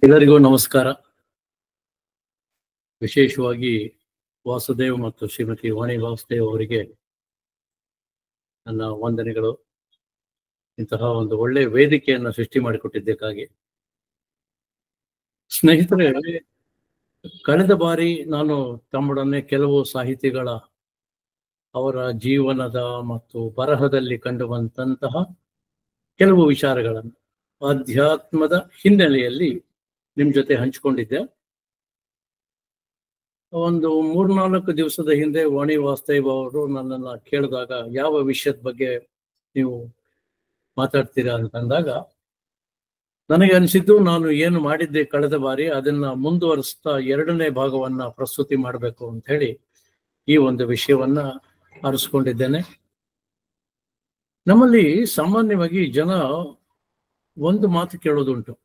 ಎಲ್ಲರಿಗೂ ನಮಸ್ಕಾರ. ವಿಶೇಷವಾಗಿ ವಾಸುದೇವ್ ಮತ್ತು ಶ್ರೀಮತಿ ವಾಣಿ ವಾಸುದೇವ್ ಅವರಿಗೆ ನನ್ನ ವಂದನೆಗಳು. ಇಂತಹ ಒಂದು ಒಳ್ಳೆಯ ವೇದಿಕೆಯನ್ನು ಸೃಷ್ಟಿ ಮಾಡಿಕೊಟ್ಟಿದ್ದಕ್ಕಾಗಿ. ಸ್ನೇಹಿತರೆ, ಕಳೆದ ಬಾರಿ ನಾನು ತಮ್ಮೊಡನೆ ಕೆಲವು ಸಾಹಿತಿಗಳ ಅವರ ಜೀವನದ ಮತ್ತು ಬರಹದಲ್ಲಿ ಕಂಡುಬಂತಹ ಕೆಲವು ವಿಚಾರಗಳನ್ನು ಆಧ್ಯಾತ್ಮದ ಹಿನ್ನೆಲೆಯಲ್ಲಿ ನಿಮ್ ಜೊತೆ ಹಂಚಿಕೊಂಡಿದ್ದೆ. ಒಂದು 3-4 ದಿವಸದ ಹಿಂದೆ ವಾಣಿ ವಾಸುದೇವ್ ಅವರು ನನ್ನನ್ನು ಕೇಳಿದಾಗ ಯಾವ ವಿಷಯದ ಬಗ್ಗೆ ನೀವು ಮಾತಾಡ್ತೀರಾ ಅಂತಂದಾಗ ನನಗೆ ಅನಿಸಿದ್ದು, ನಾನು ಏನು ಮಾಡಿದ್ದೆ ಕಳೆದ ಬಾರಿ ಅದನ್ನ ಮುಂದುವರಿಸ್ತಾ 2ನೇ ಭಾಗವನ್ನ ಪ್ರಸ್ತುತಿ ಮಾಡಬೇಕು ಅಂತ ಹೇಳಿ ಈ ಒಂದು ವಿಷಯವನ್ನ ಆರಿಸ್ಕೊಂಡಿದ್ದೇನೆ. ನಮ್ಮಲ್ಲಿ ಸಾಮಾನ್ಯವಾಗಿ ಜನ ಒಂದು ಮಾತು ಕೇಳೋದುಂಟು,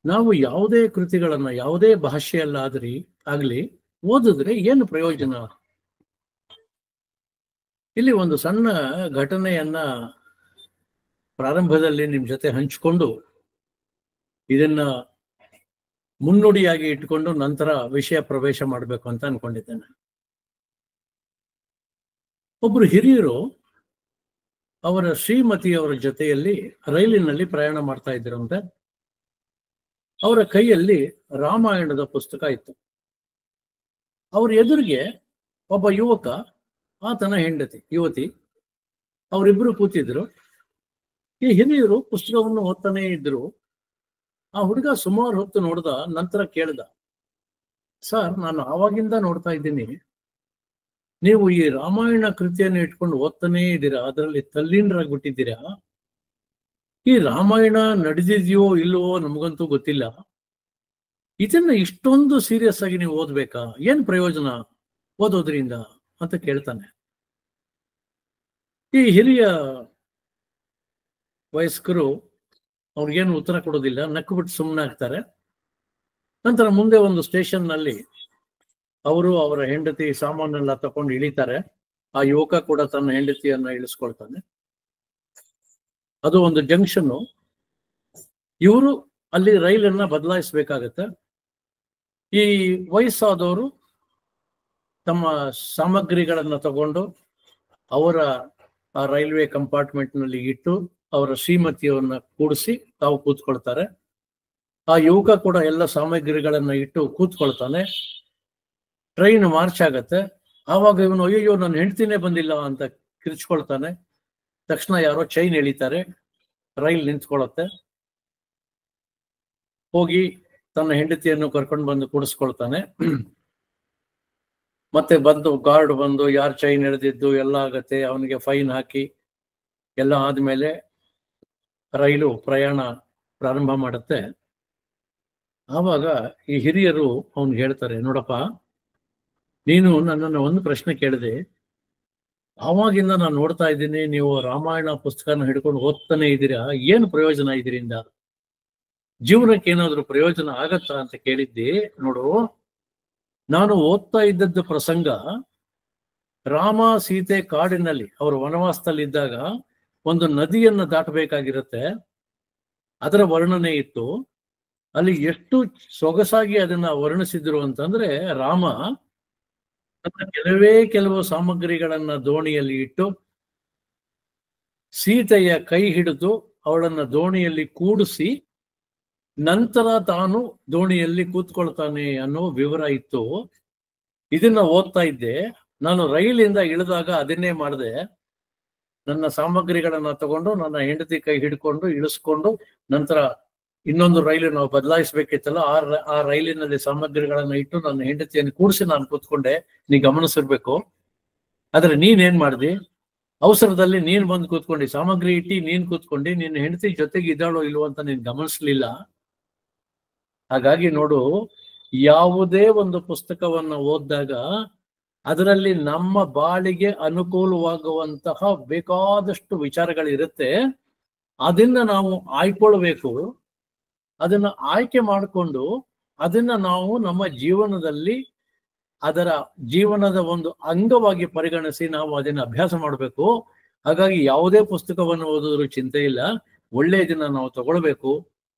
ನಾವು ಯಾವುದೇ ಕೃತಿಗಳನ್ನ ಯಾವುದೇ ಭಾಷೆಯಲ್ಲಾದ್ರಿ ಆಗ್ಲಿ ಓದಿದ್ರೆ ಏನು ಪ್ರಯೋಜನ? ಇಲ್ಲಿ ಒಂದು ಸಣ್ಣ ಘಟನೆಯನ್ನ ಪ್ರಾರಂಭದಲ್ಲಿ ನಿಮ್ ಜೊತೆ ಹಂಚಿಕೊಂಡು ಇದನ್ನ ಮುನ್ನುಡಿಯಾಗಿ ಇಟ್ಕೊಂಡು ನಂತರ ವಿಷಯ ಪ್ರವೇಶ ಮಾಡಬೇಕು ಅಂತ ಅನ್ಕೊಂಡಿದ್ದೇನೆ. ಒಬ್ರು ಹಿರಿಯರು ಅವರ ಶ್ರೀಮತಿಯವರ ಜೊತೆಯಲ್ಲಿ ರೈಲಿನಲ್ಲಿ ಪ್ರಯಾಣ ಮಾಡ್ತಾ ಇದ್ರಂತೆ. ಅವರ ಕೈಯಲ್ಲಿ ರಾಮಾಯಣದ ಪುಸ್ತಕ ಇತ್ತು. ಅವ್ರ ಎದುರಿಗೆ ಒಬ್ಬ ಯುವಕ, ಆತನ ಹೆಂಡತಿ ಯುವತಿ, ಅವರಿಬ್ರು ಕೂತಿದ್ರು. ಈ ಹಿರಿಯರು ಪುಸ್ತಕವನ್ನು ಓದ್ತಾನೇ ಇದ್ರು. ಆ ಹುಡುಗ ಸುಮಾರು ಹೊತ್ತು ನೋಡ್ದ, ನಂತರ ಕೇಳ್ದ, ಸರ್, ನಾನು ಆವಾಗಿಂದ ನೋಡ್ತಾ ಇದ್ದೀನಿ, ನೀವು ಈ ರಾಮಾಯಣ ಕೃತಿಯನ್ನು ಇಟ್ಕೊಂಡು ಓದ್ತಾನೇ ಇದ್ದೀರಾ, ಅದರಲ್ಲಿ ತಲ್ಲೀನರಾಗ್ಬಿಟ್ಟಿದ್ದೀರಾ. ಈ ರಾಮಾಯಣ ನಡೆದಿದೆಯೋ ಇಲ್ಲವೋ ನಮಗಂತೂ ಗೊತ್ತಿಲ್ಲ, ಇದನ್ನ ಇಷ್ಟೊಂದು ಸೀರಿಯಸ್ ಆಗಿ ನೀವು ಓದ್ಬೇಕಾ? ಏನ್ ಪ್ರಯೋಜನ ಓದೋದ್ರಿಂದ ಅಂತ ಕೇಳ್ತಾನೆ. ಈ ಹಿರಿಯ ವಯಸ್ಕರು ಅವ್ರಿಗೇನು ಉತ್ತರ ಕೊಡೋದಿಲ್ಲ, ನಕ್ಕು ಬಿಟ್ಟು ಸುಮ್ಮನೆ ಆಗ್ತಾರೆ. ನಂತರ ಮುಂದೆ ಒಂದು ಸ್ಟೇಷನ್ ನಲ್ಲಿ ಅವರು ಅವರ ಹೆಂಡತಿ ಸಾಮಾನೆಲ್ಲ ತಕೊಂಡು ಇಳಿತಾರೆ. ಆ ಯುವಕ ಕೂಡ ತನ್ನ ಹೆಂಡತಿಯನ್ನ ಇಳಿಸ್ಕೊಳ್ತಾನೆ. ಅದು ಒಂದು ಜಂಕ್ಷನ್. ಇವರು ಅಲ್ಲಿ ರೈಲನ್ನ ಬದಲಾಯಿಸ್ಬೇಕಾಗತ್ತೆ. ಈ ವಯಸ್ಸಾದವರು ತಮ್ಮ ಸಾಮಗ್ರಿಗಳನ್ನ ತಗೊಂಡು ಅವರ ಆ ರೈಲ್ವೆ ಕಂಪಾರ್ಟ್ಮೆಂಟ್ ನಲ್ಲಿ ಇಟ್ಟು ಅವರ ಶ್ರೀಮತಿಯವನ್ನ ಕೂಡಿಸಿ ತಾವು ಕೂತ್ಕೊಳ್ತಾರೆ. ಆ ಯುವಕ ಕೂಡ ಎಲ್ಲ ಸಾಮಗ್ರಿಗಳನ್ನ ಇಟ್ಟು ಕೂತ್ಕೊಳ್ತಾನೆ. ಟ್ರೈನ್ ಮಾರ್ಚ್ ಆಗತ್ತೆ. ಆವಾಗ ಇವನು, ಅಯ್ಯೋ ನನ್ನ ಹೆಂಡ್ತಿನೇ ಬಂದಿಲ್ಲ ಅಂತ ಕಿರ್ಚ್ಕೊಳ್ತಾನೆ. ತಕ್ಷಣ ಯಾರೋ ಚೈನ್ ಎಳಿತಾರೆ, ರೈಲ್ ನಿಂತ್ಕೊಳ್ಳುತ್ತೆ. ಹೋಗಿ ತನ್ನ ಹೆಂಡತಿಯನ್ನು ಕರ್ಕೊಂಡು ಬಂದು ಕೂಡಿಸ್ಕೊಳ್ತಾನೆ. ಮತ್ತೆ ಗಾರ್ಡ್ ಬಂದು ಯಾರು ಚೈನ್ ಎಳೆದಿದ್ದು ಎಲ್ಲ ಆಗತ್ತೆ, ಅವನಿಗೆ ಫೈನ್ ಹಾಕಿ ಎಲ್ಲ ಆದ್ಮೇಲೆ ರೈಲು ಪ್ರಯಾಣ ಪ್ರಾರಂಭ ಮಾಡುತ್ತೆ. ಆವಾಗ ಈ ಹಿರಿಯರು ಅವನ್ಗೆ ಹೇಳ್ತಾರೆ, ನೋಡಪ್ಪ, ನೀನು ನನ್ನನ್ನು ಒಂದು ಪ್ರಶ್ನೆ ಕೇಳಿದೆ, ಆವಾಗಿಂದ ನಾನು ನೋಡ್ತಾ ಇದ್ದೀನಿ, ನೀವು ರಾಮಾಯಣ ಪುಸ್ತಕನ ಹಿಡ್ಕೊಂಡು ಓದ್ತಾನೆ ಇದ್ದೀರಾ, ಏನು ಪ್ರಯೋಜನ ಇದರಿಂದ? ಜೀವನಕ್ಕೆ ಏನಾದ್ರೂ ಪ್ರಯೋಜನ ಆಗತ್ತಾ ಅಂತ ಕೇಳಿದ್ದೆ. ನೋಡು, ನಾನು ಓದ್ತಾ ಇದ್ದದ್ದು ಪ್ರಸಂಗ ರಾಮ ಸೀತೆ ಕಾಡಿನಲ್ಲಿ ಅವರು ವನವಾಸದಲ್ಲಿದ್ದಾಗ ಒಂದು ನದಿಯನ್ನು ದಾಟಬೇಕಾಗಿರುತ್ತೆ. ಅದರ ವರ್ಣನೆ ಇತ್ತು. ಅಲ್ಲಿ ಎಷ್ಟು ಸೊಗಸಾಗಿ ಅದನ್ನ ವರ್ಣಿಸಿದ್ರು ಅಂತಂದ್ರೆ, ರಾಮ ಕೆಲವು ಸಾಮಗ್ರಿಗಳನ್ನ ದೋಣಿಯಲ್ಲಿ ಇಟ್ಟು ಸೀತೆಯ ಕೈ ಹಿಡಿದು ಅವಳನ್ನ ದೋಣಿಯಲ್ಲಿ ಕೂಡಿಸಿ ನಂತರ ತಾನು ದೋಣಿಯಲ್ಲಿ ಕೂತ್ಕೊಳ್ತಾನೆ ಅನ್ನೋ ವಿವರ ಇತ್ತು. ಇದನ್ನ ಓದ್ತಾ ಇದ್ದೆ. ನಾನು ರೈಲಿಂದ ಇಳಿದಾಗ ಅದನ್ನೇ ಮಾಡಿದೆ. ನನ್ನ ಸಾಮಗ್ರಿಗಳನ್ನ ತಗೊಂಡು ನನ್ನ ಹೆಂಡತಿ ಕೈ ಹಿಡ್ಕೊಂಡು ಇಳಿಸ್ಕೊಂಡು ನಂತರ ಇನ್ನೊಂದು ರೈಲು ನಾವು ಬದಲಾಯಿಸ್ಬೇಕಿತ್ತಲ್ಲ, ಆ ರೈಲಿನಲ್ಲಿ ಸಾಮಗ್ರಿಗಳನ್ನ ಇಟ್ಟು ನನ್ನ ಹೆಂಡತಿಯನ್ನು ಕೂಡಿಸಿ ನಾನು ಕೂತ್ಕೊಂಡೆ. ನೀ ಗಮನಿಸಿರ್ಬೇಕು. ಆದ್ರೆ ನೀನೇನ್ ಮಾಡ್ದಿ? ಅವಸರದಲ್ಲಿ ನೀನ್ ಬಂದು ಕೂತ್ಕೊಂಡಿ, ಸಾಮಗ್ರಿ ಇಟ್ಟಿ ನೀನ್ ಕೂತ್ಕೊಂಡಿ, ನಿನ್ನ ಹೆಂಡತಿ ಜೊತೆಗೆ ಇದ್ದಾಳೋ ಇಲ್ವೋ ಅಂತ ನೀನ್ ಗಮನಿಸ್ಲಿಲ್ಲ. ಹಾಗಾಗಿ ನೋಡು, ಯಾವುದೇ ಒಂದು ಪುಸ್ತಕವನ್ನ ಓದಿದಾಗ ಅದರಲ್ಲಿ ನಮ್ಮ ಬಾಳಿಗೆ ಅನುಕೂಲವಾಗುವಂತಹ ಬೇಕಾದಷ್ಟು ವಿಚಾರಗಳಿರುತ್ತೆ. ಅದನ್ನ ನಾವು ಆಯ್ಕೊಳ್ಬೇಕು. ಅದನ್ನ ಆಯ್ಕೆ ಮಾಡಿಕೊಂಡು ಅದನ್ನ ನಾವು ನಮ್ಮ ಜೀವನದಲ್ಲಿ ಅದರ ಜೀವನದ ಒಂದು ಅಂಗವಾಗಿ ಪರಿಗಣಿಸಿ ನಾವು ಅದನ್ನ ಅಭ್ಯಾಸ ಮಾಡಬೇಕು. ಹಾಗಾಗಿ ಯಾವುದೇ ಪುಸ್ತಕವನ್ನು ಓದಿದ್ರು ಚಿಂತೆ ಇಲ್ಲ, ಒಳ್ಳೆಯದನ್ನ ನಾವು ತಗೊಳ್ಬೇಕು.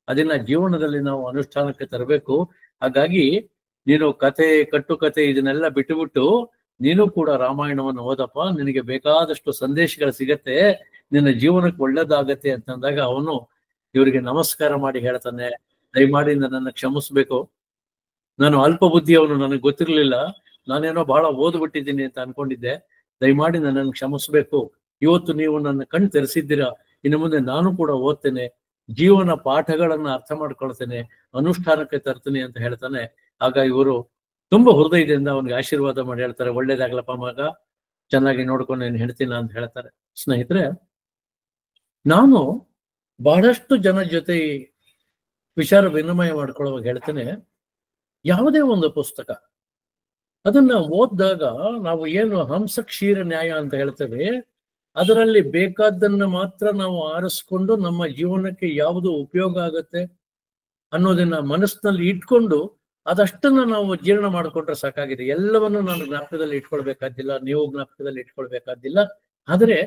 ಅದನ್ನ ಜೀವನದಲ್ಲಿ ನಾವು ಅನುಷ್ಠಾನಕ್ಕೆ ತರಬೇಕು. ಹಾಗಾಗಿ ನೀನು ಕಟ್ಟುಕತೆ ಇದನ್ನೆಲ್ಲ ಬಿಟ್ಟುಬಿಟ್ಟು ನೀನು ಕೂಡ ರಾಮಾಯಣವನ್ನು ಓದಪ್ಪ, ನಿನಗೆ ಬೇಕಾದಷ್ಟು ಸಂದೇಶಗಳು ಸಿಗತ್ತೆ, ನಿನ್ನ ಜೀವನಕ್ಕೆ ಒಳ್ಳೇದಾಗತ್ತೆ ಅಂತಂದಾಗ ಅವನು ಇವರಿಗೆ ನಮಸ್ಕಾರ ಮಾಡಿ ಹೇಳ್ತಾನೆ, ದಯಮಾಡಿ ನನ್ನನ್ನು ಕ್ಷಮಿಸ್ಬೇಕು, ನಾನು ಅಲ್ಪ ಬುದ್ಧಿಯವನು, ನನಗೆ ಗೊತ್ತಿರ್ಲಿಲ್ಲ, ನಾನೇನೋ ಬಹಳ ಓದ್ಬಿಟ್ಟಿದ್ದೀನಿ ಅಂತ ಅನ್ಕೊಂಡಿದ್ದೆ, ದಯಮಾಡಿ ನನ್ನನ್ನು ಕ್ಷಮಿಸ್ಬೇಕು. ಇವತ್ತು ನೀವು ನನ್ನ ಕಣ್ ತೆರೆಸಿದ್ದೀರಾ, ಇನ್ನು ಮುಂದೆ ನಾನು ಕೂಡ ಓದ್ತೇನೆ, ಜೀವನ ಪಾಠಗಳನ್ನ ಅರ್ಥ ಮಾಡ್ಕೊಳ್ತೇನೆ, ಅನುಷ್ಠಾನಕ್ಕೆ ತರ್ತೀನಿ ಅಂತ ಹೇಳ್ತಾನೆ. ಆಗ ಇವರು ತುಂಬಾ ಹೃದಯದಿಂದ ಅವನಿಗೆ ಆಶೀರ್ವಾದ ಮಾಡಿ ಹೇಳ್ತಾರೆ, ಒಳ್ಳೇದಾಗ್ಲಪ್ಪ ಮಗ, ಚೆನ್ನಾಗಿ ನೋಡ್ಕೊಂಡು ನೀನು ಹೇಳ್ತೀನ ಅಂತ ಹೇಳ್ತಾರೆ. ಸ್ನೇಹಿತರೆ, ನಾನು ಬಹಳಷ್ಟು ಜನ ಜೊತೆ ವಿಚಾರ ವಿನಿಮಯ ಮಾಡ್ಕೊಳ್ಳುವಾಗ ಹೇಳ್ತೇನೆ, ಯಾವುದೇ ಒಂದು ಪುಸ್ತಕ ಅದನ್ನ ಓದಿದಾಗ ನಾವು ಏನು ಹಂಸ ಕ್ಷೀರ ನ್ಯಾಯ ಅಂತ ಹೇಳ್ತೇವೆ, ಅದರಲ್ಲಿ ಬೇಕಾದ್ದನ್ನು ಮಾತ್ರ ನಾವು ಆರಿಸ್ಕೊಂಡು ನಮ್ಮ ಜೀವನಕ್ಕೆ ಯಾವುದು ಉಪಯೋಗ ಆಗತ್ತೆ ಅನ್ನೋದನ್ನ ಮನಸ್ಸಿನಲ್ಲಿ ಇಟ್ಕೊಂಡು ಅದಷ್ಟನ್ನ ನಾವು ಜೀರ್ಣ ಮಾಡಿಕೊಂಡ್ರೆ ಸಾಕಾಗಿದೆ. ಎಲ್ಲವನ್ನು ನಾನು ಜ್ಞಾಪಕದಲ್ಲಿ ಇಟ್ಕೊಳ್ಬೇಕಾದಿಲ್ಲ, ನೀವು ಜ್ಞಾಪಕದಲ್ಲಿ ಇಟ್ಕೊಳ್ಬೇಕಾದಿಲ್ಲ. ಆದರೆ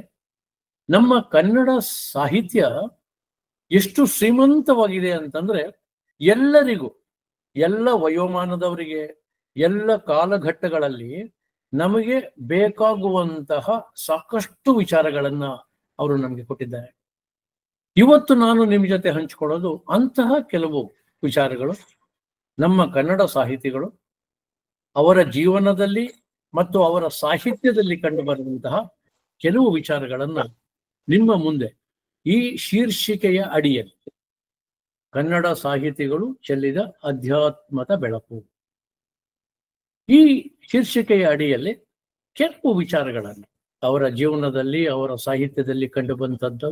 ನಮ್ಮ ಕನ್ನಡ ಸಾಹಿತ್ಯ ಎಷ್ಟು ಶ್ರೀಮಂತವಾಗಿದೆ ಅಂತಂದ್ರೆ, ಎಲ್ಲರಿಗೂ, ಎಲ್ಲ ವಯೋಮಾನದವರಿಗೆ, ಎಲ್ಲ ಕಾಲಘಟ್ಟಗಳಲ್ಲಿ ನಮಗೆ ಬೇಕಾಗುವಂತಹ ಸಾಕಷ್ಟು ವಿಚಾರಗಳನ್ನ ಅವರು ನಮಗೆ ಕೊಟ್ಟಿದ್ದಾರೆ. ಇವತ್ತು ನಾನು ನಿಮ್ಮ ಜೊತೆ ಹಂಚಿಕೊಳ್ಳೋದು ಅಂತಹ ಕೆಲವು ವಿಚಾರಗಳು, ನಮ್ಮ ಕನ್ನಡ ಸಾಹಿತಿಗಳು ಅವರ ಜೀವನದಲ್ಲಿ ಮತ್ತು ಅವರ ಸಾಹಿತ್ಯದಲ್ಲಿ ಕಂಡು ಬರುವಂತಹ ಕೆಲವು ವಿಚಾರಗಳನ್ನ ನಿಮ್ಮ ಮುಂದೆ ಈ ಶೀರ್ಷಿಕೆಯ ಅಡಿಯಲ್ಲಿ, ಕನ್ನಡ ಸಾಹಿತಿಗಳು ಚೆಲ್ಲಿದ ಅಧ್ಯಾತ್ಮದ ಬೆಳಕು, ಈ ಶೀರ್ಷಿಕೆಯ ಅಡಿಯಲ್ಲಿ ಕೆಲವು ವಿಚಾರಗಳನ್ನು ಅವರ ಜೀವನದಲ್ಲಿ, ಅವರ ಸಾಹಿತ್ಯದಲ್ಲಿ ಕಂಡು ಬಂದದ್ದು,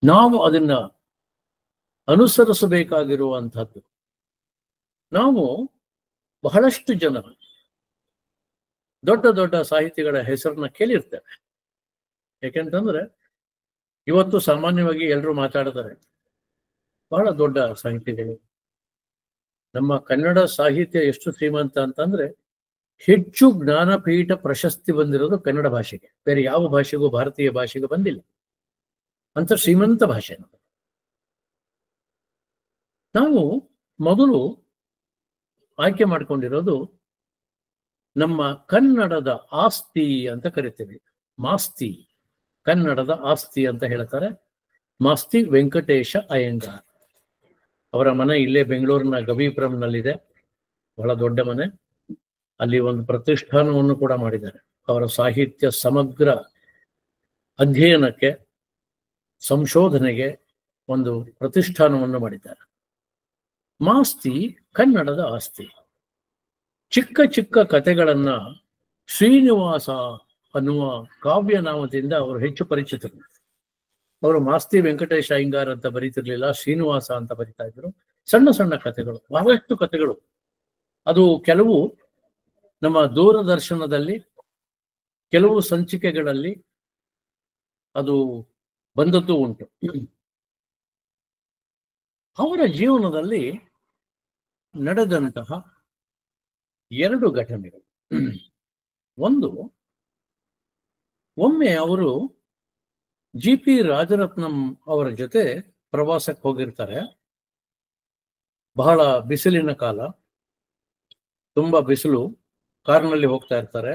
ನಾವು ಅದನ್ನ ಅನುಸರಿಸಬೇಕಾಗಿರುವಂಥದ್ದು. ನಾವು ಬಹಳಷ್ಟು ಜನ ದೊಡ್ಡ ದೊಡ್ಡ ಸಾಹಿತಿಗಳ ಹೆಸರನ್ನ ಕೇಳಿರ್ತೇವೆ. ಯಾಕೆಂತಂದ್ರೆ ಇವತ್ತು ಸಾಮಾನ್ಯವಾಗಿ ಎಲ್ಲರೂ ಮಾತಾಡ್ತಾರೆ, ಬಹಳ ದೊಡ್ಡ ಸಾಹಿತಿಗಳು. ನಮ್ಮ ಕನ್ನಡ ಸಾಹಿತ್ಯ ಎಷ್ಟು ಶ್ರೀಮಂತ ಅಂತಂದ್ರೆ, ಹೆಚ್ಚು ಜ್ಞಾನಪೀಠ ಪ್ರಶಸ್ತಿ ಬಂದಿರೋದು ಕನ್ನಡ ಭಾಷೆಗೆ, ಬೇರೆ ಯಾವ ಭಾಷೆಗೂ, ಭಾರತೀಯ ಭಾಷೆಗೂ ಬಂದಿಲ್ಲ. ಅಂತ ಶ್ರೀಮಂತ ಭಾಷೆ. ನಾವು ಮೊದಲು ಆಯ್ಕೆ ಮಾಡ್ಕೊಂಡಿರೋದು ನಮ್ಮ ಕನ್ನಡದ ಆಸ್ತಿ ಅಂತ ಕರಿತೀವಿ, ಮಾಸ್ತಿ, ಕನ್ನಡದ ಆಸ್ತಿ ಅಂತ ಹೇಳ್ತಾರೆ. ಮಾಸ್ತಿ ವೆಂಕಟೇಶ ಅಯ್ಯಂಗಾರ್. ಅವರ ಮನೆ ಇಲ್ಲೇ ಬೆಂಗಳೂರಿನ ಗವಿಪುರಂನಲ್ಲಿದೆ, ಬಹಳ ದೊಡ್ಡ ಮನೆ. ಅಲ್ಲಿ ಒಂದು ಪ್ರತಿಷ್ಠಾನವನ್ನು ಕೂಡ ಮಾಡಿದ್ದಾರೆ. ಅವರ ಸಾಹಿತ್ಯ ಸಮಗ್ರ ಅಧ್ಯಯನಕ್ಕೆ, ಸಂಶೋಧನೆಗೆ ಒಂದು ಪ್ರತಿಷ್ಠಾನವನ್ನು ಮಾಡಿದ್ದಾರೆ. ಮಾಸ್ತಿ ಕನ್ನಡದ ಆಸ್ತಿ. ಚಿಕ್ಕ ಚಿಕ್ಕ ಕಥೆಗಳನ್ನ ಶ್ರೀನಿವಾಸ ಅನ್ನುವ ಕಾವ್ಯನಾಮದಿಂದ ಅವರು ಹೆಚ್ಚು ಪರಿಚಿತರು. ಅವರು ಮಾಸ್ತಿ ವೆಂಕಟೇಶ ಅಯ್ಯಂಗಾರ್ ಅಂತ ಬರೀತಿರ್ಲಿಲ್ಲ, ಶ್ರೀನಿವಾಸ ಅಂತ ಬರಿತಾ ಇದ್ರು. ಸಣ್ಣ ಸಣ್ಣ ಕಥೆಗಳು, ಬಹಳಷ್ಟು ಕಥೆಗಳು. ಅದು ಕೆಲವು ನಮ್ಮ ದೂರದರ್ಶನದಲ್ಲಿ, ಕೆಲವು ಸಂಚಿಕೆಗಳಲ್ಲಿ ಅದು ಬಂದದ್ದು ಉಂಟು. ಅವರ ಜೀವನದಲ್ಲಿ ನಡೆದಂತಹ ಎರಡು ಘಟನೆಗಳು. ಒಂದು, ಒಮ್ಮೆ ಅವರು GP ರಾಜರತ್ನಂ ಅವರ ಜೊತೆ ಪ್ರವಾಸಕ್ಕೆ ಹೋಗಿರ್ತಾರೆ. ಬಹಳ ಬಿಸಿಲಿನ ಕಾಲ, ತುಂಬಾ ಬಿಸಿಲು, ಕಾರ್ನಲ್ಲಿ ಹೋಗ್ತಾ ಇರ್ತಾರೆ,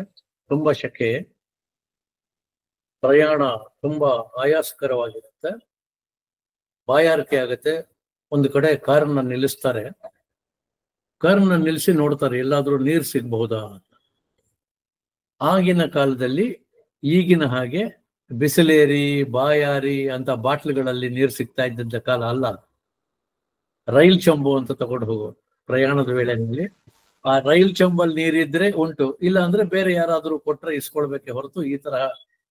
ತುಂಬಾ ಶೆಕೆ, ಪ್ರಯಾಣ ತುಂಬಾ ಆಯಾಸಕರವಾಗಿರುತ್ತೆ, ಬಾಯಾರಿಕೆ ಆಗುತ್ತೆ. ಒಂದು ಕಡೆ ಕಾರನ್ನ ನಿಲ್ಲಿಸ್ತಾರೆ. ಕಾರನ್ನ ನಿಲ್ಲಿಸಿ ನೋಡ್ತಾರೆ ಎಲ್ಲಾದ್ರೂ ನೀರು ಸಿಗಬಹುದಾ ಅಂತ. ಆಗಿನ ಕಾಲದಲ್ಲಿ ಈಗಿನ ಹಾಗೆ ಬಿಸಿಲೇರಿ ಬಾಯಾರಿ ಅಂತ ಬಾಟ್ಲುಗಳಲ್ಲಿ ನೀರು ಸಿಗ್ತಾ ಇದ್ದಂತ ಕಾಲ ಅಲ್ಲ. ರೈಲ್ ಚಂಬು ಅಂತ ತಗೊಂಡು ಹೋಗೋದು ಪ್ರಯಾಣದ ವೇಳೆಯಲ್ಲಿ. ಆ ರೈಲ್ ಚಂಬಲ್ಲಿ ನೀರಿದ್ರೆ ಉಂಟು, ಇಲ್ಲ ಅಂದ್ರೆ ಬೇರೆ ಯಾರಾದ್ರೂ ಕೊಟ್ರೆ ಇಸ್ಕೊಳ್ಬೇಕೆ ಹೊರತು ಈ ತರ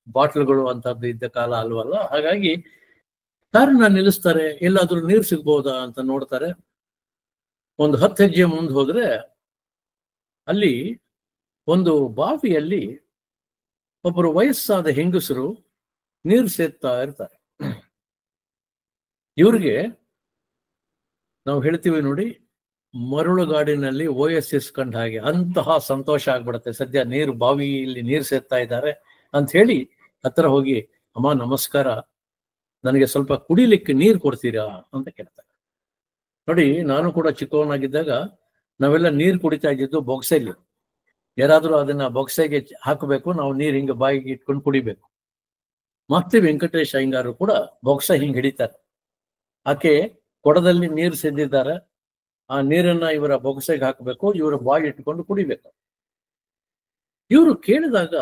ಬಾಟ್ಲುಗಳು ಅಂತದ್ದು ಇದ್ದ ಕಾಲ ಅಲ್ವಲ್ಲ. ಹಾಗಾಗಿ ಕಾರನ್ನ ನಿಲ್ಲಿಸ್ತಾರೆ, ಎಲ್ಲಾದ್ರೂ ನೀರು ಸಿಗ್ಬಹುದಾ ಅಂತ ನೋಡ್ತಾರೆ. ಒಂದು 10 ಹೆಜ್ಜೆ ಮುಂದೆ ಹೋದ್ರೆ ಅಲ್ಲಿ ಒಂದು ಬಾವಿಯಲ್ಲಿ ಒಬ್ಬರು ವಯಸ್ಸಾದ ಹೆಂಗಸರು ನೀರು ಸೇರ್ತಾ ಇರ್ತಾರೆ. ಇವ್ರಿಗೆ ನಾವು ಹೇಳ್ತೀವಿ ನೋಡಿ, ಮರಳುಗಾಡಿನಲ್ಲಿ OSS ಕಂಡ ಹಾಗೆ ಅಂತಹ ಸಂತೋಷ ಆಗ್ಬಿಡುತ್ತೆ. ಸದ್ಯ ನೀರು, ಬಾವಿಯಲ್ಲಿ ನೀರು ಸೇರ್ತಾ ಇದ್ದಾರೆ ಅಂತ ಹೇಳಿ ಹತ್ರ ಹೋಗಿ, ಅಮ್ಮ ನಮಸ್ಕಾರ, ನನಗೆ ಸ್ವಲ್ಪ ಕುಡಿಲಿಕ್ಕೆ ನೀರು ಕೊಡ್ತೀರಾ ಅಂತ ಕೇಳ್ತಾರೆ. ನೋಡಿ, ನಾನು ಕೂಡ ಚಿಕ್ಕವನಾಗಿದ್ದಾಗ ನಾವೆಲ್ಲ ನೀರು ಕುಡಿತಾ ಇದ್ದಿದ್ದು ಬೊಗ್ಸೆಲಿ. ಯಾರಾದ್ರೂ ಅದನ್ನ ಬೊಗ್ಸೆಗೆ ಹಾಕಬೇಕು, ನಾವು ನೀರು ಹಿಂಗೆ ಬಾಯಿಗೆ ಇಟ್ಕೊಂಡು ಕುಡಿಬೇಕು. ಮತ್ತೆ ವೆಂಕಟೇಶ್ ಅಯ್ಯಂಗಾರು ಕೂಡ ಬೊಗ್ಸ ಹಿಂಗ್ ಹಿಡಿತಾರೆ. ಆಕೆ ಕೊಡದಲ್ಲಿ ನೀರು ಸೇದಿದ್ದಾರೆ, ಆ ನೀರನ್ನ ಇವರ ಬೊಗಸೆಗೆ ಹಾಕಬೇಕು, ಇವರ ಬಾಯಿ ಇಟ್ಕೊಂಡು ಕುಡಿಬೇಕು. ಇವರು ಕೇಳಿದಾಗ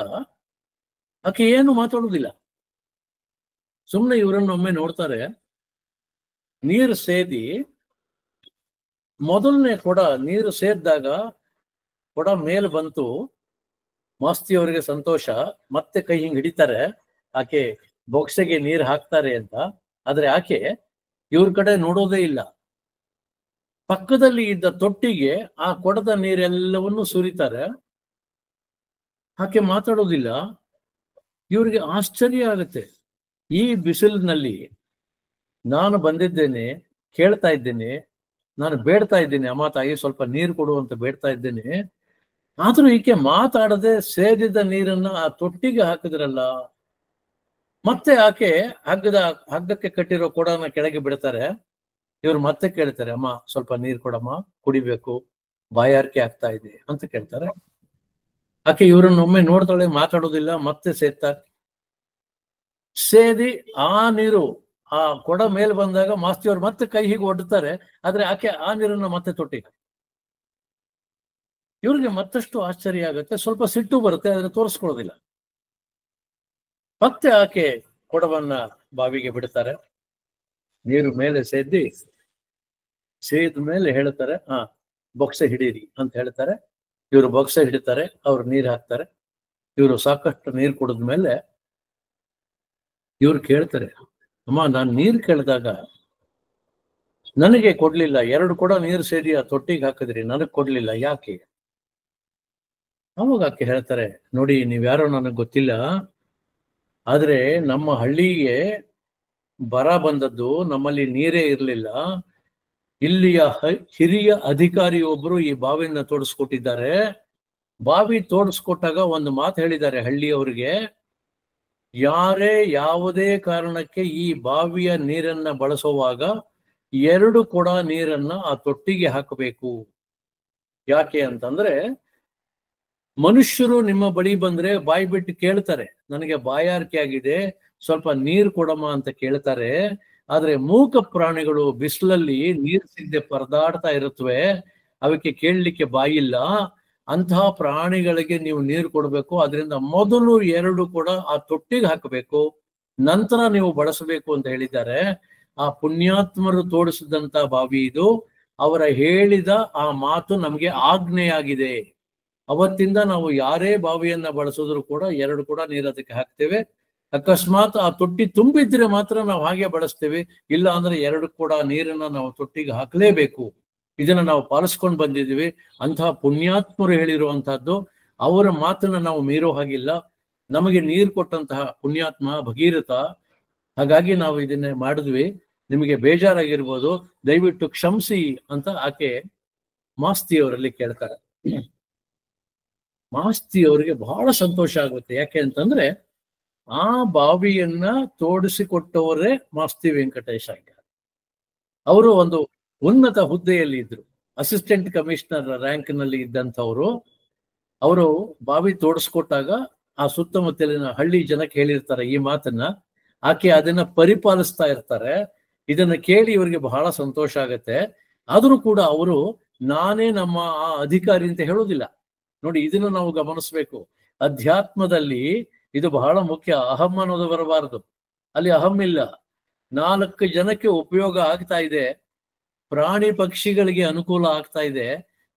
ಆಕೆ ಏನು ಮಾತಾಡುವುದಿಲ್ಲ, ಸುಮ್ಮನೆ ಇವರನ್ನೊಮ್ಮೆ ನೋಡ್ತಾರೆ. ನೀರು ಸೇದಿ ಮೊದಲನೇ ಕೊಡ ನೀರು ಸೇದ್ದಾಗ ಕೊಡ ಮೇಲೆ ಬಂತು. ಮಾಸ್ತಿಯವರಿಗೆ ಸಂತೋಷ, ಮತ್ತೆ ಕೈ ಹಿಂಗ್ ಹಿಡಿತಾರೆ, ಆಕೆ ಬೊಕ್ಸೆಗೆ ನೀರು ಹಾಕ್ತಾರೆ ಅಂತ. ಆದ್ರೆ ಆಕೆ ಇವ್ರ ಕಡೆ ನೋಡೋದೇ ಇಲ್ಲ. ಪಕ್ಕದಲ್ಲಿ ಇದ್ದ ತೊಟ್ಟಿಗೆ ಆ ಕೊಡದ ನೀರೆಲ್ಲವನ್ನು ಸುರಿತಾರೆ. ಆಕೆ ಮಾತಾಡೋದಿಲ್ಲ. ಇವ್ರಿಗೆ ಆಶ್ಚರ್ಯ ಆಗುತ್ತೆ. ಈ ಬಿಸಿಲಿನಲ್ಲಿ ನಾನು ಬಂದಿದ್ದೇನೆ, ಕೇಳ್ತಾ ಇದ್ದೇನೆ, ನಾನು ಬೇಡ್ತಾ ಇದ್ದೇನೆ, ಅಮ್ಮ ತಾಯಿ ಸ್ವಲ್ಪ ನೀರು ಕೊಡು ಅಂತ ಬೇಡ್ತಾ ಇದ್ದೇನೆ. ಆದ್ರೂ ಈಕೆ ಮಾತಾಡದೆ ಸೇದಿದ ನೀರನ್ನ ಆ ತೊಟ್ಟಿಗೆ ಹಾಕಿದ್ರಲ್ಲ. ಮತ್ತೆ ಆಕೆ ಹಗ್ಗಕ್ಕೆ ಕಟ್ಟಿರೋ ಕೊಡನ ಕೆಳಗೆ ಬಿಡ್ತಾರೆ. ಇವ್ರು ಮತ್ತೆ ಕೇಳ್ತಾರೆ, ಅಮ್ಮ ಸ್ವಲ್ಪ ನೀರು ಕೊಡಮ್ಮ, ಕುಡಿಬೇಕು, ಬಾಯಾರಿಕೆ ಆಗ್ತಾ ಇದೆ ಅಂತ ಕೇಳ್ತಾರೆ. ಆಕೆ ಇವ್ರನ್ನ ಒಮ್ಮೆ ನೋಡ್ತಾಳೆ, ಮಾತಾಡೋದಿಲ್ಲ. ಮತ್ತೆ ಸೇದಿ ಆ ನೀರು ಆ ಕೊಡ ಮೇಲೆ ಬಂದಾಗ ಮಾಸ್ತಿಯವ್ರು ಮತ್ತೆ ಕೈ ಹೀಗೆ ಒಡ್ತಾರೆ. ಆದ್ರೆ ಆಕೆ ಆ ನೀರನ್ನ ಮತ್ತೆ ತೊಟ್ಟಿಗೆ. ಇವ್ರಿಗೆ ಮತ್ತಷ್ಟು ಆಶ್ಚರ್ಯ ಆಗುತ್ತೆ, ಸ್ವಲ್ಪ ಸಿಟ್ಟು ಬರುತ್ತೆ, ಆದ್ರೆ ತೋರಿಸ್ಕೊಳ್ಳೋದಿಲ್ಲ. ಮತ್ತೆ ಆಕೆ ಕೊಡವನ್ನ ಬಾವಿಗೆ ಬಿಡ್ತಾರೆ. ನೀರು ಮೇಲೆ ಸೇದ ಮೇಲೆ ಹೇಳ್ತಾರೆ, ಬೊಕ್ಸೆ ಹಿಡೀರಿ ಅಂತ ಹೇಳ್ತಾರೆ. ಇವರು ಬೊಕ್ಸೆ ಹಿಡಿತಾರೆ, ಅವ್ರು ನೀರು ಹಾಕ್ತಾರೆ. ಇವರು ಸಾಕಷ್ಟು ನೀರು ಕುಡಿದ್ಮೇಲೆ ಇವ್ರು ಕೇಳ್ತಾರೆ, ಅಮ್ಮ ನಾನು ನೀರು ಕೇಳಿದಾಗ ನನಗೆ ಕೊಡ್ಲಿಲ್ಲ, 2 ಕೊಡ ನೀರು ಸೇರಿ ಆ ತೊಟ್ಟಿಗೆ ಹಾಕಿದ್ರಿ, ನನಗ್ ಕೊಡ್ಲಿಲ್ಲ, ಯಾಕೆ? ಅವಾಗ ಆಕೆ ಹೇಳ್ತಾರೆ, ನೋಡಿ ನೀವ್ಯಾರೋ ನನಗೆ ಗೊತ್ತಿಲ್ಲ, ಆದ್ರೆ ನಮ್ಮ ಹಳ್ಳಿಗೆ ಬರ ಬಂದದ್ದು, ನಮ್ಮಲ್ಲಿ ನೀರೇ ಇರಲಿಲ್ಲ. ಇಲ್ಲಿಯ ಹಿರಿಯ ಅಧಿಕಾರಿ ಒಬ್ರು ಈ ಬಾವಿಯನ್ನ ತೋಡಿಸ್ಕೊಟ್ಟಿದ್ದಾರೆ. ಬಾವಿ ತೋಡಿಸ್ಕೊಟ್ಟಾಗ ಒಂದು ಮಾತು ಹೇಳಿದ್ದಾರೆ ಹಳ್ಳಿಯವರಿಗೆ, ಯಾರೇ ಯಾವುದೇ ಕಾರಣಕ್ಕೆ ಈ ಬಾವಿಯ ನೀರನ್ನ ಬಳಸುವಾಗ 2 ಕೊಡ ನೀರನ್ನ ಆ ತೊಟ್ಟಿಗೆ ಹಾಕಬೇಕು. ಯಾಕೆ ಅಂತಂದ್ರೆ, ಮನುಷ್ಯರು ನಿಮ್ಮ ಬಳಿ ಬಂದ್ರೆ ಬಾಯಿ ಬಿಟ್ಟು ಕೇಳ್ತಾರೆ, ನನಗೆ ಬಾಯಾರಿಕೆ ಆಗಿದೆ, ಸ್ವಲ್ಪ ನೀರು ಕೊಡಮ್ಮ ಅಂತ ಕೇಳ್ತಾರೆ. ಆದ್ರೆ ಮೂಕ ಪ್ರಾಣಿಗಳು ಬಿಸಿಲಲ್ಲಿ ನೀರು ಸಿಗದೆ ಪರದಾಡ್ತಾ ಇರುತ್ತವೆ, ಅವಕ್ಕೆ ಕೇಳಲಿಕ್ಕೆ ಬಾಯಿಲ್ಲ. ಅಂತಹ ಪ್ರಾಣಿಗಳಿಗೆ ನೀವು ನೀರು ಕೊಡಬೇಕು. ಅದರಿಂದ ಮೊದಲು 2 ಕೊಡ ಆ ತೊಟ್ಟಿಗೆ ಹಾಕಬೇಕು, ನಂತರ ನೀವು ಬಳಸಬೇಕು ಅಂತ ಹೇಳಿದ್ದಾರೆ. ಆ ಪುಣ್ಯಾತ್ಮರು ತೋಡಿಸಿದಂತ ಬಾವಿ ಇದು. ಅವರ ಹೇಳಿದ ಆ ಮಾತು ನಮಗೆ ಆಜ್ಞೆಯಾಗಿದೆ. ಅವತ್ತಿಂದ ನಾವು ಯಾರೇ ಬಾವಿಯನ್ನ ಬಳಸಿದ್ರು ಕೂಡ 2 ಕೊಡ ನೀರು ಅದಕ್ಕೆ ಹಾಕ್ತೇವೆ. ಅಕಸ್ಮಾತ್ ಆ ತೊಟ್ಟಿ ತುಂಬಿದ್ರೆ ಮಾತ್ರ ನಾವು ಹಾಗೆ ಬಳಸ್ತೇವೆ, ಇಲ್ಲ ಅಂದ್ರೆ 2 ಕೊಡ ನೀರನ್ನ ನಾವು ತೊಟ್ಟಿಗೆ ಹಾಕಲೇಬೇಕು. ಇದನ್ನ ನಾವು ಪಾಲಿಸ್ಕೊಂಡು ಬಂದಿದ್ದೀವಿ. ಅಂತಹ ಪುಣ್ಯಾತ್ಮರು ಹೇಳಿರುವಂತಹದ್ದು, ಅವರ ಮಾತನ್ನ ನಾವು ಮೀರೋ ಹಾಗಿಲ್ಲ. ನಮಗೆ ನೀರು ಕೊಟ್ಟಂತಹ ಪುಣ್ಯಾತ್ಮ ಭಗೀರಥ, ಹಾಗಾಗಿ ನಾವು ಇದನ್ನೇ ಮಾಡಿದ್ವಿ, ನಿಮಗೆ ಬೇಜಾರಾಗಿರ್ಬೋದು, ದಯವಿಟ್ಟು ಕ್ಷಮಿಸಿ ಅಂತ ಆಕೆ ಮಾಸ್ತಿಯವರಲ್ಲಿ ಕೇಳ್ತಾರೆ. ಮಾಸ್ತಿಯವರಿಗೆ ಬಹಳ ಸಂತೋಷ ಆಗುತ್ತೆ. ಯಾಕೆ ಅಂತಂದ್ರೆ, ಆ ಬಾವಿಯನ್ನ ತೋಡಿಸಿಕೊಟ್ಟವರೇ ಮಾಸ್ತಿ ವೆಂಕಟೇಶ ಅಯ್ಯಂಗಾರ್. ಅವರು ಒಂದು ಉನ್ನತ ಹುದ್ದೆಯಲ್ಲಿ ಇದ್ರು, ಅಸಿಸ್ಟೆಂಟ್ ಕಮಿಷನರ್ ರ್ಯಾಂಕ್ ನಲ್ಲಿ ಇದ್ದಂಥವ್ರು. ಅವರು ಬಾವಿ ತೋಡಿಸ್ಕೊಟ್ಟಾಗ ಆ ಸುತ್ತಮುತ್ತಲಿನ ಹಳ್ಳಿ ಜನಕ್ಕೆ ಹೇಳಿರ್ತಾರೆ ಈ ಮಾತನ್ನ. ಆಕೆ ಅದನ್ನ ಪರಿಪಾಲಿಸ್ತಾ ಇರ್ತಾರೆ. ಇದನ್ನ ಕೇಳಿ ಇವರಿಗೆ ಬಹಳ ಸಂತೋಷ ಆಗತ್ತೆ. ಆದ್ರೂ ಕೂಡ ಅವರು ನಾನೇ ನಮ್ಮ ಆ ಅಧಿಕಾರಿ ಅಂತ ಹೇಳೋದಿಲ್ಲ. ನೋಡಿ, ಇದನ್ನ ನಾವು ಗಮನಿಸ್ಬೇಕು. ಅಧ್ಯಾತ್ಮದಲ್ಲಿ ಇದು ಬಹಳ ಮುಖ್ಯ. ಅಹಂ ಅನ್ನೋದು ಬರಬಾರದು. ಅಲ್ಲಿ ಅಹಂ ಇಲ್ಲ. 4 ಜನಕ್ಕೆ ಉಪಯೋಗ ಆಗ್ತಾ ಇದೆ, ಪ್ರಾಣಿ ಪಕ್ಷಿಗಳಿಗೆ ಅನುಕೂಲ ಆಗ್ತಾ ಇದೆ,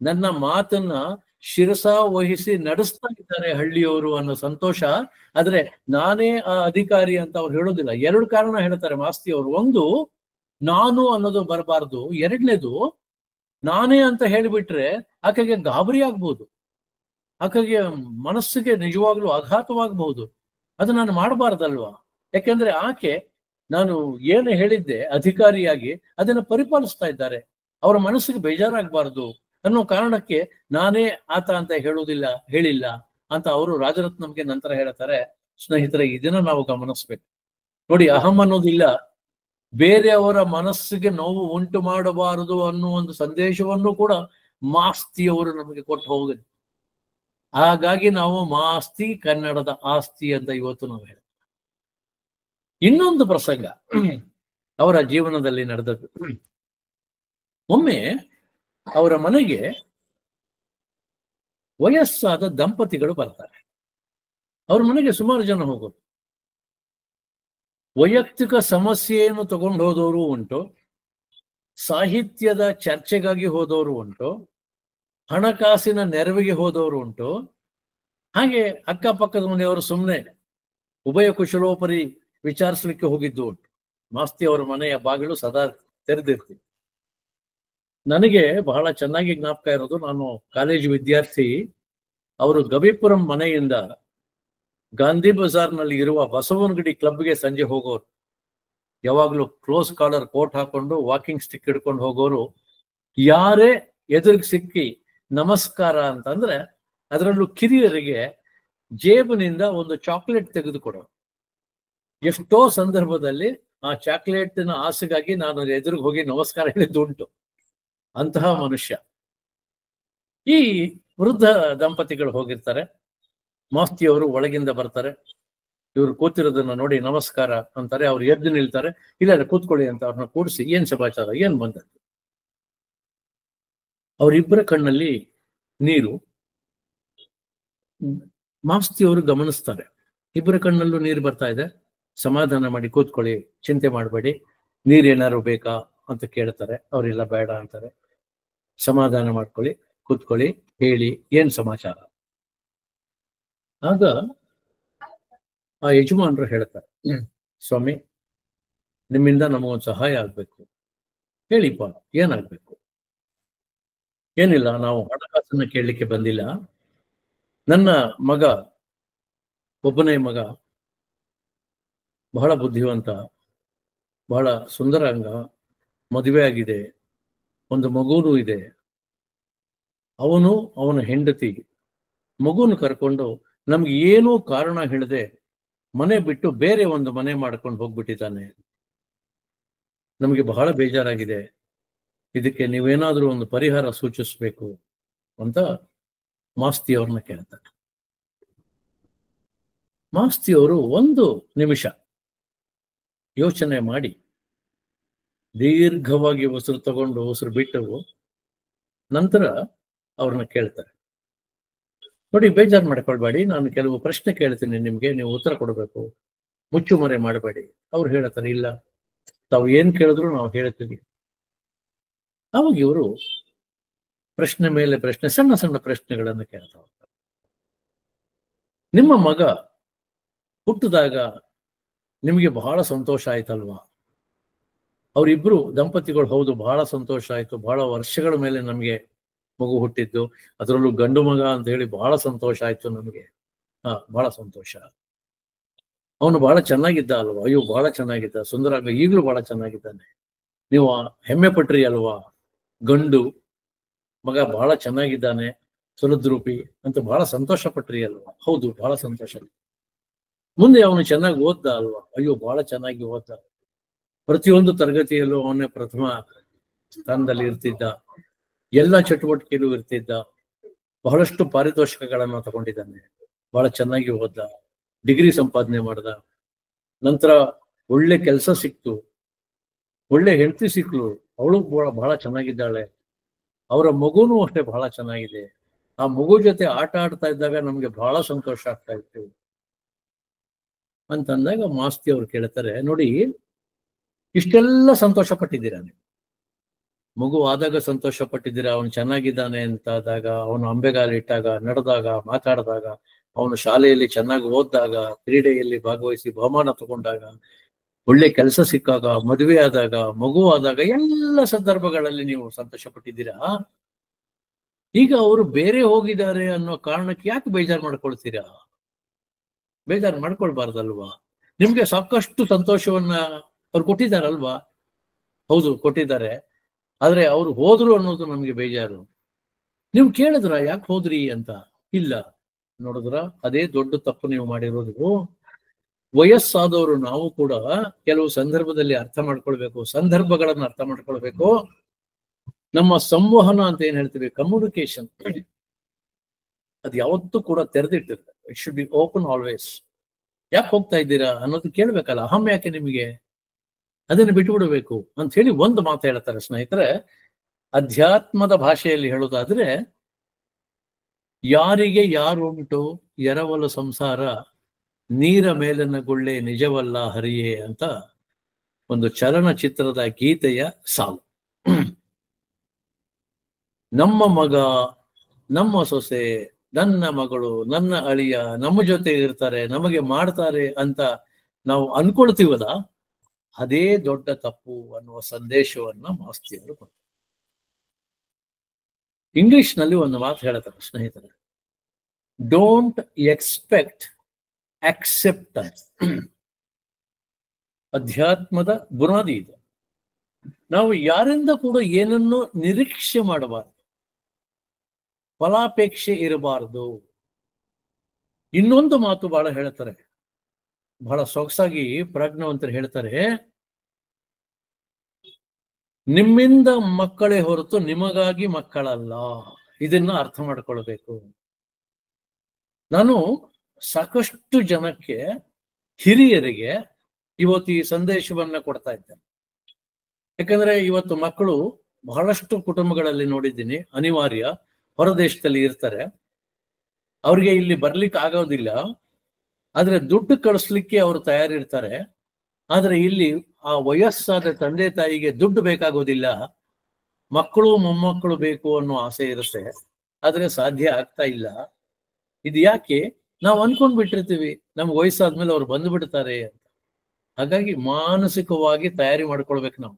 ನನ್ನ ಮಾತನ್ನ ಶಿರಸ ವಹಿಸಿ ನಡೆಸ್ತಾ ಇದ್ದಾರೆ ಹಳ್ಳಿಯವರು ಅನ್ನೋ ಸಂತೋಷ. ಆದ್ರೆ ನಾನೇ ಆ ಅಧಿಕಾರಿ ಅಂತ ಅವ್ರು ಹೇಳೋದಿಲ್ಲ. 2 ಕಾರಣ ಹೇಳ್ತಾರೆ ಮಾಸ್ತಿ ಅವರು. ಒಂದು, ನಾನು ಅನ್ನೋದು ಬರಬಾರ್ದು. 2ನೇದು, ನಾನೇ ಅಂತ ಹೇಳಿಬಿಟ್ರೆ ಆಕೆಗೆ ಗಾಬರಿ ಆಗ್ಬಹುದು, ಆಕೆಗೆ ಮನಸ್ಸಿಗೆ ನಿಜವಾಗ್ಲೂ ಆಘಾತವಾಗಬಹುದು. ಅದು ನಾನು ಮಾಡಬಾರ್ದಲ್ವಾ? ಯಾಕೆಂದ್ರೆ ಆಕೆ ನಾನು ಏನು ಹೇಳಿದ್ದೆ ಅಧಿಕಾರಿಯಾಗಿ ಅದನ್ನ ಪರಿಪಾಲಿಸ್ತಾ ಇದ್ದಾರೆ, ಅವರ ಮನಸ್ಸಿಗೆ ಬೇಜಾರಾಗಬಾರ್ದು ಅನ್ನೋ ಕಾರಣಕ್ಕೆ ನಾನೇ ಆತ ಅಂತ ಹೇಳಿಲ್ಲ ಅಂತ ಅವರು ರಾಜರತ್ನಂಗೆ ನಂತರ ಹೇಳ್ತಾರೆ. ಸ್ನೇಹಿತರೆ, ಇದನ್ನ ನಾವು ಗಮನಿಸ್ಬೇಕು. ನೋಡಿ, ಅಹಂ ಅನ್ನೋದಿಲ್ಲ. ಬೇರೆಯವರ ಮನಸ್ಸಿಗೆ ನೋವು ಉಂಟು ಮಾಡಬಾರದು ಅನ್ನುವ ಒಂದು ಸಂದೇಶವನ್ನು ಕೂಡ ಮಾಸ್ತಿಯವರು ನಮಗೆ ಕೊಟ್ಟು ಹೋಗಿದೆ. ಹಾಗಾಗಿ ನಾವು ಮಾಸ್ತಿ ಕನ್ನಡದ ಆಸ್ತಿ ಅಂತ ಇವತ್ತು ನಾವು ಹೇಳ್ತೀವಿ. ಇನ್ನೊಂದು ಪ್ರಸಂಗ ಅವರ ಜೀವನದಲ್ಲಿ ನಡೆದದ್ದು. ಒಮ್ಮೆ ಅವರ ಮನೆಗೆ ವಯಸ್ಸಾದ ದಂಪತಿಗಳು ಬರ್ತಾರೆ. ಅವ್ರ ಮನೆಗೆ ಸುಮಾರು ಜನ ಹೋಗೋದು. ವೈಯಕ್ತಿಕ ಸಮಸ್ಯೆಯನ್ನು ತಗೊಂಡು ಹೋದವರು ಉಂಟು, ಸಾಹಿತ್ಯದ ಚರ್ಚೆಗಾಗಿ ಹೋದವರು ಉಂಟು, ಹಣಕಾಸಿನ ನೆರವಿಗೆ ಹೋದವರು ಉಂಟು, ಹಾಗೆ ಅಕ್ಕಪಕ್ಕದ ಮನೆಯವರು ಸುಮ್ಮನೆ ಉಭಯ ಕುಶಲೋಪರಿ ವಿಚಾರಿಸಲಿಕ್ಕೆ ಹೋಗಿದ್ದು ಉಂಟು. ಮಾಸ್ತಿ ಅವರ ಮನೆಯ ಬಾಗಿಲು ಸದಾ ತೆರೆದಿರ್ತೀವಿ. ನನಗೆ ಬಹಳ ಚೆನ್ನಾಗಿ ಜ್ಞಾಪಕ ಇರೋದು, ನಾನು ಕಾಲೇಜು ವಿದ್ಯಾರ್ಥಿ. ಅವರು ಗವಿಪುರಂ ಮನೆಯಿಂದ ಗಾಂಧಿ ಬಜಾರ್ನಲ್ಲಿ ಇರುವ ಬಸವನಗುಡಿ ಕ್ಲಬ್ಗೆ ಸಂಜೆ ಹೋಗೋರು. ಯಾವಾಗಲೂ ಕ್ಲೋಸ್ ಕಾಲರ್ ಕೋಟ್ ಹಾಕೊಂಡು ವಾಕಿಂಗ್ ಸ್ಟಿಕ್ ಹಿಡ್ಕೊಂಡು ಹೋಗೋರು. ಯಾರೇ ಎದುರಿಗೆ ಸಿಕ್ಕಿ ನಮಸ್ಕಾರ ಅಂತಂದ್ರೆ ಅದರಲ್ಲೂ ಕಿರಿಯರಿಗೆ ಜೇಬಿನಿಂದ ಒಂದು ಚಾಕ್ಲೇಟ್ ತೆಗೆದುಕೊಡೋರು. ಎಷ್ಟೋ ಸಂದರ್ಭದಲ್ಲಿ ಆ ಚಾಕ್ಲೇಟಿನ ಆಸೆಗಾಗಿ ನಾನು ಎದುರಿಗೆ ಹೋಗಿ ನಮಸ್ಕಾರ ಹೇಳಿದ್ದುಂಟು. ಅಂತಹ ಮನುಷ್ಯ. ಈ ವೃದ್ಧ ದಂಪತಿಗಳು ಹೋಗಿರ್ತಾರೆ. ಮಾಸ್ತಿಯವರು ಒಳಗಿಂದ ಬರ್ತಾರೆ. ಇವರು ಕೂತಿರೋದನ್ನ ನೋಡಿ ನಮಸ್ಕಾರ ಅಂತಾರೆ. ಅವ್ರು ಎದ್ದು ನಿಲ್ತಾರೆ. ಇಲ್ಲ ಕೂತ್ಕೊಳ್ಳಿ ಅಂತ ಅವ್ರನ್ನ ಕೂಡಿಸಿ, ಏನ್ ಸಮಾಚಾರ, ಏನ್ ಬಂದದ್ದು? ಅವರಿಬ್ಬರ ಕಣ್ಣಲ್ಲಿ ನೀರು. ಮಾಸ್ತಿಯವರು ಗಮನಿಸ್ತಾರೆ, ಇಬ್ಬರ ಕಣ್ಣಲ್ಲೂ ನೀರು ಬರ್ತಾ ಇದೆ. ಸಮಾಧಾನ ಮಾಡಿ ಕೂತ್ಕೊಳ್ಳಿ, ಚಿಂತೆ ಮಾಡಬೇಡಿ, ನೀರೇನಾದ್ರು ಬೇಕಾ ಅಂತ ಕೇಳ್ತಾರೆ. ಅವರೆಲ್ಲ ಬೇಡ ಅಂತಾರೆ. ಸಮಾಧಾನ ಮಾಡ್ಕೊಳ್ಳಿ, ಕೂತ್ಕೊಳ್ಳಿ, ಹೇಳಿ ಏನ್ ಸಮಾಚಾರ. ಆಗ ಆ ಯಜಮಾನರು ಹೇಳ್ತಾರೆ, ಸ್ವಾಮಿ, ನಿಮ್ಮಿಂದ ನಮಗೊಂದು ಸಹಾಯ ಆಗ್ಬೇಕು. ಹೇಳಿಪ್ಪ, ಏನಾಗ್ಬೇಕು? ಏನಿಲ್ಲ, ನಾವು ಹಣಕಾಸನ್ನ ಕೇಳಲಿಕ್ಕೆ ಬಂದಿಲ್ಲ. ನನ್ನ ಮಗ, ಒಬ್ಬನೇ ಮಗ, ಬಹಳ ಬುದ್ಧಿವಂತ, ಬಹಳ ಸುಂದರಾಂಗ, ಮದುವೆ ಆಗಿದೆ, ಒಂದು ಮಗುನೂ ಇದೆ. ಅವನು ಅವನ ಹೆಂಡತಿ ಮಗುನ ಕರ್ಕೊಂಡು ನಮ್ಗೆ ಏನೂ ಕಾರಣ ಹೇಳದೆ ಮನೆ ಬಿಟ್ಟು ಬೇರೆ ಒಂದು ಮನೆ ಮಾಡ್ಕೊಂಡು ಹೋಗ್ಬಿಟ್ಟಿದ್ದಾನೆ. ನಮಗೆ ಬಹಳ ಬೇಜಾರಾಗಿದೆ. ಇದಕ್ಕೆ ನೀವೇನಾದ್ರೂ ಒಂದು ಪರಿಹಾರ ಸೂಚಿಸ್ಬೇಕು ಅಂತ ಮಾಸ್ತಿಯವ್ರನ್ನ ಕೇಳ್ತಾರೆ. ಮಾಸ್ತಿಯವರು ಒಂದು ನಿಮಿಷ ಯೋಚನೆ ಮಾಡಿ ದೀರ್ಘವಾಗಿ ಉಸಿರು ತಗೊಂಡು ಉಸಿರು ಬಿಟ್ಟು ನಂತರ ಅವ್ರನ್ನ ಕೇಳ್ತಾರೆ, ನೋಡಿ, ಬೇಜಾರು ಮಾಡ್ಕೊಳ್ಬೇಡಿ, ನಾನು ಕೆಲವು ಪ್ರಶ್ನೆ ಕೇಳ್ತೀನಿ ನಿಮ್ಗೆ, ನೀವು ಉತ್ತರ ಕೊಡಬೇಕು, ಮುಚ್ಚುಮರೆ ಮಾಡಬೇಡಿ. ಅವ್ರು ಹೇಳ್ತಾರೆ, ಇಲ್ಲ, ತಾವು ಏನ್ ಕೇಳಿದ್ರು ನಾವು ಹೇಳ್ತೀವಿ. ಅವಾಗ ಇವರು ಪ್ರಶ್ನೆ ಮೇಲೆ ಪ್ರಶ್ನೆ, ಸಣ್ಣ ಸಣ್ಣ ಪ್ರಶ್ನೆಗಳನ್ನು ಕೇಳ್ತಾ ಹೋಗ್ತಾರೆ. ನಿಮ್ಮ ಮಗ ಹುಟ್ಟಿದಾಗ ನಿಮಗೆ ಬಹಳ ಸಂತೋಷ ಆಯ್ತಲ್ವಾ? ಅವರಿಬ್ರು ದಂಪತಿಗಳು, ಹೌದು, ಬಹಳ ಸಂತೋಷ ಆಯ್ತು, ಬಹಳ ವರ್ಷಗಳ ಮೇಲೆ ನಮಗೆ ಮಗು ಹುಟ್ಟಿದ್ದು, ಅದರಲ್ಲೂ ಗಂಡು ಮಗ ಅಂತ ಹೇಳಿ ಬಹಳ ಸಂತೋಷ ಆಯ್ತು ನಮಗೆ. ಬಹಳ ಸಂತೋಷ. ಅವನು ಬಹಳ ಚೆನ್ನಾಗಿದ್ದ ಅಲ್ವಾ? ಅಯ್ಯೋ, ಬಹಳ ಚೆನ್ನಾಗಿದ್ದ, ಸುಂದರಾಂಗ, ಈಗಲೂ ಬಹಳ ಚೆನ್ನಾಗಿದ್ದಾನೆ. ನೀವು ಹೆಮ್ಮೆ ಪಟ್ರಿ ಅಲ್ವಾ? ಗಂಡು ಮಗ ಬಹಳ ಚೆನ್ನಾಗಿದ್ದಾನೆ, ಸುಲದ್ರೂಪಿ ಅಂತ ಬಹಳ ಸಂತೋಷ ಪಟ್ರಿ ಅಲ್ವಾ? ಹೌದು, ಬಹಳ ಸಂತೋಷ. ಮುಂದೆ ಅವನು ಚೆನ್ನಾಗಿ ಓದ್ದ ಅಲ್ವಾ? ಅಯ್ಯೋ, ಬಹಳ ಚೆನ್ನಾಗಿ ಓದ್ದ, ಪ್ರತಿಯೊಂದು ತರಗತಿಯಲ್ಲೂ ಅವನೇ ಪ್ರಥಮ ಸ್ಥಾನದಲ್ಲಿ ಇರ್ತಿದ್ದ, ಎಲ್ಲ ಚಟುವಟಿಕೆಯಲ್ಲೂ ಇರ್ತಿದ್ದ, ಬಹಳಷ್ಟು ಪಾರಿತೋಷಿಕಗಳನ್ನ ತಗೊಂಡಿದ್ದಾನೆ, ಬಹಳ ಚೆನ್ನಾಗಿ ಓದ್ದ, ಡಿಗ್ರಿ ಸಂಪಾದನೆ ಮಾಡ್ದ, ನಂತರ ಒಳ್ಳೆ ಕೆಲಸ ಸಿಕ್ತು, ಒಳ್ಳೆ ಹೆಂಡತಿ ಸಿಕ್ಲು, ಅವಳು ಬಹಳ ಚೆನ್ನಾಗಿದ್ದಾಳೆ, ಅವರ ಮಗುನೂ ಅಷ್ಟೇ ಬಹಳ ಚೆನ್ನಾಗಿದೆ. ಆ ಮಗು ಜೊತೆ ಆಟ ಆಡ್ತಾ ಇದ್ದಾಗ ನಮ್ಗೆ ಬಹಳ ಸಂತೋಷ ಆಗ್ತಾ ಇತ್ತು ಅಂತಂದಾಗ ಮಾಸ್ತಿ ಅವ್ರು ಕೇಳ್ತಾರೆ, ನೋಡಿ, ಇಷ್ಟೆಲ್ಲ ಸಂತೋಷ ಪಟ್ಟಿದ್ದೀರಾ ನೀವು, ಮಗು ಆದಾಗ ಸಂತೋಷ ಪಟ್ಟಿದ್ದೀರಾ, ಅವನು ಚೆನ್ನಾಗಿದ್ದಾನೆ ಅಂತ ಆದಾಗ, ಅವನು ಅಂಬೆಗಾಲಿಟ್ಟಾಗ, ನಡೆದಾಗ, ಮಾತಾಡಿದಾಗ, ಅವನು ಶಾಲೆಯಲ್ಲಿ ಚೆನ್ನಾಗಿ ಓದಿದಾಗ, ಕ್ರೀಡೆಯಲ್ಲಿ ಭಾಗವಹಿಸಿ ಬಹುಮಾನ ತಗೊಂಡಾಗ, ಒಳ್ಳೆ ಕೆಲಸ ಸಿಕ್ಕಾಗ, ಮದುವೆ ಆದಾಗ, ಮಗು ಆದಾಗ, ಎಲ್ಲ ಸಂದರ್ಭಗಳಲ್ಲಿ ನೀವು ಸಂತೋಷ ಪಟ್ಟಿದ್ದೀರಾ. ಈಗ ಅವರು ಬೇರೆ ಹೋಗಿದ್ದಾರೆ ಅನ್ನೋ ಕಾರಣಕ್ಕೆ ಯಾಕೆ ಬೇಜಾರು ಮಾಡ್ಕೊಳ್ತೀರಾ? ಬೇಜಾರು ಮಾಡ್ಕೊಳ್ಬಾರ್ದಲ್ವಾ? ನಿಮ್ಗೆ ಸಾಕಷ್ಟು ಸಂತೋಷವನ್ನ ಅವ್ರು ಕೊಟ್ಟಿದ್ದಾರಲ್ವಾ? ಹೌದು, ಕೊಟ್ಟಿದ್ದಾರೆ. ಆದ್ರೆ ಅವ್ರು ಹೋದ್ರು ಅನ್ನೋದು ನಮ್ಗೆ ಬೇಜಾರು. ನೀವು ಕೇಳಿದ್ರ ಯಾಕೆ ಹೋದ್ರಿ ಅಂತ? ಇಲ್ಲ. ನೋಡಿದ್ರ, ಅದೇ ದೊಡ್ಡ ತಪ್ಪು ನೀವು ಮಾಡಿರೋದು. ವಯಸ್ಸಾದವರು ನಾವು ಕೂಡ ಕೆಲವು ಸಂದರ್ಭದಲ್ಲಿ ಅರ್ಥ ಮಾಡ್ಕೊಳ್ಬೇಕು, ಸಂದರ್ಭಗಳನ್ನು ಅರ್ಥ ಮಾಡ್ಕೊಳ್ಬೇಕು. ನಮ್ಮ ಸಂವಹನ ಅಂತ ಏನ್ ಹೇಳ್ತೀವಿ, ಕಮ್ಯುನಿಕೇಶನ್, ಅದು ಯಾವತ್ತೂ ಕೂಡ ತೆರೆದಿಟ್ಟಿರ್ತದೆ. It should be open always. ಯಾಕೆ ಹೋಗ್ತಾ ಇದ್ದೀರಾ ಅನ್ನೋದು ಕೇಳ್ಬೇಕಲ್ಲ, ಅಹಂ ಯಾಕೆ ನಿಮಗೆ, ಅದನ್ನು ಬಿಟ್ಟುಬಿಡಬೇಕು ಅಂತ ಹೇಳಿ ಒಂದು ಮಾತು ಹೇಳ್ತಾರೆ ಸ್ನೇಹಿತರೆ. ಅಧ್ಯಾತ್ಮದ ಭಾಷೆಯಲ್ಲಿ ಹೇಳೋದಾದ್ರೆ, ಯಾರಿಗೆ ಯಾರುಂಟು ಎರವಲು ಸಂಸಾರ, ನೀರ ಮೇಲಿನ ಗುಳ್ಳೆ ನಿಜವಲ್ಲ ಹರಿಯೇ ಅಂತ ಒಂದು ಚಲನಚಿತ್ರದ ಗೀತೆಯ ಸಾಲು. ನಮ್ಮ ಮಗ, ನಮ್ಮ ಸೊಸೆ, ನನ್ನ ಮಗಳು, ನನ್ನ ಅಳಿಯ ನಮ್ಮ ಜೊತೆ ಇರ್ತಾರೆ, ನಮಗೆ ಮಾಡ್ತಾರೆ ಅಂತ ನಾವು ಅನ್ಕೊಳ್ತೀವಲ್ಲ, ಅದೇ ದೊಡ್ಡ ತಪ್ಪು ಅನ್ನುವ ಸಂದೇಶವನ್ನ ಮಾಸ್ತಿಯವರು ಕೊಡ್ತಾರೆ. ಇಂಗ್ಲಿಷ್ನಲ್ಲಿ ಒಂದು ಮಾತು ಹೇಳ್ತಾರೆ ಸ್ನೇಹಿತರೆ, ಡೋಂಟ್ ಎಕ್ಸ್ಪೆಕ್ಟ್ ಅಕ್ಸೆಪ್ಟೆನ್ಸ್. ಅಧ್ಯಾತ್ಮದ ಬುನಾದಿ ಇದು. ನಾವು ಯಾರಿಂದ ಕೂಡ ಏನನ್ನು ನಿರೀಕ್ಷೆ ಮಾಡಬಾರದು, ಫಲಾಪೇಕ್ಷೆ ಇರಬಾರದು. ಇನ್ನೊಂದು ಮಾತು ಬಹಳ ಹೇಳ್ತಾರೆ, ಬಹಳ ಸೊಗಸಾಗಿ ಪ್ರಜ್ಞಾವಂತರು ಹೇಳ್ತಾರೆ, ನಿಮ್ಮಿಂದ ಮಕ್ಕಳೇ ಹೊರತು ನಿಮಗಾಗಿ ಮಕ್ಕಳಲ್ಲ. ಇದನ್ನ ಅರ್ಥ ಮಾಡ್ಕೊಳ್ಬೇಕು. ನಾನು ಸಾಕಷ್ಟು ಜನಕ್ಕೆ, ಹಿರಿಯರಿಗೆ ಇವತ್ತು ಈ ಸಂದೇಶವನ್ನ ಕೊಡ್ತಾ ಇದ್ದೇನೆ. ಯಾಕಂದ್ರೆ ಇವತ್ತು ಮಕ್ಕಳು ಬಹಳಷ್ಟು ಕುಟುಂಬಗಳಲ್ಲಿ ನೋಡಿದ್ದೀನಿ, ಅನಿವಾರ್ಯ ಹೊರದೇಶದಲ್ಲಿ ಇರ್ತಾರೆ, ಅವ್ರಿಗೆ ಇಲ್ಲಿ ಬರ್ಲಿಕ್ಕೆ ಆಗೋದಿಲ್ಲ, ಆದ್ರೆ ದುಡ್ಡು ಕಳಿಸ್ಲಿಕ್ಕೆ ಅವರು ತಯಾರಿರ್ತಾರೆ. ಆದ್ರೆ ಇಲ್ಲಿ ಆ ವಯಸ್ಸಾದ ತಂದೆ ತಾಯಿಗೆ ದುಡ್ಡು ಬೇಕಾಗೋದಿಲ್ಲ, ಮಕ್ಕಳು ಮೊಮ್ಮಕ್ಕಳು ಬೇಕು ಅನ್ನೋ ಆಸೆ ಇರುತ್ತೆ, ಆದ್ರೆ ಸಾಧ್ಯ ಆಗ್ತಾ ಇಲ್ಲ. ಇದು ಯಾಕೆ? ನಾವು ಅನ್ಕೊಂಡ್ ಬಿಟ್ಟಿರ್ತೀವಿ ನಮ್ಗೆ ವಯಸ್ಸಾದ್ಮೇಲೆ ಅವ್ರು ಬಂದು ಬಿಡ್ತಾರೆ ಅಂತ. ಹಾಗಾಗಿ ಮಾನಸಿಕವಾಗಿ ತಯಾರಿ ಮಾಡ್ಕೊಳ್ಬೇಕು ನಾವು.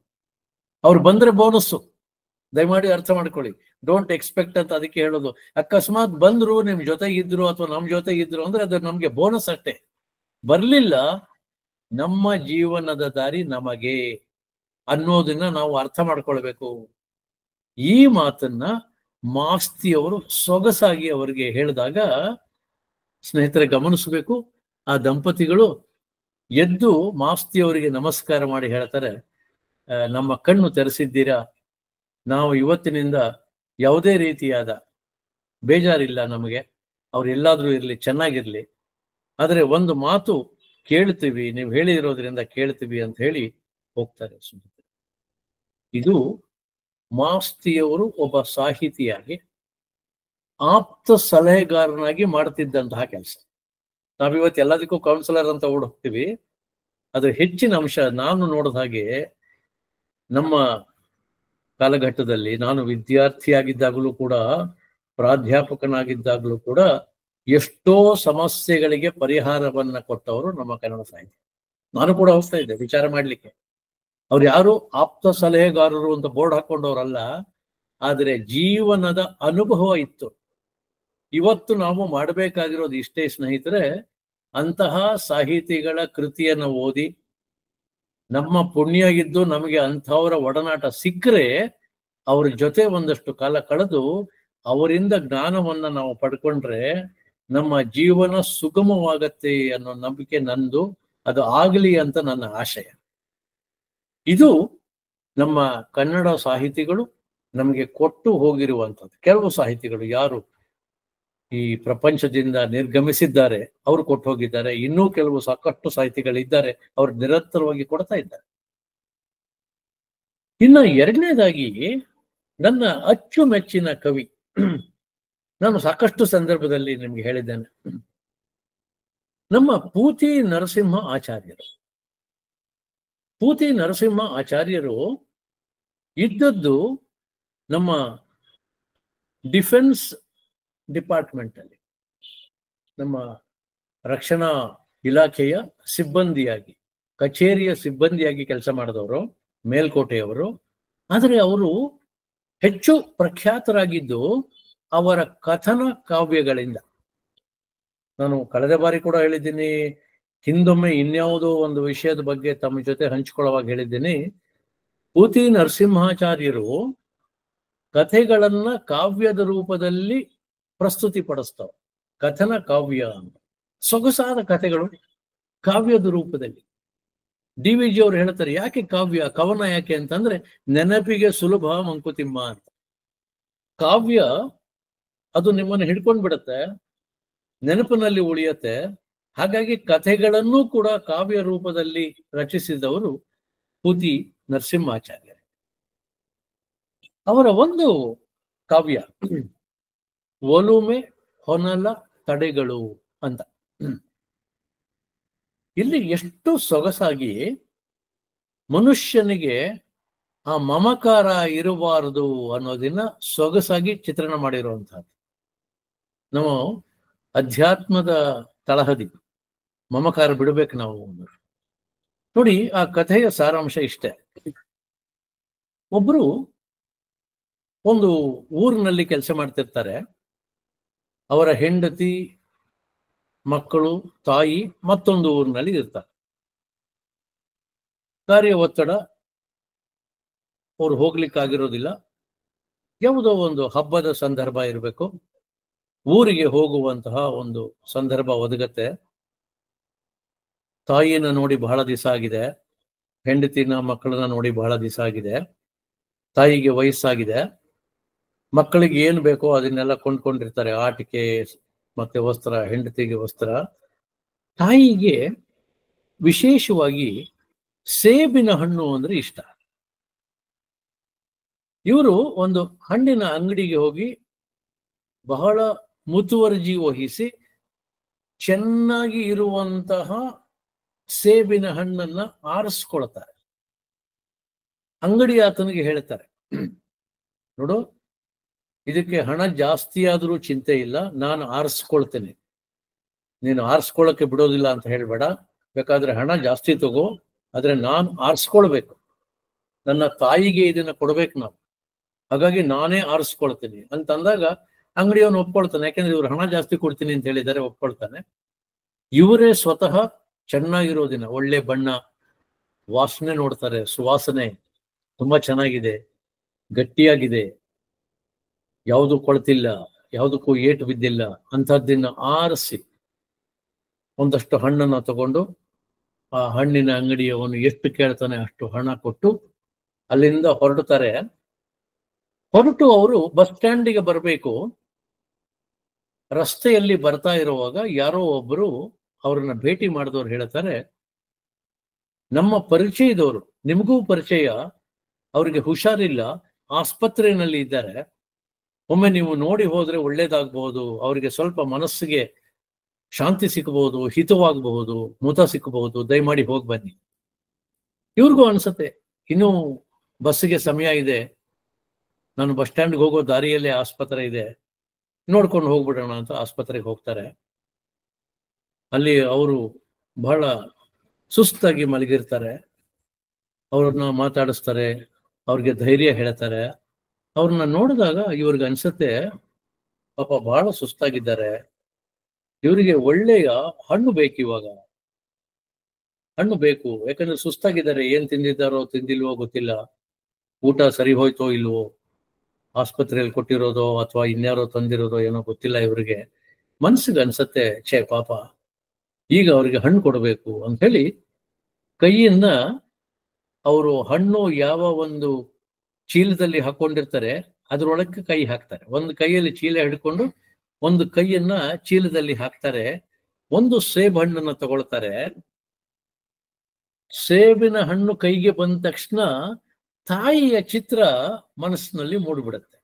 ಅವ್ರು ಬಂದ್ರೆ ಬೋನಸ್ಸು, ದಯಮಾಡಿ ಅರ್ಥ ಮಾಡ್ಕೊಳ್ಳಿ. ಡೋಂಟ್ ಎಕ್ಸ್ಪೆಕ್ಟ್ ಅಂತ ಅದಕ್ಕೆ ಹೇಳೋದು. ಅಕಸ್ಮಾತ್ ಬಂದ್ರು, ನಿಮ್ ಜೊತೆಗಿದ್ರು ಅಥವಾ ನಮ್ ಜೊತೆಗಿದ್ರು ಅಂದ್ರೆ ಅದು ನಮ್ಗೆ ಬೋನಸ್ ಅಷ್ಟೇ. ಬರ್ಲಿಲ್ಲ, ನಮ್ಮ ಜೀವನದ ದಾರಿ ನಮಗೆ ಅನ್ನೋದನ್ನ ನಾವು ಅರ್ಥ ಮಾಡ್ಕೊಳ್ಬೇಕು. ಈ ಮಾತನ್ನ ಮಾಸ್ತಿಯವರು ಸೊಗಸಾಗಿ ಅವರಿಗೆ ಹೇಳಿದಾಗ ಸ್ನೇಹಿತರೆ ಗಮನಿಸಬೇಕು. ಆ ದಂಪತಿಗಳು ಎದ್ದು ಮಾಸ್ತಿಯವರಿಗೆ ನಮಸ್ಕಾರ ಮಾಡಿ ಹೇಳ್ತಾರೆ, ನಮ್ಮ ಕಣ್ಣು ತೆರೆಸಿದ್ದೀರಾ, ನಾವು ಇವತ್ತಿನಿಂದ ಯಾವುದೇ ರೀತಿಯಾದ ಬೇಜಾರಿಲ್ಲ ನಮಗೆ, ಅವ್ರು ಎಲ್ಲಾದ್ರೂ ಇರ್ಲಿ, ಚೆನ್ನಾಗಿರ್ಲಿ, ಆದರೆ ಒಂದು ಮಾತು ಕೇಳ್ತೀವಿ, ನೀವು ಹೇಳಿರೋದ್ರಿಂದ ಕೇಳ್ತೀವಿ ಅಂತ ಹೇಳಿ ಹೋಗ್ತಾರೆ. ಇದು ಮಾಸ್ತಿಯವರು ಒಬ್ಬ ಸಾಹಿತಿಯಾಗಿ, ಆಪ್ತ ಸಲಹೆಗಾರನಾಗಿ ಮಾಡ್ತಿದ್ದಂತಹ ಕೆಲಸ. ನಾವಿವತ್ತು ಎಲ್ಲದಕ್ಕೂ ಕೌನ್ಸಿಲರ್ ಅಂತ ಓಡ್ ಹೋಗ್ತೀವಿ. ಅದ್ರ ಹೆಚ್ಚಿನ ಅಂಶ ನಾನು ನೋಡಿದ ಹಾಗೆ, ನಮ್ಮ ಕಾಲಘಟ್ಟದಲ್ಲಿ ನಾನು ವಿದ್ಯಾರ್ಥಿಯಾಗಿದ್ದಾಗಲೂ ಕೂಡ, ಪ್ರಾಧ್ಯಾಪಕನಾಗಿದ್ದಾಗಲೂ ಕೂಡ ಎಷ್ಟೋ ಸಮಸ್ಯೆಗಳಿಗೆ ಪರಿಹಾರವನ್ನ ಕೊಟ್ಟವರು ನಮ್ಮ ಕನ್ನಡ ಸಾಹಿತ್ಯ. ನಾನು ಕೂಡ ಹೋಗ್ತಾ ಇದ್ದೆ ವಿಚಾರ ಮಾಡ್ಲಿಕ್ಕೆ. ಅವ್ರು ಯಾರು ಆಪ್ತ ಸಲಹೆಗಾರರು ಅಂತ ಬೋರ್ಡ್ ಹಾಕೊಂಡವ್ರಲ್ಲ, ಆದ್ರೆ ಜೀವನದ ಅನುಭವ ಇತ್ತು. ಇವತ್ತು ನಾವು ಮಾಡಬೇಕಾಗಿರೋದು ಇಷ್ಟೇ ಸ್ನೇಹಿತರೆ, ಅಂತಹ ಸಾಹಿತಿಗಳ ಕೃತಿಯನ್ನು ಓದಿ, ನಮ್ಮ ಪುಣ್ಯ ಇದ್ದು ನಮಗೆ ಅಂಥವರ ಒಡನಾಟ ಸಿಕ್ಕರೆ ಅವ್ರ ಜೊತೆ ಒಂದಷ್ಟು ಕಾಲ ಕಳೆದು ಅವರಿಂದ ಜ್ಞಾನವನ್ನ ನಾವು ಪಡ್ಕೊಂಡ್ರೆ ನಮ್ಮ ಜೀವನ ಸುಗಮವಾಗತ್ತೆ ಅನ್ನೋ ನಂಬಿಕೆ ನಂದು. ಅದು ಆಗಲಿ ಅಂತ ನನ್ನ ಆಶಯ. ಇದು ನಮ್ಮ ಕನ್ನಡ ಸಾಹಿತಿಗಳು ನಮಗೆ ಕೊಟ್ಟು ಹೋಗಿರುವಂಥದ್ದು. ಕೆಲವು ಸಾಹಿತಿಗಳು ಯಾರು ಈ ಪ್ರಪಂಚದಿಂದ ನಿರ್ಗಮಿಸಿದ್ದಾರೆ, ಅವರು ಕೊಟ್ಟು ಹೋಗಿದ್ದಾರೆ. ಇನ್ನೂ ಕೆಲವು ಸಾಕಷ್ಟು ಸಾಹಿತಿಗಳಿದ್ದಾರೆ, ಅವ್ರು ನಿರಂತರವಾಗಿ ಕೊಡ್ತಾ ಇದ್ದಾರೆ. ಇನ್ನು ಎರಡನೇದಾಗಿ ನನ್ನ ಅಚ್ಚುಮೆಚ್ಚಿನ ಕವಿ, ನಾನು ಸಾಕಷ್ಟು ಸಂದರ್ಭದಲ್ಲಿ ನಿಮ್ಗೆ ಹೇಳಿದ್ದೇನೆ, ನಮ್ಮ ಪೂತಿ ನರಸಿಂಹ ಆಚಾರ್ಯರು. ಪೂತಿ ನರಸಿಂಹ ಆಚಾರ್ಯರು ಇದ್ದದ್ದು ನಮ್ಮ ಡಿಫೆನ್ಸ್ ಡಿಪಾರ್ಟ್ಮೆಂಟ್ ಅಲ್ಲಿ, ನಮ್ಮ ರಕ್ಷಣಾ ಇಲಾಖೆಯ ಸಿಬ್ಬಂದಿಯಾಗಿ, ಕಚೇರಿಯ ಸಿಬ್ಬಂದಿಯಾಗಿ ಕೆಲಸ ಮಾಡಿದವರು, ಮೇಲ್ಕೋಟೆಯವರು. ಆದರೆ ಅವರು ಹೆಚ್ಚು ಪ್ರಖ್ಯಾತರಾಗಿದ್ದು ಅವರ ಕಥನ ಕಾವ್ಯಗಳಿಂದ. ನಾನು ಕಳೆದ ಬಾರಿ ಕೂಡ ಹೇಳಿದ್ದೀನಿ, ಹಿಂದೊಮ್ಮೆ ಇನ್ಯಾವುದೋ ಒಂದು ವಿಷಯದ ಬಗ್ಗೆ ತಮ್ಮ ಜೊತೆ ಹಂಚಿಕೊಳ್ಳುವಾಗ ಹೇಳಿದ್ದೀನಿ. ಪೂತಿ ನರಸಿಂಹಾಚಾರ್ಯರು ಕಥೆಗಳನ್ನ ಕಾವ್ಯದ ರೂಪದಲ್ಲಿ ಪ್ರಸ್ತುತಿ ಪಡಿಸ್ತಾವ. ಕಥನ ಕಾವ್ಯ ಅಂತ ಸೊಗಸಾದ ಕಥೆಗಳು, ಕಾವ್ಯದ ರೂಪದಲ್ಲಿ. ಡಿ ವಿ ಜಿ ಅವರು ಹೇಳ್ತಾರೆ, ಯಾಕೆ ಕಾವ್ಯ, ಕವನ ಯಾಕೆ ಅಂತಂದ್ರೆ ನೆನಪಿಗೆ ಸುಲಭ ಮಂಕುತಿಮ್ಮ ಅಂತ. ಕಾವ್ಯ ಅದು ನಿಮ್ಮನ್ನು ಹಿಡ್ಕೊಂಡ್ ಬಿಡುತ್ತೆ, ನೆನಪಿನಲ್ಲಿ ಉಳಿಯತ್ತೆ. ಹಾಗಾಗಿ ಕಥೆಗಳನ್ನೂ ಕೂಡ ಕಾವ್ಯ ರೂಪದಲ್ಲಿ ರಚಿಸಿದವರು ಪೂತಿ ನರಸಿಂಹಾಚಾರ್ಯ. ಅವರ ಒಂದು ಕಾವ್ಯ ಒಲುಮೆ ಹೊನಲ ತಡೆಗಳು ಅಂತ. ಇಲ್ಲಿ ಎಷ್ಟು ಸೊಗಸಾಗಿ ಮನುಷ್ಯನಿಗೆ ಆ ಮಮಕಾರ ಇರಬಾರದು ಅನ್ನೋದನ್ನ ಸೊಗಸಾಗಿ ಚಿತ್ರಣ ಮಾಡಿರುವಂತಹದ್ದು. ನಾವು ಅಧ್ಯಾತ್ಮದ ತಳಹದಿ, ಮಮಕಾರ ಬಿಡಬೇಕು ನಾವು. ನೋಡಿ, ಆ ಕಥೆಯ ಸಾರಾಂಶ ಇಷ್ಟೇ. ಒಬ್ರು ಒಂದು ಊರಿನಲ್ಲಿ ಕೆಲಸ ಮಾಡ್ತಿರ್ತಾರೆ. ಅವರ ಹೆಂಡತಿ, ಮಕ್ಕಳು, ತಾಯಿ ಮತ್ತೊಂದು ಊರಿನಲ್ಲಿ ಇರ್ತಾರೆ. ಕಾರ್ಯ ಒತ್ತಡ, ಅವ್ರು ಹೋಗ್ಲಿಕ್ಕಾಗಿರೋದಿಲ್ಲ. ಯಾವುದೋ ಒಂದು ಹಬ್ಬದ ಸಂದರ್ಭ ಇರಬೇಕು, ಊರಿಗೆ ಹೋಗುವಂತಹ ಒಂದು ಸಂದರ್ಭ ಒದಗತ್ತೆ. ತಾಯಿನ ನೋಡಿ ಬಹಳ ದಿವಸ ಆಗಿದೆ, ಹೆಂಡತಿನ ಮಕ್ಕಳನ್ನ ನೋಡಿ ಬಹಳ ದಿವಸ ಆಗಿದೆ. ತಾಯಿಗೆ ವಯಸ್ಸಾಗಿದೆ, ಮಕ್ಕಳಿಗೆ ಏನು ಬೇಕೋ ಅದನ್ನೆಲ್ಲ ಕೊಂಡ್ಕೊಂಡಿರ್ತಾರೆ, ಆಟಿಕೆ ಮತ್ತೆ ವಸ್ತ್ರ, ಹೆಂಡತಿಗೆ ವಸ್ತ್ರ. ತಾಯಿಗೆ ವಿಶೇಷವಾಗಿ ಸೇಬಿನ ಹಣ್ಣು ಅಂದ್ರೆ ಇಷ್ಟ. ಇವರು ಒಂದು ಹಣ್ಣಿನ ಅಂಗಡಿಗೆ ಹೋಗಿ ಬಹಳ ಮುತುವರ್ಜಿ ವಹಿಸಿ ಚೆನ್ನಾಗಿ ಇರುವಂತಹ ಸೇಬಿನ ಹಣ್ಣನ್ನ ಆರಿಸ್ಕೊಳ್ತಾರೆ. ಅಂಗಡಿ ಆತನಿಗೆ ಹೇಳ್ತಾರೆ, ನೋಡು, ಇದಕ್ಕೆ ಹಣ ಜಾಸ್ತಿ ಆದರೂ ಚಿಂತೆ ಇಲ್ಲ, ನಾನು ಆರಿಸ್ಕೊಳ್ತೇನೆ, ನೀನು ಆರಿಸ್ಕೊಳ್ಳೋಕೆ ಬಿಡೋದಿಲ್ಲ ಅಂತ ಹೇಳ್ಬೇಡ, ಬೇಕಾದ್ರೆ ಹಣ ಜಾಸ್ತಿ ತಗೋ, ಆದ್ರೆ ನಾನು ಆರಿಸ್ಕೊಳ್ಬೇಕು, ನನ್ನ ತಾಯಿಗೆ ಇದನ್ನ ಕೊಡ್ಬೇಕು ನಾವು, ಹಾಗಾಗಿ ನಾನೇ ಆರಿಸ್ಕೊಳ್ತೀನಿ ಅಂತ ಅಂದಾಗ ಅಂಗಡಿಯವನು ಒಪ್ಕೊಳ್ತಾನೆ. ಯಾಕೆಂದ್ರೆ ಇವ್ರು ಹಣ ಜಾಸ್ತಿ ಕೊಡ್ತೀನಿ ಅಂತ ಹೇಳಿದ್ದಾರೆ, ಒಪ್ಕೊಳ್ತಾನೆ. ಇವರೇ ಸ್ವತಃ ಚೆನ್ನಾಗಿರೋದಿನ ಒಳ್ಳೆ ಬಣ್ಣ, ವಾಸನೆ ನೋಡ್ತಾರೆ, ಸುವಾಸನೆ ತುಂಬಾ ಚೆನ್ನಾಗಿದೆ, ಗಟ್ಟಿಯಾಗಿದೆ, ಯಾವುದು ಕೊಳ್ತಿಲ್ಲ, ಯಾವುದಕ್ಕೂ ಏಟು ಬಿದ್ದಿಲ್ಲ ಅಂಥದ್ದನ್ನ ಆರಿಸಿ ಒಂದಷ್ಟು ಹಣ್ಣನ್ನ ತಗೊಂಡು ಆ ಹಣ್ಣಿನ ಅಂಗಡಿಯವನು ಎಷ್ಟು ಕೇಳ್ತಾನೆ ಅಷ್ಟು ಹಣ ಕೊಟ್ಟು ಅಲ್ಲಿಂದ ಹೊರಡ್ತಾರೆ. ಹೊರಟು ಅವರು ಬಸ್ ಸ್ಟ್ಯಾಂಡಿಗೆ ಬರಬೇಕು. ರಸ್ತೆಯಲ್ಲಿ ಬರ್ತಾ ಇರುವಾಗ ಯಾರೋ ಒಬ್ಬರು ಅವ್ರನ್ನ ಭೇಟಿ ಮಾಡಿದವ್ರು ಹೇಳ್ತಾರೆ, ನಮ್ಮ ಪರಿಚಯದವರು, ನಿಮಗೂ ಪರಿಚಯ, ಅವ್ರಿಗೆ ಹುಷಾರಿಲ್ಲ, ಆಸ್ಪತ್ರೆಯಲ್ಲಿ ಇದ್ದಾರೆ, ಒಮ್ಮೆ ನೀವು ನೋಡಿ ಹೋದ್ರೆ ಒಳ್ಳೇದಾಗಬಹುದು, ಅವರಿಗೆ ಸ್ವಲ್ಪ ಮನಸ್ಸಿಗೆ ಶಾಂತಿ ಸಿಕ್ಕಬಹುದು, ಹಿತವಾಗಬಹುದು, ಮುದ ಸಿಕ್ಕಬಹುದು, ದಯಮಾಡಿ ಹೋಗಿ ಬನ್ನಿ. ಇವ್ರಿಗೂ ಅನ್ಸತ್ತೆ ಇನ್ನೂ ಬಸ್ಸಿಗೆ ಸಮಯ ಇದೆ, ನಾನು ಬಸ್ ಸ್ಟ್ಯಾಂಡ್ಗೆ ಹೋಗೋ ದಾರಿಯಲ್ಲೇ ಆಸ್ಪತ್ರೆ ಇದೆ, ನೋಡ್ಕೊಂಡು ಹೋಗ್ಬಿಡೋಣ ಅಂತ ಆಸ್ಪತ್ರೆಗೆ ಹೋಗ್ತಾರೆ. ಅಲ್ಲಿ ಅವರು ಬಹಳ ಸುಸ್ತಾಗಿ ಮಲಗಿರ್ತಾರೆ. ಅವ್ರನ್ನ ಮಾತಾಡಿಸ್ತಾರೆ, ಅವ್ರಿಗೆ ಧೈರ್ಯ ಹೇಳ್ತಾರೆ. ಅವ್ರನ್ನ ನೋಡಿದಾಗ ಇವ್ರಿಗೆ ಅನ್ಸತ್ತೆ, ಪಾಪ ಬಹಳ ಸುಸ್ತಾಗಿದ್ದಾರೆ, ಇವರಿಗೆ ಒಳ್ಳೆಯ ಹಣ್ಣು ಬೇಕು, ಇವಾಗ ಹಣ್ಣು ಬೇಕು. ಯಾಕಂದ್ರೆ ಸುಸ್ತಾಗಿದ್ದಾರೆ, ಏನ್ ತಿಂದಿದ್ದಾರೋ ತಿಂದಿಲ್ವೋ ಗೊತ್ತಿಲ್ಲ, ಊಟ ಸರಿ ಹೋಯ್ತೋ ಇಲ್ವೋ, ಆಸ್ಪತ್ರೆಯಲ್ಲಿ ಕೊಟ್ಟಿರೋದೋ ಅಥವಾ ಇನ್ಯಾರೋ ತಂದಿರೋದೋ ಏನೋ ಗೊತ್ತಿಲ್ಲ. ಇವರಿಗೆ ಮನ್ಸಿಗೆ ಅನ್ಸತ್ತೆ, ಛೇ ಪಾಪ, ಈಗ ಅವ್ರಿಗೆ ಹಣ್ಣು ಕೊಡಬೇಕು ಅಂತ ಹೇಳಿ ಕೈಯಿಂದ ಅವರು ಹಣ್ಣು ಯಾವ ಒಂದು ಚೀಲದಲ್ಲಿ ಹಾಕೊಂಡಿರ್ತಾರೆ ಅದ್ರೊಳಕ್ಕೆ ಕೈ ಹಾಕ್ತಾರೆ. ಒಂದು ಕೈಯಲ್ಲಿ ಚೀಲ ಹಿಡ್ಕೊಂಡು ಒಂದು ಕೈಯನ್ನ ಚೀಲದಲ್ಲಿ ಹಾಕ್ತಾರೆ. ಒಂದು ಸೇಬು ಹಣ್ಣನ್ನ ತಗೊಳ್ತಾರೆ. ಸೇಬಿನ ಹಣ್ಣು ಕೈಗೆ ಬಂದ ತಕ್ಷಣ ತಾಯಿಯ ಚಿತ್ರ ಮನಸ್ಸಿನಲ್ಲಿ ಮೂಡ್ಬಿಡುತ್ತೆ.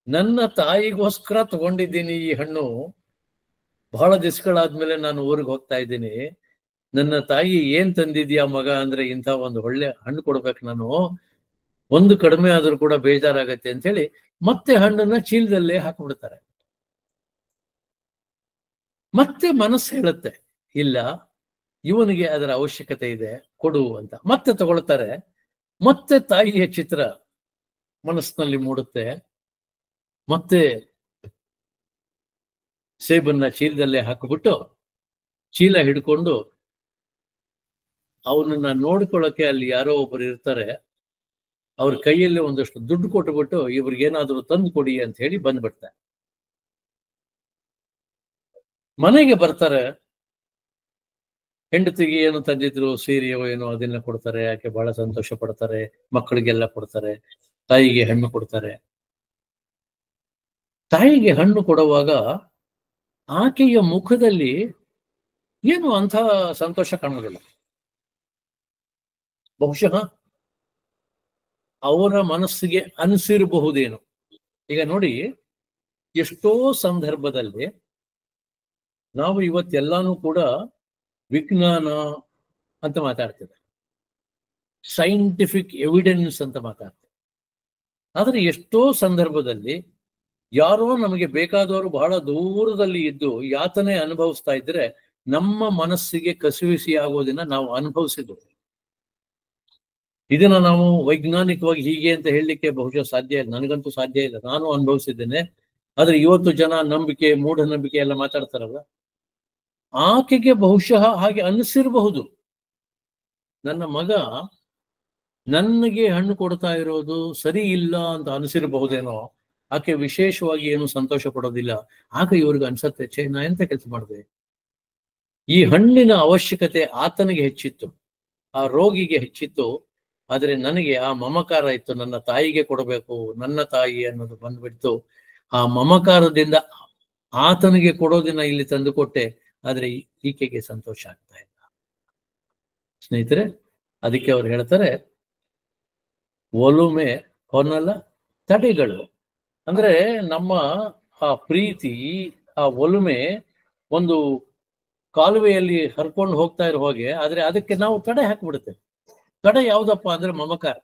ನನ್ನ ತಾಯಿಗೋಸ್ಕರ ತಗೊಂಡಿದ್ದೀನಿ ಈ ಹಣ್ಣು, ಬಹಳ ದಿವಸಗಳಾದ್ಮೇಲೆ ನಾನು ಊರಿಗೆ ಹೋಗ್ತಾ ಇದ್ದೀನಿ, ನನ್ನ ತಾಯಿ ಏನ್ ತಂದಿದ್ಯಾ ಮಗ ಅಂದ್ರೆ ಇಂಥ ಒಂದು ಒಳ್ಳೆ ಹಣ್ಣು ಕೊಡ್ಬೇಕು, ನಾನು ಒಂದು ಕಡಿಮೆ ಆದ್ರೂ ಕೂಡ ಬೇಜಾರಾಗತ್ತೆ ಅಂತ ಹೇಳಿ ಮತ್ತೆ ಹಣ್ಣನ್ನ ಚೀಲದಲ್ಲೇ ಹಾಕ್ಬಿಡ್ತಾರೆ. ಮತ್ತೆ ಮನಸ್ಸು ಹೇಳುತ್ತೆ, ಇಲ್ಲ ಇವನಿಗೆ ಅದರ ಅವಶ್ಯಕತೆ ಇದೆ, ಕೊಡು ಅಂತ. ಮತ್ತೆ ತಗೊಳ್ತಾರೆ. ಮತ್ತೆ ತಾಯಿಯ ಚಿತ್ರ ಮನಸ್ಸಿನಲ್ಲಿ ಮೂಡುತ್ತೆ. ಮತ್ತೆ ಸೇಬನ್ನ ಚೀಲದಲ್ಲೇ ಹಾಕಿಬಿಟ್ಟು ಚೀಲ ಹಿಡ್ಕೊಂಡು ಅವನನ್ನ ನೋಡ್ಕೊಳ್ಳೋಕೆ ಅಲ್ಲಿ ಯಾರೋ ಒಬ್ಬರು ಇರ್ತಾರೆ, ಅವ್ರ ಕೈಯಲ್ಲಿ ಒಂದಷ್ಟು ದುಡ್ಡು ಕೊಟ್ಟುಬಿಟ್ಟು ಇವ್ರಿಗೇನಾದ್ರೂ ತಂದು ಕೊಡಿ ಅಂತ ಹೇಳಿ ಬಂದ್ಬಿಡ್ತಾರೆ. ಮನೆಗೆ ಬರ್ತಾರೆ. ಹೆಂಡತಿಗೆ ಏನು ತಂದಿದ್ರು, ಸೀರೆಯೋ ಏನೋ ಅದನ್ನ ಕೊಡ್ತಾರೆ, ಆಕೆ ಬಹಳ ಸಂತೋಷ ಪಡ್ತಾರೆ, ಮಕ್ಕಳಿಗೆಲ್ಲ ಕೊಡ್ತಾರೆ, ತಾಯಿಗೆ ಹಣ್ಣು ಕೊಡ್ತಾರೆ. ತಾಯಿಗೆ ಹಣ್ಣು ಕೊಡುವಾಗ ಆಕೆಯ ಮುಖದಲ್ಲಿ ಏನು ಅಂಥ ಸಂತೋಷ ಕಾಣೋದಿಲ್ಲ. ಬಹುಶಃ ಅವರ ಮನಸ್ಸಿಗೆ ಅನಿಸಿರಬಹುದೇನು. ಈಗ ನೋಡಿ, ಎಷ್ಟೋ ಸಂದರ್ಭದಲ್ಲಿ ನಾವು ಇವತ್ತೆಲ್ಲಾನು ಕೂಡ ವಿಜ್ಞಾನ ಅಂತ ಮಾತಾಡ್ತೇವೆ, ಸೈಂಟಿಫಿಕ್ ಎವಿಡೆನ್ಸ್ ಅಂತ ಮಾತಾಡ್ತೇವೆ. ಆದರೆ ಎಷ್ಟೋ ಸಂದರ್ಭದಲ್ಲಿ ಯಾರೋ ನಮಗೆ ಬೇಕಾದವರು ಬಹಳ ದೂರದಲ್ಲಿ ಇದ್ದು ಯಾತನೆ ಅನುಭವಿಸ್ತಾ ಇದ್ರೆ ನಮ್ಮ ಮನಸ್ಸಿಗೆ ಕಸಿವಿಸಿ ಆಗೋದನ್ನ ನಾವು ಅನುಭವಿಸಿದ್ವು. ಇದನ್ನ ನಾವು ವೈಜ್ಞಾನಿಕವಾಗಿ ಹೀಗೆ ಅಂತ ಹೇಳಲಿಕ್ಕೆ ಬಹುಶಃ ಸಾಧ್ಯ ಇಲ್ಲ, ನನಗಂತೂ ಸಾಧ್ಯ ಇಲ್ಲ, ನಾನು ಅನುಭವಿಸಿದ್ದೇನೆ. ಆದ್ರೆ ಇವತ್ತು ಜನ ನಂಬಿಕೆ, ಮೂಢನಂಬಿಕೆ ಎಲ್ಲ ಮಾತಾಡ್ತಾರಲ್ಲ, ಆಕೆಗೆ ಬಹುಶಃ ಹಾಗೆ ಅನಿಸಿರಬಹುದು. ನನ್ನ ಮಗ ನನಗೆ ಹಣ್ಣು ಕೊಡ್ತಾ ಇರೋದು ಸರಿ ಇಲ್ಲ ಅಂತ ಅನಿಸಿರಬಹುದೇನೋ, ಆಕೆ ವಿಶೇಷವಾಗಿ ಏನು ಸಂತೋಷ ಪಡೋದಿಲ್ಲ. ಆಗ ಇವ್ರಿಗೆ ಅನ್ಸತ್ತೆ, ಛೇ, ನಾ ಎಂತ ಕೆಲಸ ಮಾಡಿದೆ. ಈ ಹಣ್ಣಿನ ಅವಶ್ಯಕತೆ ಆತನಿಗೆ ಹೆಚ್ಚಿತ್ತು, ಆ ರೋಗಿಗೆ ಹೆಚ್ಚಿತ್ತು. ಆದ್ರೆ ನನಗೆ ಆ ಮಮಕಾರ ಇತ್ತು, ನನ್ನ ತಾಯಿಗೆ ಕೊಡಬೇಕು, ನನ್ನ ತಾಯಿ ಅನ್ನೋದು ಬಂದ್ಬಿಡ್ತು. ಆ ಮಮಕಾರದಿಂದ ಆತನಿಗೆ ಕೊಡೋದಿನ ಇಲ್ಲಿ ತಂದು ಕೊಟ್ಟೆ, ಆದ್ರೆ ಈಕೆಗೆ ಸಂತೋಷ ಆಗ್ತಾ ಇಲ್ಲ. ಸ್ನೇಹಿತರೆ, ಅದಕ್ಕೆ ಅವ್ರು ಹೇಳ್ತಾರೆ, ಒಲುಮೆ ಹೊನಲ ತಡೆಗಳು. ಅಂದ್ರೆ ನಮ್ಮ ಆ ಪ್ರೀತಿ, ಆ ಒಲುಮೆ ಒಂದು ಕಾಲುವೆಯಲ್ಲಿ ಹರ್ಕೊಂಡು ಹೋಗ್ತಾ ಇರೋ ಹಾಗೆ, ಆದ್ರೆ ಅದಕ್ಕೆ ನಾವು ತಡೆ ಹಾಕಿಬಿಡುತ್ತೇವೆ. ತಡೆ ಯಾವ್ದಪ್ಪ ಅಂದ್ರೆ ಮಮಕಾರ.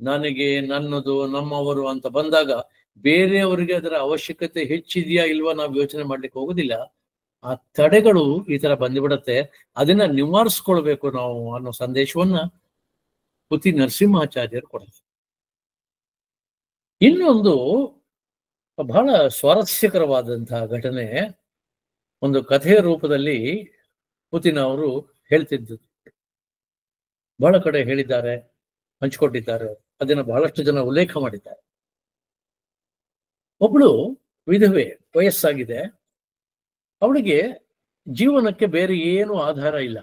ನನಗೆ, ನನ್ನದು, ನಮ್ಮವರು ಅಂತ ಬಂದಾಗ ಬೇರೆಯವರಿಗೆ ಅದರ ಅವಶ್ಯಕತೆ ಹೆಚ್ಚಿದೆಯಾ ಇಲ್ವಾ ನಾವು ಯೋಚನೆ ಮಾಡ್ಲಿಕ್ಕೆ ಹೋಗುದಿಲ್ಲ. ಆ ತಡೆಗಳು ಈ ತರ ಬಂದ್ಬಿಡತ್ತೆ. ಅದನ್ನ ನಿವಾರಿಸ್ಕೊಳ್ಬೇಕು ನಾವು ಅನ್ನೋ ಸಂದೇಶವನ್ನ ಪುತಿ ನರಸಿಂಹಾಚಾರ್ಯರು ಕೊಡ್ತಾರೆ. ಇನ್ನೊಂದು ಬಹಳ ಸ್ವಾರಸ್ಯಕರವಾದಂತಹ ಘಟನೆ ಒಂದು ಕಥೆಯ ರೂಪದಲ್ಲಿ ಪುತಿನ ಅವರು ಹೇಳ್ತಿದ್ದು, ಬಹಳ ಕಡೆ ಹೇಳಿದ್ದಾರೆ, ಹಂಚಿಕೊಂಡಿದ್ದಾರೆ. ಅದನ್ನ ಬಹಳಷ್ಟು ಜನ ಉಲ್ಲೇಖ ಮಾಡಿದ್ದಾರೆ. ಒಬ್ಳು ವಿಧವೆ, ವಯಸ್ಸಾಗಿದೆ, ಅವಳಿಗೆ ಜೀವನಕ್ಕೆ ಬೇರೆ ಏನು ಆಧಾರ ಇಲ್ಲ.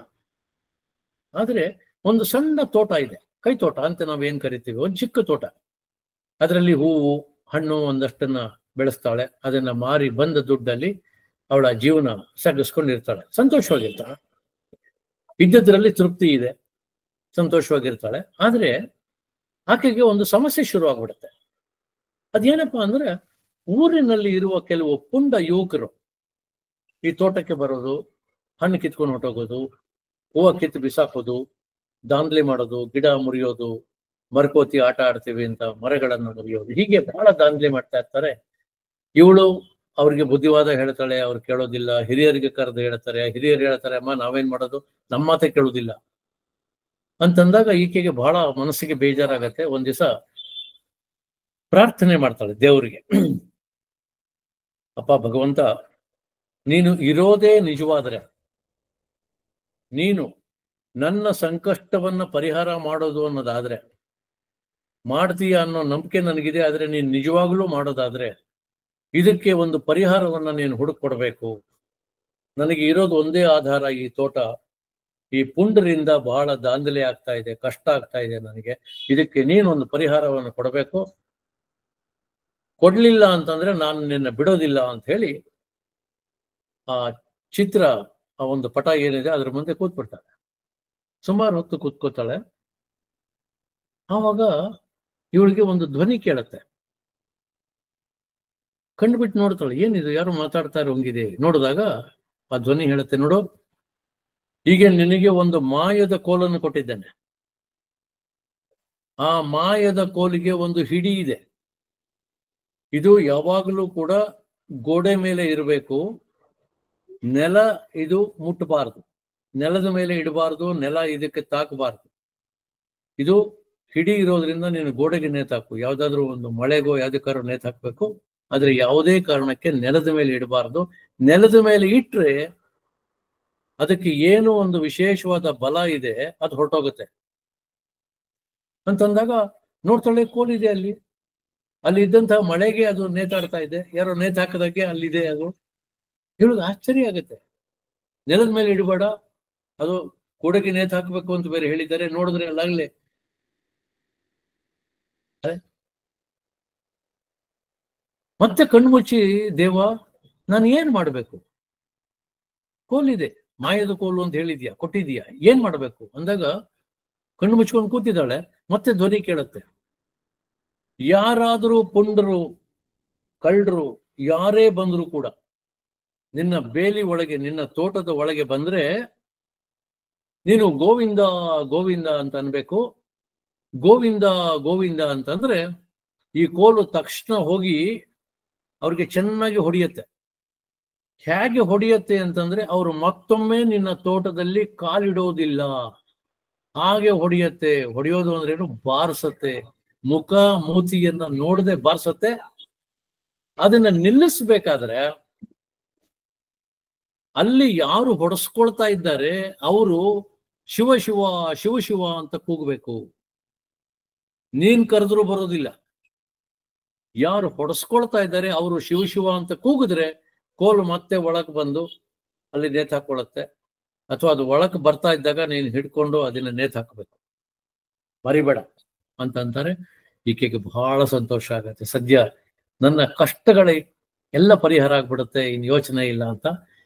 ಆದ್ರೆ ಒಂದು ಸಣ್ಣ ತೋಟ ಇದೆ, ಕೈ ತೋಟ ಅಂತ ನಾವೇನ್ ಕರಿತೀವಿ, ಒಂದು ಚಿಕ್ಕ ತೋಟ. ಅದರಲ್ಲಿ ಹೂವು ಹಣ್ಣು ಒಂದಷ್ಟನ್ನ ಬೆಳೆಸ್ತಾಳೆ. ಅದನ್ನ ಮಾರಿ ಬಂದ ದುಡ್ಡಲ್ಲಿ ಅವಳ ಜೀವನ ಸಾಗಿಸ್ಕೊಂಡಿರ್ತಾಳೆ, ಸಂತೋಷವಾಗಿರ್ತಾಳೆ, ಇದ್ದದ್ರಲ್ಲಿ ತೃಪ್ತಿ ಇದೆ, ಸಂತೋಷವಾಗಿರ್ತಾಳೆ. ಆದ್ರೆ ಆಕೆಗೆ ಒಂದು ಸಮಸ್ಯೆ ಶುರು ಆಗ್ಬಿಡುತ್ತೆ. ಅದೇನಪ್ಪಾ ಅಂದ್ರೆ, ಊರಿನಲ್ಲಿ ಇರುವ ಕೆಲವು ಪುಂಡ ಯುವಕರು ಈ ತೋಟಕ್ಕೆ ಬರೋದು, ಹಣ್ಣು ಕಿತ್ಕೊಂಡು ಹೊಟ್ಟೋಗೋದು, ಹೂವು ಕಿತ್ತು ಬಿಸಾಕೋದು, ದಾಂಧಲೆ ಮಾಡೋದು, ಗಿಡ ಮುರಿಯೋದು, ಮರಕೋತಿ ಆಟ ಆಡ್ತೀವಿ ಅಂತ ಮರಗಳನ್ನು ಮುರಿಯೋದು, ಹೀಗೆ ಬಹಳ ದಾಂಧಲೆ ಮಾಡ್ತಾ ಇರ್ತಾರೆ. ಇವಳು ಅವ್ರಿಗೆ ಬುದ್ಧಿವಾದ ಹೇಳ್ತಾಳೆ, ಅವ್ರು ಕೇಳೋದಿಲ್ಲ. ಹಿರಿಯರಿಗೆ ಕರೆದು ಹೇಳ್ತಾರೆ, ಹಿರಿಯರು ಹೇಳ್ತಾರೆ, ಅಮ್ಮ ನಾವೇನ್ ಮಾಡೋದು, ನಮ್ಮ ಮಾತೆ ಕೇಳೋದಿಲ್ಲ ಅಂತಂದಾಗ ಈಕೆಗೆ ಬಹಳ ಮನಸ್ಸಿಗೆ ಬೇಜಾರಾಗತ್ತೆ. ಒಂದ್ ದಿವಸ ಪ್ರಾರ್ಥನೆ ಮಾಡ್ತಾಳೆ ದೇವರಿಗೆ, ಅಪ್ಪ ಭಗವಂತ, ನೀನು ಇರೋದೇ ನಿಜವಾದ್ರೆ, ನೀನು ನನ್ನ ಸಂಕಷ್ಟವನ್ನ ಪರಿಹಾರ ಮಾಡೋದು ಅನ್ನೋದಾದ್ರೆ ಮಾಡ್ತೀಯ ಅನ್ನೋ ನಂಬಿಕೆ ನನಗಿದೆ. ಆದ್ರೆ ನೀನು ನಿಜವಾಗ್ಲೂ ಮಾಡೋದಾದ್ರೆ ಇದಕ್ಕೆ ಒಂದು ಪರಿಹಾರವನ್ನ ನೀನು ಹುಡುಕೊಡ್ಬೇಕು. ನನಗೆ ಇರೋದು ಒಂದೇ ಆಧಾರ, ಈ ತೋಟ. ಈ ಪುಂಡರಿಂದ ಬಹಳ ದಾಂಧಲೆ ಆಗ್ತಾ ಇದೆ, ಕಷ್ಟ ಆಗ್ತಾ ಇದೆ ನನಗೆ. ಇದಕ್ಕೆ ನೀನು ಒಂದು ಪರಿಹಾರವನ್ನು ಕೊಡಬೇಕು. ಕೊಡ್ಲಿಲ್ಲ ಅಂತಂದ್ರೆ ನಾನು ನಿನ್ನ ಬಿಡೋದಿಲ್ಲ ಅಂತ ಹೇಳಿ ಆ ಚಿತ್ರ, ಆ ಒಂದು ಪಟ ಏನಿದೆ ಅದ್ರ ಮುಂದೆ ಕೂತ್ಬಿಡ್ತಾಳೆ. ಸುಮಾರು ಹೊತ್ತು ಕೂತ್ಕೋತಾಳೆ. ಆವಾಗ ಇವಳಿಗೆ ಒಂದು ಧ್ವನಿ ಕೇಳುತ್ತೆ. ಕಂಡುಬಿಟ್ಟು ನೋಡ್ತಾಳೆ, ಏನಿದು, ಯಾರು ಮಾತಾಡ್ತಾ ಇರೋಂಗಿದೆ. ನೋಡಿದಾಗ ಆ ಧ್ವನಿ ಹೇಳುತ್ತೆ, ನೋಡು, ಈಗ ನಿನಗೆ ಒಂದು ಮಾಯದ ಕೋಲನ್ನು ಕೊಟ್ಟಿದ್ದೇನೆ. ಆ ಮಾಯದ ಕೋಲಿಗೆ ಒಂದು ಹಿಡಿ ಇದೆ. ಇದು ಯಾವಾಗಲೂ ಕೂಡ ಗೋಡೆ ಮೇಲೆ ಇರಬೇಕು, ನೆಲ ಇದು ಮುಟ್ಟಬಾರದು, ನೆಲದ ಮೇಲೆ ಇಡಬಾರ್ದು, ನೆಲ ಇದಕ್ಕೆ ತಾಕಬಾರ್ದು. ಇದು ಹಿಡಿ ಇರೋದ್ರಿಂದ ನೀನು ಗೋಡೆಗೆ ನೇತಾಕು. ಯಾವ್ದಾದ್ರು ಒಂದು ಮಳೆಗೋ ಯಾವ್ದಕ್ಕಾದ್ರೂ ನೇತಾಕ್ಬೇಕು, ಆದ್ರೆ ಯಾವುದೇ ಕಾರಣಕ್ಕೆ ನೆಲದ ಮೇಲೆ ಇಡಬಾರ್ದು. ನೆಲದ ಮೇಲೆ ಇಟ್ರೆ ಅದಕ್ಕೆ ಏನೋ ಒಂದು ವಿಶೇಷವಾದ ಬಲ ಇದೆ, ಅದು ಹೊರಟೋಗುತ್ತೆ ಅಂತಂದಾಗ ನೋಡ್ತಾಳೆ, ಕೋಲಿದೆ ಅಲ್ಲಿ. ಅಲ್ಲಿ ಇದ್ದಂತಹ ಮಳೆಗೆ ಅದು ನೇತಾಡ್ತಾ ಇದೆ, ಯಾರೋ ನೇತಾಕದಾಗೆ ಅಲ್ಲಿದೆ. ಅದು ಹೇಳುದು ಆಶ್ಚರ್ಯ ಆಗುತ್ತೆ. ನೆಲದ ಮೇಲೆ ಇಡಬೇಡ, ಅದು ಕೂಡಕ್ಕೆ ನೇತು ಹಾಕಬೇಕು ಅಂತ ಬೇರೆ ಹೇಳಿದ್ದಾರೆ. ನೋಡಿದ್ರೆ ಅಲ್ಲಾಗ್ಲೇ ಮತ್ತೆ ಕಣ್ಮುಚ್ಚಿ, ದೇವ ನಾನು ಏನ್ ಮಾಡ್ಬೇಕು? ಕೋಲಿದೆ, ಮಾಯದ ಕೋಲು ಅಂತ ಹೇಳಿದ್ಯಾ, ಕೊಟ್ಟಿದ್ಯಾ, ಏನ್ ಮಾಡ್ಬೇಕು ಅಂದಾಗ ಕಣ್ಣು ಮುಚ್ಕೊಂಡು ಕೂತಿದ್ದಾಳೆ. ಮತ್ತೆ ಧ್ವನಿ ಕೇಳುತ್ತೆ, ಯಾರಾದರೂ ಪುಂಡರು, ಕಳ್ಳರು ಯಾರೇ ಬಂದ್ರು ಕೂಡ ನಿನ್ನ ಬೇಲಿ ಒಳಗೆ, ನಿನ್ನ ತೋಟದ ಒಳಗೆ ಬಂದ್ರೆ ನೀನು ಗೋವಿಂದ ಗೋವಿಂದ ಅಂತ ಅನ್ಬೇಕು. ಗೋವಿಂದ ಗೋವಿಂದ ಅಂತಂದ್ರೆ ಈ ಕೋಲು ತಕ್ಷಣ ಹೋಗಿ ಅವ್ರಿಗೆ ಚೆನ್ನಾಗಿ ಹೊಡೆಯುತ್ತೆ. ಹೇಗೆ ಹೊಡೆಯುತ್ತೆ ಅಂತಂದ್ರೆ ಅವರು ಮತ್ತೊಮ್ಮೆ ನಿನ್ನ ತೋಟದಲ್ಲಿ ಕಾಲಿಡೋದಿಲ್ಲ, ಹಾಗೆ ಹೊಡೆಯುತ್ತೆ. ಹೊಡೆಯೋದು ಅಂದ್ರೆ ಏನು? ಬಾರಿಸತ್ತೆ. ಮುಖ ಮೂತಿಯನ್ನ ನೋಡದೆ ಬಾರಿಸತ್ತೆ. ಅದನ್ನ ನಿಲ್ಲಿಸ್ಬೇಕಾದ್ರೆ ಅಲ್ಲಿ ಯಾರು ಹೊಡೆಸ್ಕೊಳ್ತಾ ಇದ್ದಾರೆ ಅವರು ಶಿವ ಶಿವ ಶಿವ ಶಿವ ಅಂತ ಕೂಗಬೇಕು. ನೀನ್ ಕರೆದ್ರೂ ಬರೋದಿಲ್ಲ. ಯಾರು ಹೊಡೆಸ್ಕೊಳ್ತಾ ಇದ್ದಾರೆ ಅವರು ಶಿವ ಶಿವ ಅಂತ ಕೂಗಿದ್ರೆ ಕೋಲು ಮತ್ತೆ ಒಳಕ್ ಬಂದು ಅಲ್ಲಿ ನೇತು ಹಾಕೊಳ್ಳುತ್ತೆ. ಅಥವಾ ಅದು ಒಳಕ್ ಬರ್ತಾ ಇದ್ದಾಗ ನೀನು ಹಿಡ್ಕೊಂಡು ಅದನ್ನ ನೇತು ಹಾಕಬೇಕು, ಮರಿಬೇಡ ಅಂತ ಅಂತಾರೆ. ಈಕೆಗೆ ಬಹಳ ಸಂತೋಷ ಆಗತ್ತೆ. ಸದ್ಯ ನನ್ನ ಕಷ್ಟಗಳೇ ಎಲ್ಲ ಪರಿಹಾರ ಆಗ್ಬಿಡುತ್ತೆ, ಇನ್ ಯೋಚನೆ ಇಲ್ಲ ಅಂತ.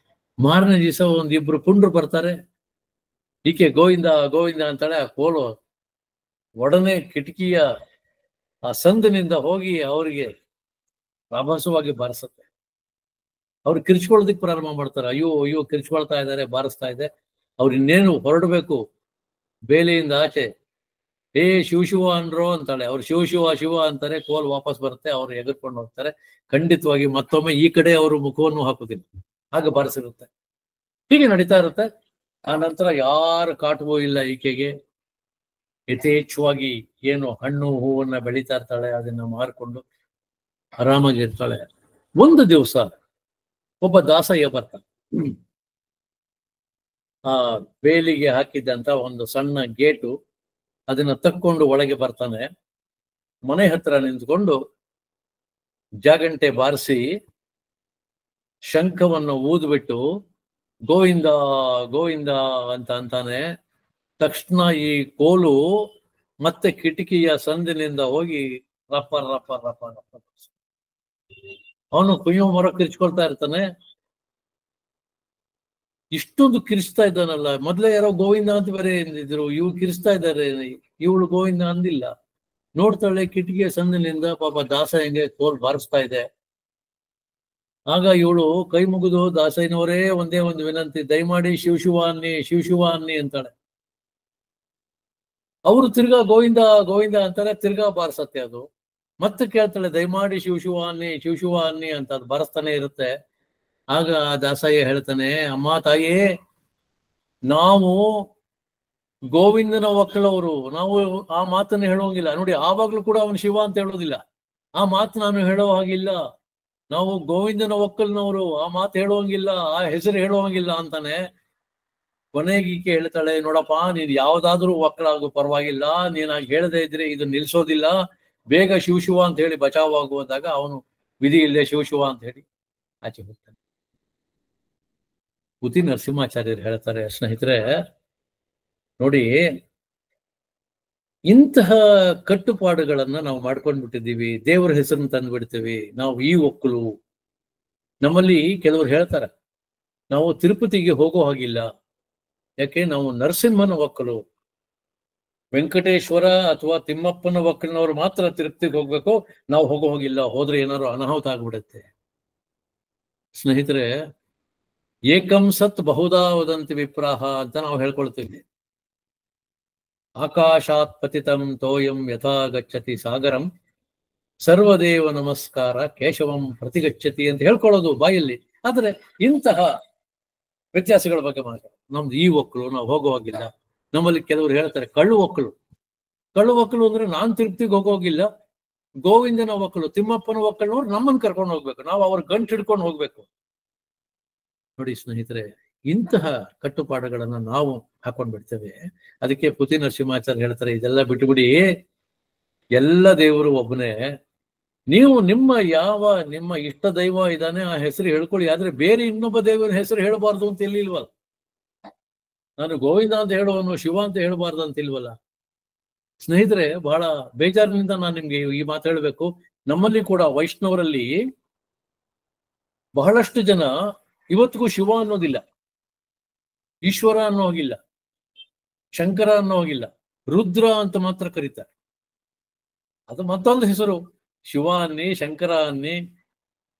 ಮಾರನೇ ದಿವಸ ಒಂದಿಬ್ರು ಪುಂಡ್ರು ಬರ್ತಾರೆ. ಈಕೆ ಗೋವಿಂದ ಗೋವಿಂದ ಅಂತಾಳೆ. ಆ ಕೋಲು ಒಡನೆ ಕಿಟಕಿಯ ಆ ಸಂದಿನಿಂದ ಹೋಗಿ ಅವರಿಗೆ ರಭಸವಾಗಿ ಬಾರಿಸುತ್ತೆ. ಅವ್ರು ಕಿರ್ಚ್ಕೊಳ್ಳೋದಿಕ್ ಪ್ರಾರಂಭ ಮಾಡ್ತಾರೆ. ಅಯ್ಯೋ ಅಯ್ಯೋ ಕಿರ್ಚ್ಕೊಳ್ತಾ ಇದ್ದಾರೆ, ಬಾರಿಸ್ತಾ ಇದೆ. ಅವ್ರು ಇನ್ನೇನು ಹೊರಡ್ಬೇಕು ಬೇಲಿಯಿಂದ ಆಚೆ. ಏ ಶಿವ ಶಿವ ಅನ್ರೋ ಅಂತಾಳೆ. ಅವ್ರು ಶಿವ ಶಿವ ಶಿವ ಅಂತಾರೆ. ಕೋಲ್ ವಾಪಸ್ ಬರುತ್ತೆ. ಅವ್ರು ಎಗರ್ಕೊಂಡು ಹೋಗ್ತಾರೆ. ಖಂಡಿತವಾಗಿ ಮತ್ತೊಮ್ಮೆ ಈ ಕಡೆ ಅವರು ಮುಖವನ್ನು ಹಾಕುದಿಲ್ಲ, ಹಾಗೆ ಬಾರಿಸಿರುತ್ತೆ. ಹೀಗೆ ನಡೀತಾ ಇರುತ್ತೆ. ಆ ನಂತರ ಯಾರ ಕಾಟವೂ ಇಲ್ಲ ಈಕೆಗೆ. ಯಥೇಚ್ಛವಾಗಿ ಏನು ಹಣ್ಣು ಹೂವನ್ನ ಬೆಳೀತಾ ಇರ್ತಾಳೆ, ಅದನ್ನ ಮಾರ್ಕೊಂಡು ಆರಾಮಾಗಿರ್ತಾಳೆ. ಒಂದು ದಿವಸ ಒಬ್ಬ ದಾಸಯ್ಯ ಬರ್ತಾನೆ. ಆ ಬೇಲಿಗೆ ಹಾಕಿದ್ದಂತ ಒಂದು ಸಣ್ಣ ಗೇಟು, ಅದನ್ನ ತಕ್ಕೊಂಡು ಒಳಗೆ ಬರ್ತಾನೆ. ಮನೆ ಹತ್ರ ನಿಂತ್ಕೊಂಡು ಜಾಗಂಟೆ ಬಾರಿಸಿ ಶಂಖವನ್ನು ಊದ್ಬಿಟ್ಟು ಗೋವಿಂದ ಗೋವಿಂದ ಅಂತ ಅಂತಾನೆ. ತಕ್ಷಣ ಈ ಕೋಲು ಮತ್ತೆ ಕಿಟಕಿಯ ಸಂದಿನಿಂದ ಹೋಗಿ ರಪ್ಪ ರಪ್ಪ ರಪ್ಪ ರಪ್ಪ. ಅವನು ಕುಯ್ಯೋ ಮರ ಕಿರ್ಚ್ಕೊಳ್ತಾ ಇರ್ತಾನೆ. ಇಷ್ಟೊಂದು ಕಿರಿಸ್ತಾ ಇದ್ದಾನಲ್ಲ, ಮೊದ್ಲೇ ಯಾರೋ ಗೋವಿಂದ ಅಂತ ಬೇರೆ ಎಂದಿದ್ರು, ಇವ್ರು ಕಿರಿಸ್ತಾ ಇದ್ದಾರೆ, ಇವಳು ಗೋವಿಂದ ಅಂದಿಲ್ಲ. ನೋಡ್ತಾಳೆ ಕಿಟಕಿಯ ಸಂದಿನಿಂದ ಪಾಪ ದಾಸಯ್ಯಂಗೆ ಕೋಲ್ ಬಾರಿಸ್ತಾ ಇದೆ. ಆಗ ಇವಳು ಕೈ ಮುಗಿದು, ದಾಸಯ್ಯನವರೇ ಒಂದೇ ಒಂದು ವಿನಂತಿ, ದಯಮಾಡಿ ಶಿವ ಶಿವ ಅನ್ನಿ, ಶಿವ ಶಿವ ಅನ್ನಿ ಅಂತಾಳೆ. ಅವರು ತಿರ್ಗಾ ಗೋವಿಂದ ಗೋವಿಂದ ಅಂತಾರೆ. ತಿರ್ಗಾ ಬಾರಿಸತ್ತೆ ಅದು. ಮತ್ತೆ ಕೇಳ್ತಾಳೆ, ದಯಮಾಡಿ ಶಿವ ಶಿವ ಅನ್ನಿ, ಶಿವ ಶಿವ ಅನ್ನಿ ಅಂತ. ಅದು ಬಾರಿಸ್ತಾನೆ ಇರುತ್ತೆ. ಆಗ ದಾಸಯ್ಯ ಹೇಳ್ತಾನೆ, ಅಮ್ಮ ತಾಯೇ, ನಾವು ಗೋವಿಂದನ ಒಕ್ಕಳವರು, ನಾವು ಆ ಮಾತನ್ನು ಹೇಳೋಂಗಿಲ್ಲ. ನೋಡಿ, ಆವಾಗ್ಲೂ ಕೂಡ ಅವನು ಶಿವ ಅಂತ ಹೇಳೋದಿಲ್ಲ. ಆ ಮಾತು ನಾನು ಹೇಳೋ ಹಾಗಿಲ್ಲ. ನಾವು ಗೋವಿಂದನ ಒಕ್ಕಲ್ನವರು, ಆ ಮಾತು ಹೇಳುವಂಗಿಲ್ಲ, ಆ ಹೆಸರು ಹೇಳುವಂಗಿಲ್ಲ ಅಂತಾನೆ. ಕೊನೆಗೀಕೆ ಹೇಳ್ತಾಳೆ, ನೋಡಪ್ಪ, ನೀನ್ ಯಾವ್ದಾದ್ರೂ ಒಕ್ಕಳಾಗು ಪರವಾಗಿಲ್ಲ, ನೀನಾಗಿ ಹೇಳದೇ ಇದ್ರೆ ಇದು ನಿಲ್ಸೋದಿಲ್ಲ, ಬೇಗ ಶಿವ ಶಿವ ಅಂತ ಹೇಳಿ ಬಚಾವಾಗುವಂದಾಗ ಅವನು ವಿಧಿ ಇಲ್ಲದೆ ಶಿವ ಶಿವ ಅಂತ ಹೇಳಿ ಆಚೆ ಹೋಗ್ತಾನೆ. ಪುತಿ ನರಸಿಂಹಾಚಾರ್ಯರು ಹೇಳ್ತಾರೆ, ಸ್ನೇಹಿತರೆ ನೋಡಿ, ಇಂತಹ ಕಟ್ಟುಪಾಡುಗಳನ್ನ ನಾವು ಮಾಡ್ಕೊಂಡ್ಬಿಟ್ಟಿದ್ದೀವಿ. ದೇವರ ಹೆಸರನ್ನು ತಂದು ಬಿಡ್ತೀವಿ ನಾವು. ಈ ಒಕ್ಕಲು ನಮ್ಮಲ್ಲಿ ಕೆಲವರು ಹೇಳ್ತಾರೆ, ನಾವು ತಿರುಪತಿಗೆ ಹೋಗೋ ಹಾಗಿಲ್ಲ, ಯಾಕೆ ನಾವು ನರಸಿಂಹನ ಒಕ್ಕಲು, ವೆಂಕಟೇಶ್ವರ ಅಥವಾ ತಿಮ್ಮಪ್ಪನ ಒಕ್ಕಲಿನವರು ಮಾತ್ರ ತಿರುಪತಿಗೆ ಹೋಗ್ಬೇಕು, ನಾವು ಹೋಗೋ ಹೋಗಿಲ್ಲ, ಹೋದ್ರೆ ಏನಾದ್ರು ಅನಾಹುತ ಆಗ್ಬಿಡುತ್ತೆ. ಸ್ನೇಹಿತರೆ, ಏಕಂ ಸತ್ ಬಹುದಾ ವದಂತಿ ವಿಪ್ರಾಹ ಅಂತ ನಾವು ಹೇಳ್ಕೊಳ್ತೀವಿ. ಆಕಾಶಾತ್ ಪತಿತಂ ತೋಯಂ ಯಥಾ ಗಚ್ಚತಿ ಸಾಗರಂ ಸರ್ವದೇವ ನಮಸ್ಕಾರ ಕೇಶವಂ ಪ್ರತಿಗಚ್ಚತಿ ಅಂತ ಹೇಳ್ಕೊಳ್ಳೋದು ಬಾಯಲ್ಲಿ. ಆದ್ರೆ ಇಂತಹ ವ್ಯತ್ಯಾಸಗಳ ಬಗ್ಗೆ ಮಾತ್ರ. ನಮ್ದು ಈ ಒಕ್ಕಲು, ನಾವು ಹೋಗುವಾಗಿಲ್ಲ. ನಮ್ಮಲ್ಲಿ ಕೆಲವರು ಹೇಳ್ತಾರೆ ಕಳ್ಳು ಒಕ್ಕಲು. ಕಳ್ಳು ಒಕ್ಕಲು ಅಂದ್ರೆ ನಾನ್ ತಿರುಪ್ತಿಗೆ ಹೋಗೋಗಿಲ್ಲ, ಗೋವಿಂದನ ಒಕ್ಕಲು, ತಿಮ್ಮಪ್ಪನ ಒಕ್ಕಲ್ನವ್ರು ನಮ್ಮನ್ನು ಕರ್ಕೊಂಡು ಹೋಗ್ಬೇಕು, ನಾವು ಅವ್ರ ಗಂಟು ಹಿಡ್ಕೊಂಡು ಹೋಗ್ಬೇಕು. ನೋಡಿ ಸ್ನೇಹಿತರೆ, ಇಂತಹ ಕಟ್ಟುಪಾಡುಗಳನ್ನ ನಾವು ಹಾಕೊಂಡ್ ಬಿಡ್ತೇವೆ. ಅದಕ್ಕೆ ಪುತಿ ನರಸಿಂಹಾಚಾರ್ಯ ಹೇಳ್ತಾರೆ, ಇದೆಲ್ಲ ಬಿಟ್ಟುಬಿಡಿ, ಎಲ್ಲ ದೇವರು ಒಬ್ಬನೇ. ನೀವು ನಿಮ್ಮ ಇಷ್ಟ ದೈವ ಇದ್ದಾನೆ, ಆ ಹೆಸರು ಹೇಳ್ಕೊಳ್ಳಿ. ಆದ್ರೆ ಬೇರೆ ಇನ್ನೊಬ್ಬ ದೇವರ ಹೆಸರು ಹೇಳಬಾರ್ದು ಅಂತ ಎಲ್ಲಿಲ್ವಲ್ಲ. ನಾನು ಗೋವಿಂದ ಅಂತ ಹೇಳುವನು ಶಿವ ಅಂತ ಹೇಳಬಾರ್ದು ಅಂತ ಇಲ್ವಲ್ಲ. ಸ್ನೇಹಿತರೆ, ಬಹಳ ಬೇಜಾರಿನಿಂದ ನಾನು ನಿಮ್ಗೆ ಈ ಮಾತು ಹೇಳಬೇಕು. ನಮ್ಮಲ್ಲಿ ಕೂಡ ವೈಷ್ಣವರಲ್ಲಿ ಬಹಳಷ್ಟು ಜನ ಇವತ್ತಿಗೂ ಶಿವ ಅನ್ನೋದಿಲ್ಲ, ಈಶ್ವರ ಅನ್ನೋ ಹೋಗಿಲ್ಲ, ಶಂಕರ ಅನ್ನೋ ಹೋಗಿಲ್ಲ, ರುದ್ರ ಅಂತ ಮಾತ್ರ ಕರೀತಾರೆ. ಅದು ಮತ್ತೊಂದು ಹೆಸರು. ಶಿವ ಅನ್ನಿ, ಶಂಕರ ಅನ್ನಿ,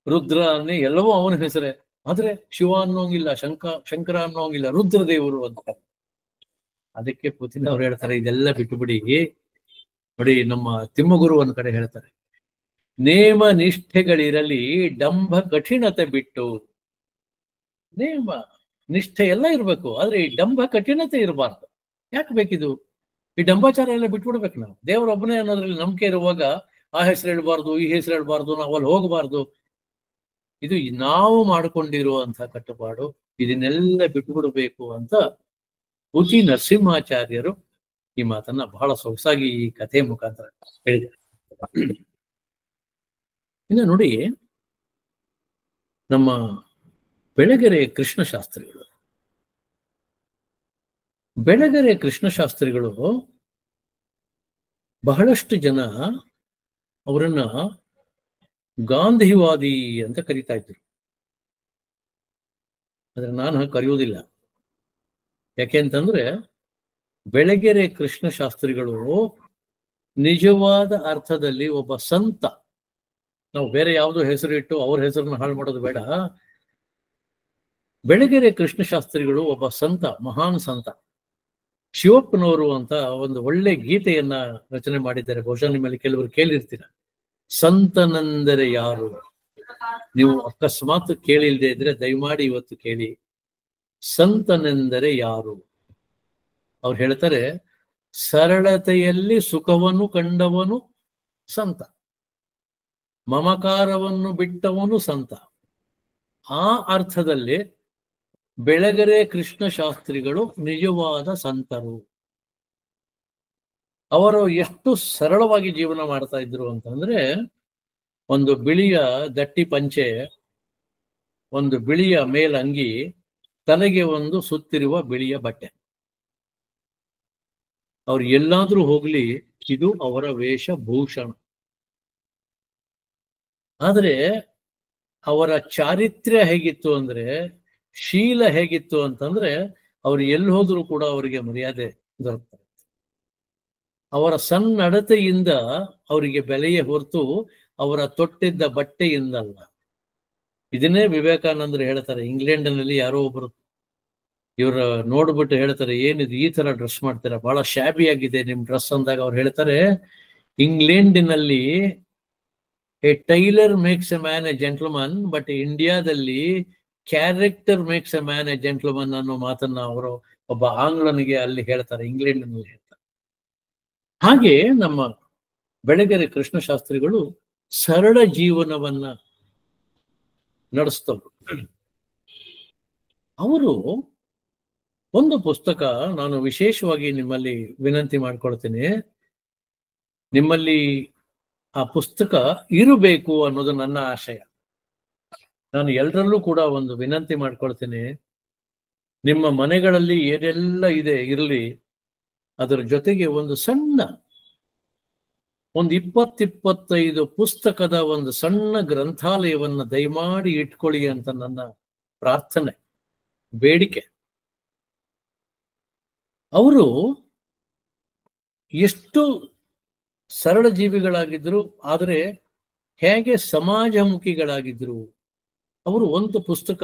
ರುದ್ರ ಅನ್ನಿ, ಎಲ್ಲವೂ ಅವನ ಹೆಸರೇ. ಆದ್ರೆ ಶಿವ ಅನ್ನೋಂಗಿಲ್ಲ, ಶಂಕರ ಅನ್ನೋಂಗಿಲ್ಲ, ರುದ್ರದೇವರು ಅಂತ. ಅದಕ್ಕೆ ಪುತಿನ್ ಅವ್ರು ಹೇಳ್ತಾರೆ, ಇದೆಲ್ಲ ಬಿಟ್ಟು ಬಿಡಿ. ನೋಡಿ, ನಮ್ಮ ತಿಮ್ಮಗುರು ಒಂದ್ ಕಡೆ ಹೇಳ್ತಾರೆ, ನೇಮ ನಿಷ್ಠೆಗಳಿರಲಿ ಡಂಭ ಕಠಿಣತೆ ಬಿಟ್ಟು. ನೇಮ ನಿಷ್ಠೆ ಎಲ್ಲ ಇರ್ಬೇಕು, ಆದ್ರೆ ಈ ಡಂಭ ಕಠಿಣತೆ ಇರಬಾರ್ದು. ಯಾಕೆ ಬೇಕಿದು? ಈ ಡಂಬಾಚಾರ ಎಲ್ಲ ಬಿಟ್ಬಿಡ್ಬೇಕು. ನಾವು ದೇವರೊಬ್ಬನೇ ಅನ್ನೋದ್ರಲ್ಲಿ ನಂಬಿಕೆ ಇರುವಾಗ ಆ ಹೆಸರು ಹೇಳ್ಬಾರ್ದು, ಈ ಹೆಸರು ಹೇಳ್ಬಾರ್ದು, ನಾವು ಅಲ್ಲಿ ಹೋಗಬಾರ್ದು. ಇದು ನಾವು ಮಾಡಿಕೊಂಡಿರುವಂತಹ ಕಟ್ಟುಪಾಡು. ಇದನ್ನೆಲ್ಲ ಬಿಟ್ಟುಬಿಡಬೇಕು ಅಂತ ಪುತಿ ನರಸಿಂಹಾಚಾರ್ಯರು ಈ ಮಾತನ್ನ ಬಹಳ ಸೊಗಸಾಗಿ ಈ ಕಥೆ ಮುಖಾಂತರ ಹೇಳಿದ್ದಾರೆ. ಇನ್ನು ನೋಡಿ, ನಮ್ಮ ಬೆಳಗೆರೆ ಕೃಷ್ಣಶಾಸ್ತ್ರಿಗಳು ಬಹಳಷ್ಟು ಜನ ಅವರನ್ನ ಗಾಂಧಿವಾದಿ ಅಂತ ಕರೀತಾ ಇದ್ರು. ಆದ್ರೆ ನಾನು ಕರೆಯುವುದಿಲ್ಲ. ಯಾಕೆಂತಂದ್ರೆ ಬೆಳಗೆರೆ ಕೃಷ್ಣಶಾಸ್ತ್ರಿಗಳು ನಿಜವಾದ ಅರ್ಥದಲ್ಲಿ ಒಬ್ಬ ಸಂತ. ನಾವು ಬೇರೆ ಯಾವುದೋ ಹೆಸರು ಇಟ್ಟು ಅವ್ರ ಹೆಸರನ್ನ ಹಾಳು ಮಾಡೋದು ಬೇಡ. ಬೆಳಗೆರೆ ಕೃಷ್ಣಶಾಸ್ತ್ರಿಗಳು ಒಬ್ಬ ಸಂತ, ಮಹಾನ್ ಸಂತ. ಶಿವಪ್ಪನವರು ಅಂತ ಒಂದು ಒಳ್ಳೆ ಗೀತೆಯನ್ನ ರಚನೆ ಮಾಡಿದ್ದಾರೆ. ಬಹುಶಃ ನಿಮ್ಮಲ್ಲಿ ಕೆಲವರು ಕೇಳಿರ್ತೀರ. ಸಂತನೆಂದರೆ ಯಾರು? ನೀವು ಅಕಸ್ಮಾತ್ ಕೇಳಿಲ್ದೇ ಇದ್ರೆ ದಯಮಾಡಿ ಇವತ್ತು ಕೇಳಿ. ಸಂತನೆಂದರೆ ಯಾರು? ಅವ್ರು ಹೇಳ್ತಾರೆ, ಸರಳತೆಯಲ್ಲಿ ಸುಖವನ್ನು ಕಂಡವನು ಸಂತ, ಮಮಕಾರವನ್ನು ಬಿಟ್ಟವನು ಸಂತ. ಆ ಅರ್ಥದಲ್ಲಿ ಬೆಳಗೆರೆ ಕೃಷ್ಣಶಾಸ್ತ್ರಿಗಳು ನಿಜವಾದ ಸಂತರು. ಅವರು ಎಷ್ಟು ಸರಳವಾಗಿ ಜೀವನ ಮಾಡ್ತಾ ಇದ್ರು ಅಂತಂದ್ರೆ, ಒಂದು ಬಿಳಿಯ ದಟ್ಟಿ ಪಂಚೆ, ಒಂದು ಬಿಳಿಯ ಮೇಲಂಗಿ, ತಲೆಗೆ ಒಂದು ಸುತ್ತಿರುವ ಬಿಳಿಯ ಬಟ್ಟೆ. ಅವ್ರು ಎಲ್ಲಾದ್ರೂ ಹೋಗ್ಲಿ, ಇದು ಅವರ ವೇಷಭೂಷಣ. ಆದ್ರೆ ಅವರ ಚಾರಿತ್ರ್ಯ ಹೇಗಿತ್ತು ಅಂದ್ರೆ, ಶೀಲ ಹೇಗಿತ್ತು ಅಂತಂದ್ರೆ, ಅವ್ರು ಎಲ್ಲಿ ಹೋದ್ರು ಕೂಡ ಅವರಿಗೆ ಮರ್ಯಾದೆ ದೊರಕ್ತಾರೆ. ಅವರ ಸನ್ನಡತೆಯಿಂದ ಅವರಿಗೆ ಬೆಲೆಯೇ ಹೊರತು ಅವರ ತೊಟ್ಟಿದ್ದ ಬಟ್ಟೆಯಿಂದಲ್ಲ. ಇದನ್ನೇ ವಿವೇಕಾನಂದರು ಹೇಳ್ತಾರೆ. ಇಂಗ್ಲೆಂಡ್ನಲ್ಲಿ ಯಾರೋ ಒಬ್ರು ಇವ್ರ ನೋಡ್ಬಿಟ್ಟು ಹೇಳ್ತಾರೆ, ಏನಿದು ಈ ತರ ಡ್ರೆಸ್ ಮಾಡ್ತೀರಾ, ಬಹಳ ಶಾಬಿ ಆಗಿದೆ ನಿಮ್ ಡ್ರೆಸ್ ಅಂದಾಗ ಅವ್ರು ಹೇಳ್ತಾರೆ, ಇಂಗ್ಲೆಂಡಿನಲ್ಲಿ a tailor makes a man a gentleman, but ಇಂಡಿಯಾದಲ್ಲಿ character makes a man a gentleman ಅನ್ನೋ ಮಾತನ್ನ ಅವರು ಒಬ್ಬ ಆಂಗ್ಲನಿಗೆ ಅಲ್ಲಿ ಹೇಳ್ತಾರೆ, ಇಂಗ್ಲೆಂಡ್ನಲ್ಲಿ ಹೇಳ್ತಾರೆ. ಹಾಗೆ ನಮ್ಮ ಬೆಳಗೆರೆ ಕೃಷ್ಣಶಾಸ್ತ್ರಿಗಳು ಸರಳ ಜೀವನವನ್ನ ನಡೆಸ್ತವ್ರು. ಅವರು ಒಂದು ಪುಸ್ತಕ ನಾನು ವಿಶೇಷವಾಗಿ ನಿಮ್ಮಲ್ಲಿ ವಿನಂತಿ ಮಾಡ್ಕೊಳ್ತೀನಿ, ನಿಮ್ಮಲ್ಲಿ ಆ ಪುಸ್ತಕ ಇರಬೇಕು ಅನ್ನೋದು ನನ್ನ ಆಶಯ. ನಾನು ಎಲ್ಲರಲ್ಲೂ ಕೂಡ ಒಂದು ವಿನಂತಿ ಮಾಡ್ಕೊಳ್ತೀನಿ, ನಿಮ್ಮ ಮನೆಗಳಲ್ಲಿ ಏನೆಲ್ಲ ಇದೆ ಇರಲಿ, ಅದರ ಜೊತೆಗೆ ಒಂದು ಸಣ್ಣ, ಒಂದು 20-25 ಪುಸ್ತಕದ ಒಂದು ಸಣ್ಣ ಗ್ರಂಥಾಲಯವನ್ನ ದಯಮಾಡಿ ಇಟ್ಕೊಳ್ಳಿ ಅಂತ ನನ್ನ ಪ್ರಾರ್ಥನೆ, ಬೇಡಿಕೆ. ಅವರು ಎಷ್ಟು ಸರಳ ಜೀವಿಗಳಾಗಿದ್ರು, ಆದರೆ ಹೇಗೆ ಸಮಾಜಮುಖಿಗಳಾಗಿದ್ರು. ಅವರು ಒಂದು ಪುಸ್ತಕ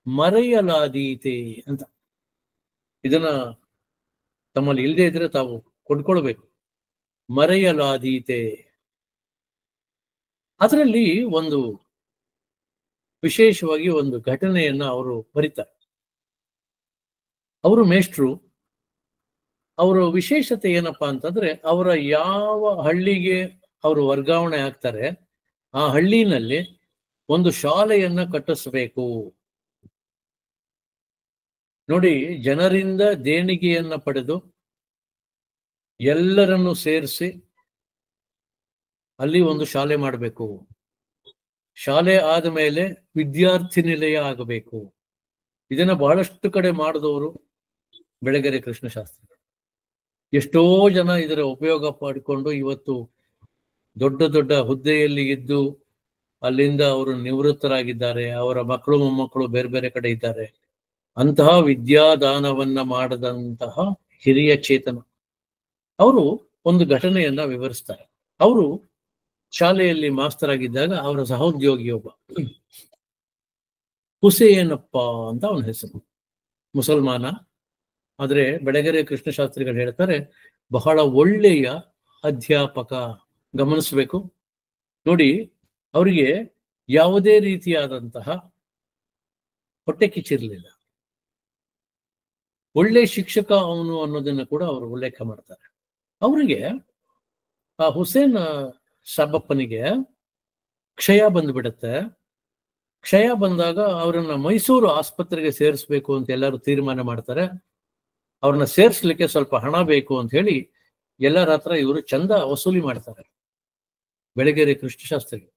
ಮರೆಯಲಾದೀತೆ ಅಂತ, ಇದನ್ನ ತಮ್ಮಲ್ಲಿ ಇಲ್ಲದೆ ಇದ್ರೆ ತಾವು ಕೊಂಡ್ಕೊಳ್ಬೇಕು. ಮರೆಯಲಾದೀತೆ. ಅದರಲ್ಲಿ ಒಂದು ವಿಶೇಷವಾಗಿ ಒಂದು ಘಟನೆಯನ್ನ ಅವರು ಬರೀತಾರೆ. ಅವರು ಮೇಷ್ಟ್ರು. ಅವರ ವಿಶೇಷತೆ ಏನಪ್ಪಾ ಅಂತಂದ್ರೆ, ಅವರ ಯಾವ ಹಳ್ಳಿಗೆ ಅವರು ವರ್ಗಾವಣೆ ಆಗ್ತಾರೆ, ಆ ಹಳ್ಳಿನಲ್ಲಿ ಒಂದು ಶಾಲೆಯನ್ನ ಕಟ್ಟಿಸ್ಬೇಕು. ನೋಡಿ, ಜನರಿಂದ ದೇಣಿಗೆಯನ್ನ ಪಡೆದು ಎಲ್ಲರನ್ನು ಸೇರಿಸಿ ಅಲ್ಲಿ ಒಂದು ಶಾಲೆ ಮಾಡಬೇಕು. ಶಾಲೆ ಆದ ಮೇಲೆ ವಿದ್ಯಾರ್ಥಿ ನಿಲಯ ಆಗಬೇಕು. ಇದನ್ನ ಬಹಳಷ್ಟು ಕಡೆ ಮಾಡಿದವರು ಬೆಳಗೆರೆ ಕೃಷ್ಣಶಾಸ್ತ್ರಿ. ಎಷ್ಟೋ ಜನ ಇದರ ಉಪಯೋಗ ಪಡ್ಕೊಂಡು ಇವತ್ತು ದೊಡ್ಡ ದೊಡ್ಡ ಹುದ್ದೆಯಲ್ಲಿ ಇದ್ದು ಅಲ್ಲಿಂದ ಅವರು ನಿವೃತ್ತರಾಗಿದ್ದಾರೆ. ಅವರ ಮಕ್ಕಳು ಮೊಮ್ಮಕ್ಕಳು ಬೇರೆ ಬೇರೆ ಕಡೆ ಇದ್ದಾರೆ. ಅಂತಹ ವಿದ್ಯಾದಾನವನ್ನ ಮಾಡದಂತಹ ಹಿರಿಯ ಚೇತನ ಅವರು ಒಂದು ಘಟನೆಯನ್ನ ವಿವರಿಸ್ತಾರೆ. ಅವರು ಶಾಲೆಯಲ್ಲಿ ಮಾಸ್ತರ್ ಆಗಿದ್ದಾಗ ಅವರ ಸಹೋದ್ಯೋಗಿ ಒಬ್ಬ ಹುಸೇನಪ್ಪ ಅಂತ ಅವನ ಹೆಸರು, ಮುಸಲ್ಮಾನ. ಆದ್ರೆ ಬೆಳಗೆರೆ ಕೃಷ್ಣಶಾಸ್ತ್ರಿಗಳು ಹೇಳ್ತಾರೆ ಬಹಳ ಒಳ್ಳೆಯ ಅಧ್ಯಾಪಕ. ಗಮನಿಸ್ಬೇಕು ನೋಡಿ, ಅವರಿಗೆ ಯಾವುದೇ ರೀತಿಯಾದಂತಹ ಹೊಟ್ಟೆ ಕಿಚ್ಚಿರಲಿಲ್ಲ. ಒಳ್ಳೆ ಶಿಕ್ಷಕ ಅವನು ಅನ್ನೋದನ್ನ ಕೂಡ ಅವರು ಉಲ್ಲೇಖ ಮಾಡ್ತಾರೆ. ಅವರಿಗೆ ಆ ಹುಸೇನ್ ಸಾಬಪ್ಪನಿಗೆ ಕ್ಷಯ ಬಂದ್ಬಿಡುತ್ತೆ. ಕ್ಷಯ ಬಂದಾಗ ಅವರನ್ನ ಮೈಸೂರು ಆಸ್ಪತ್ರೆಗೆ ಸೇರಿಸ್ಬೇಕು ಅಂತ ಎಲ್ಲರೂ ತೀರ್ಮಾನ ಮಾಡ್ತಾರೆ. ಅವ್ರನ್ನ ಸೇರಿಸ್ಲಿಕ್ಕೆ ಸ್ವಲ್ಪ ಹಣ ಬೇಕು ಅಂತ ಹೇಳಿ ಎಲ್ಲರ ಹತ್ರ ಇವರು ಚಂದ ವಸೂಲಿ ಮಾಡ್ತಾರೆ. ಬೆಳಗೆರೆ ಕೃಷ್ಣಶಾಸ್ತ್ರಿಗೆ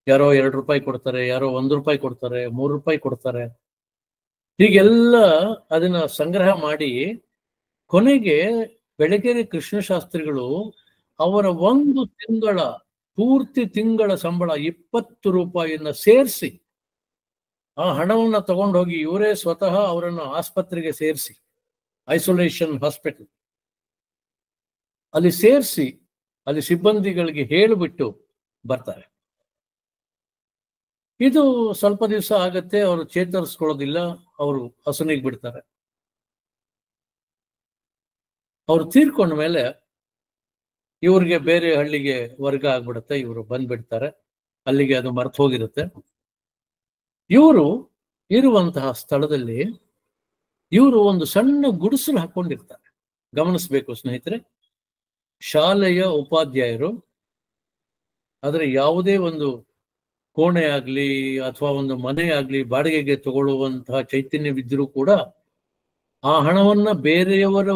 ಯಾರೋ 2 ರೂಪಾಯಿ ಕೊಡ್ತಾರೆ, ಯಾರೋ 1 ರೂಪಾಯಿ ಕೊಡ್ತಾರೆ, 3 ರೂಪಾಯಿ ಕೊಡ್ತಾರೆ. ಹೀಗೆಲ್ಲ ಅದನ್ನ ಸಂಗ್ರಹ ಮಾಡಿ ಕೊನೆಗೆ ಬೆಳಗೆರೆ ಕೃಷ್ಣಶಾಸ್ತ್ರಿಗಳು ಅವರ ಪೂರ್ತಿ ತಿಂಗಳ ಸಂಬಳ 20 ರೂಪಾಯಿಯನ್ನ ಸೇರಿಸಿ ಆ ಹಣವನ್ನ ತಗೊಂಡೋಗಿ ಇವರೇ ಸ್ವತಃ ಅವರನ್ನು ಆಸ್ಪತ್ರೆಗೆ ಸೇರಿಸಿ, ಐಸೋಲೇಷನ್ ಹಾಸ್ಪಿಟಲ್ ಅಲ್ಲಿ ಸೇರಿಸಿ ಅಲ್ಲಿ ಸಿಬ್ಬಂದಿಗಳಿಗೆ ಹೇಳಿಬಿಟ್ಟು ಬರ್ತಾರೆ. ಇದು ಸ್ವಲ್ಪ ದಿವಸ ಆಗತ್ತೆ, ಅವರು ಚೇತರಿಸ್ಕೊಳ್ಳೋದಿಲ್ಲ, ಅವರು ಹಸುನಿಗೆ ಬಿಡ್ತಾರೆ. ಅವ್ರು ತೀರ್ಕೊಂಡ ಮೇಲೆ ಇವ್ರಿಗೆ ಬೇರೆ ಹಳ್ಳಿಗೆ ವರ್ಗ ಆಗ್ಬಿಡುತ್ತೆ. ಇವರು ಬಂದ್ಬಿಡ್ತಾರೆ, ಅಲ್ಲಿಗೆ ಅದು ಮರ್ತು ಹೋಗಿರುತ್ತೆ. ಇವರು ಇರುವಂತಹ ಸ್ಥಳದಲ್ಲಿ ಇವರು ಒಂದು ಸಣ್ಣ ಗುಡಿಸಲು ಹಾಕೊಂಡಿರ್ತಾರೆ. ಗಮನಿಸ್ಬೇಕು ಸ್ನೇಹಿತರೆ, ಶಾಲೆಯ ಉಪಾಧ್ಯಾಯರು. ಆದ್ರೆ ಯಾವುದೇ ಒಂದು ಕೋಣೆ ಆಗ್ಲಿ ಅಥವಾ ಒಂದು ಮನೆ ಆಗ್ಲಿ ಬಾಡಿಗೆಗೆ ತಗೊಳ್ಳುವಂತಹ ಚೈತನ್ಯವಿದ್ರೂ ಕೂಡ ಆ ಹಣವನ್ನ ಬೇರೆಯವರ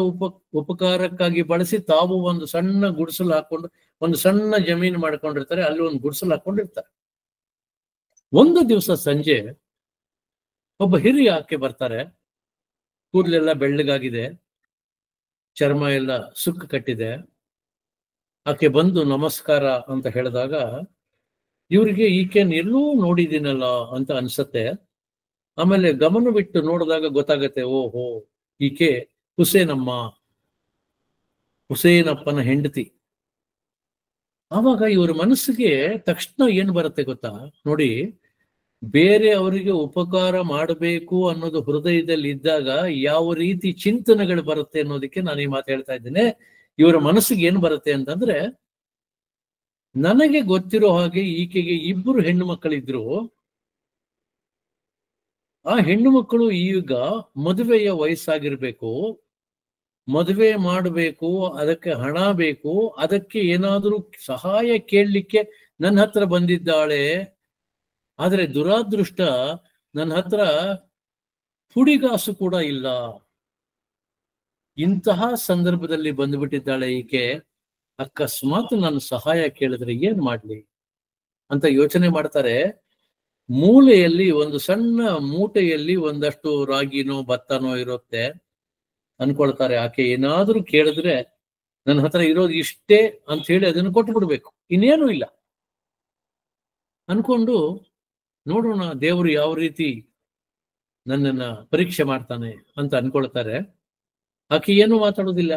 ಉಪಕಾರಕ್ಕಾಗಿ ಬಳಸಿ ತಾವು ಒಂದು ಸಣ್ಣ ಗುಡಿಸಲು ಹಾಕೊಂಡು, ಒಂದು ಸಣ್ಣ ಜಮೀನು ಮಾಡ್ಕೊಂಡಿರ್ತಾರೆ, ಅಲ್ಲಿ ಒಂದು ಗುಡಿಸಲು ಹಾಕೊಂಡಿರ್ತಾರೆ. ಒಂದು ದಿವಸ ಸಂಜೆ ಒಬ್ಬ ಹಿರಿಯ ಆಕೆ ಬರ್ತಾರೆ. ಕೂದಲೆಲ್ಲ ಬೆಳ್ಳಗಾಗಿದೆ, ಚರ್ಮ ಎಲ್ಲ ಸುಕ್ಕು ಕಟ್ಟಿದೆ. ಆಕೆ ಬಂದು ನಮಸ್ಕಾರ ಅಂತ ಹೇಳಿದಾಗ ಇವರಿಗೆ ಈಕೆನ್ ಎಲ್ಲೂ ನೋಡಿದ್ದೀನಲ್ಲ ಅಂತ ಅನ್ಸತ್ತೆ. ಆಮೇಲೆ ಗಮನ ಬಿಟ್ಟು ನೋಡಿದಾಗ ಗೊತ್ತಾಗತ್ತೆ, ಓಹೋ ಈಕೆ ಹುಸೇನಪ್ಪನ ಹೆಂಡತಿ. ಆವಾಗ ಇವರ ಮನಸ್ಸಿಗೆ ತಕ್ಷಣ ಏನ್ ಬರುತ್ತೆ ಗೊತ್ತಾ ನೋಡಿ, ಬೇರೆ ಅವರಿಗೆ ಉಪಕಾರ ಮಾಡಬೇಕು ಅನ್ನೋದು ಹೃದಯದಲ್ಲಿ ಇದ್ದಾಗ ಯಾವ ರೀತಿ ಚಿಂತನೆಗಳು ಬರುತ್ತೆ ಅನ್ನೋದಕ್ಕೆ ನಾನು ಈ ಮಾತು ಹೇಳ್ತಾ ಇದ್ದೇನೆ. ಇವರ ಮನಸ್ಸಿಗೆ ಏನ್ ಬರುತ್ತೆ ಅಂತಂದ್ರೆ, ನನಗೆ ಗೊತ್ತಿರೋ ಹಾಗೆ ಈಕೆಗೆ 2 ಹೆಣ್ಣು ಮಕ್ಕಳಿದ್ರು. ಆ ಹೆಣ್ಣು ಮಕ್ಕಳು ಈಗ ಮದುವೆಯ ವಯಸ್ಸಾಗಿರ್ಬೇಕು, ಮದುವೆ ಮಾಡಬೇಕು, ಅದಕ್ಕೆ ಹಣ ಬೇಕು, ಅದಕ್ಕೆ ಏನಾದರೂ ಸಹಾಯ ಕೇಳಲಿಕ್ಕೆ ನನ್ನ ಹತ್ರ ಬಂದಿದ್ದಾಳೆ. ಆದ್ರೆ ದುರಾದೃಷ್ಟ, ನನ್ನ ಹತ್ರ ಪುಡಿಗಾಸು ಕೂಡ ಇಲ್ಲ. ಇಂತಹ ಸಂದರ್ಭದಲ್ಲಿ ಬಂದುಬಿಟ್ಟಿದ್ದಾಳೆ ಈಕೆ. ಅಕಸ್ಮಾತ್ ನಾನು ಸಹಾಯ ಕೇಳಿದ್ರೆ ಏನ್ ಮಾಡ್ಲಿ ಅಂತ ಯೋಚನೆ ಮಾಡ್ತಾರೆ. ಮೂಲೆಯಲ್ಲಿ ಒಂದು ಸಣ್ಣ ಮೂಟೆಯಲ್ಲಿ ಒಂದಷ್ಟು ರಾಗಿನೋ ಭತ್ತನೋ ಇರುತ್ತೆ ಅನ್ಕೊಳ್ತಾರೆ. ಆಕೆ ಏನಾದ್ರೂ ಕೇಳಿದ್ರೆ ನನ್ನ ಹತ್ರ ಇರೋದು ಇಷ್ಟೇ ಅಂತ ಹೇಳಿ ಅದನ್ನು ಕೊಟ್ಟು ಬಿಡ್ಬೇಕು, ಇನ್ನೇನು ಇಲ್ಲ ಅನ್ಕೊಂಡು ನೋಡೋಣ ದೇವರು ಯಾವ ರೀತಿ ನನ್ನನ್ನ ಪರೀಕ್ಷೆ ಮಾಡ್ತಾನೆ ಅಂತ ಅನ್ಕೊಳ್ತಾರೆ. ಆಕೆ ಏನು ಮಾತಾಡೋದಿಲ್ಲ.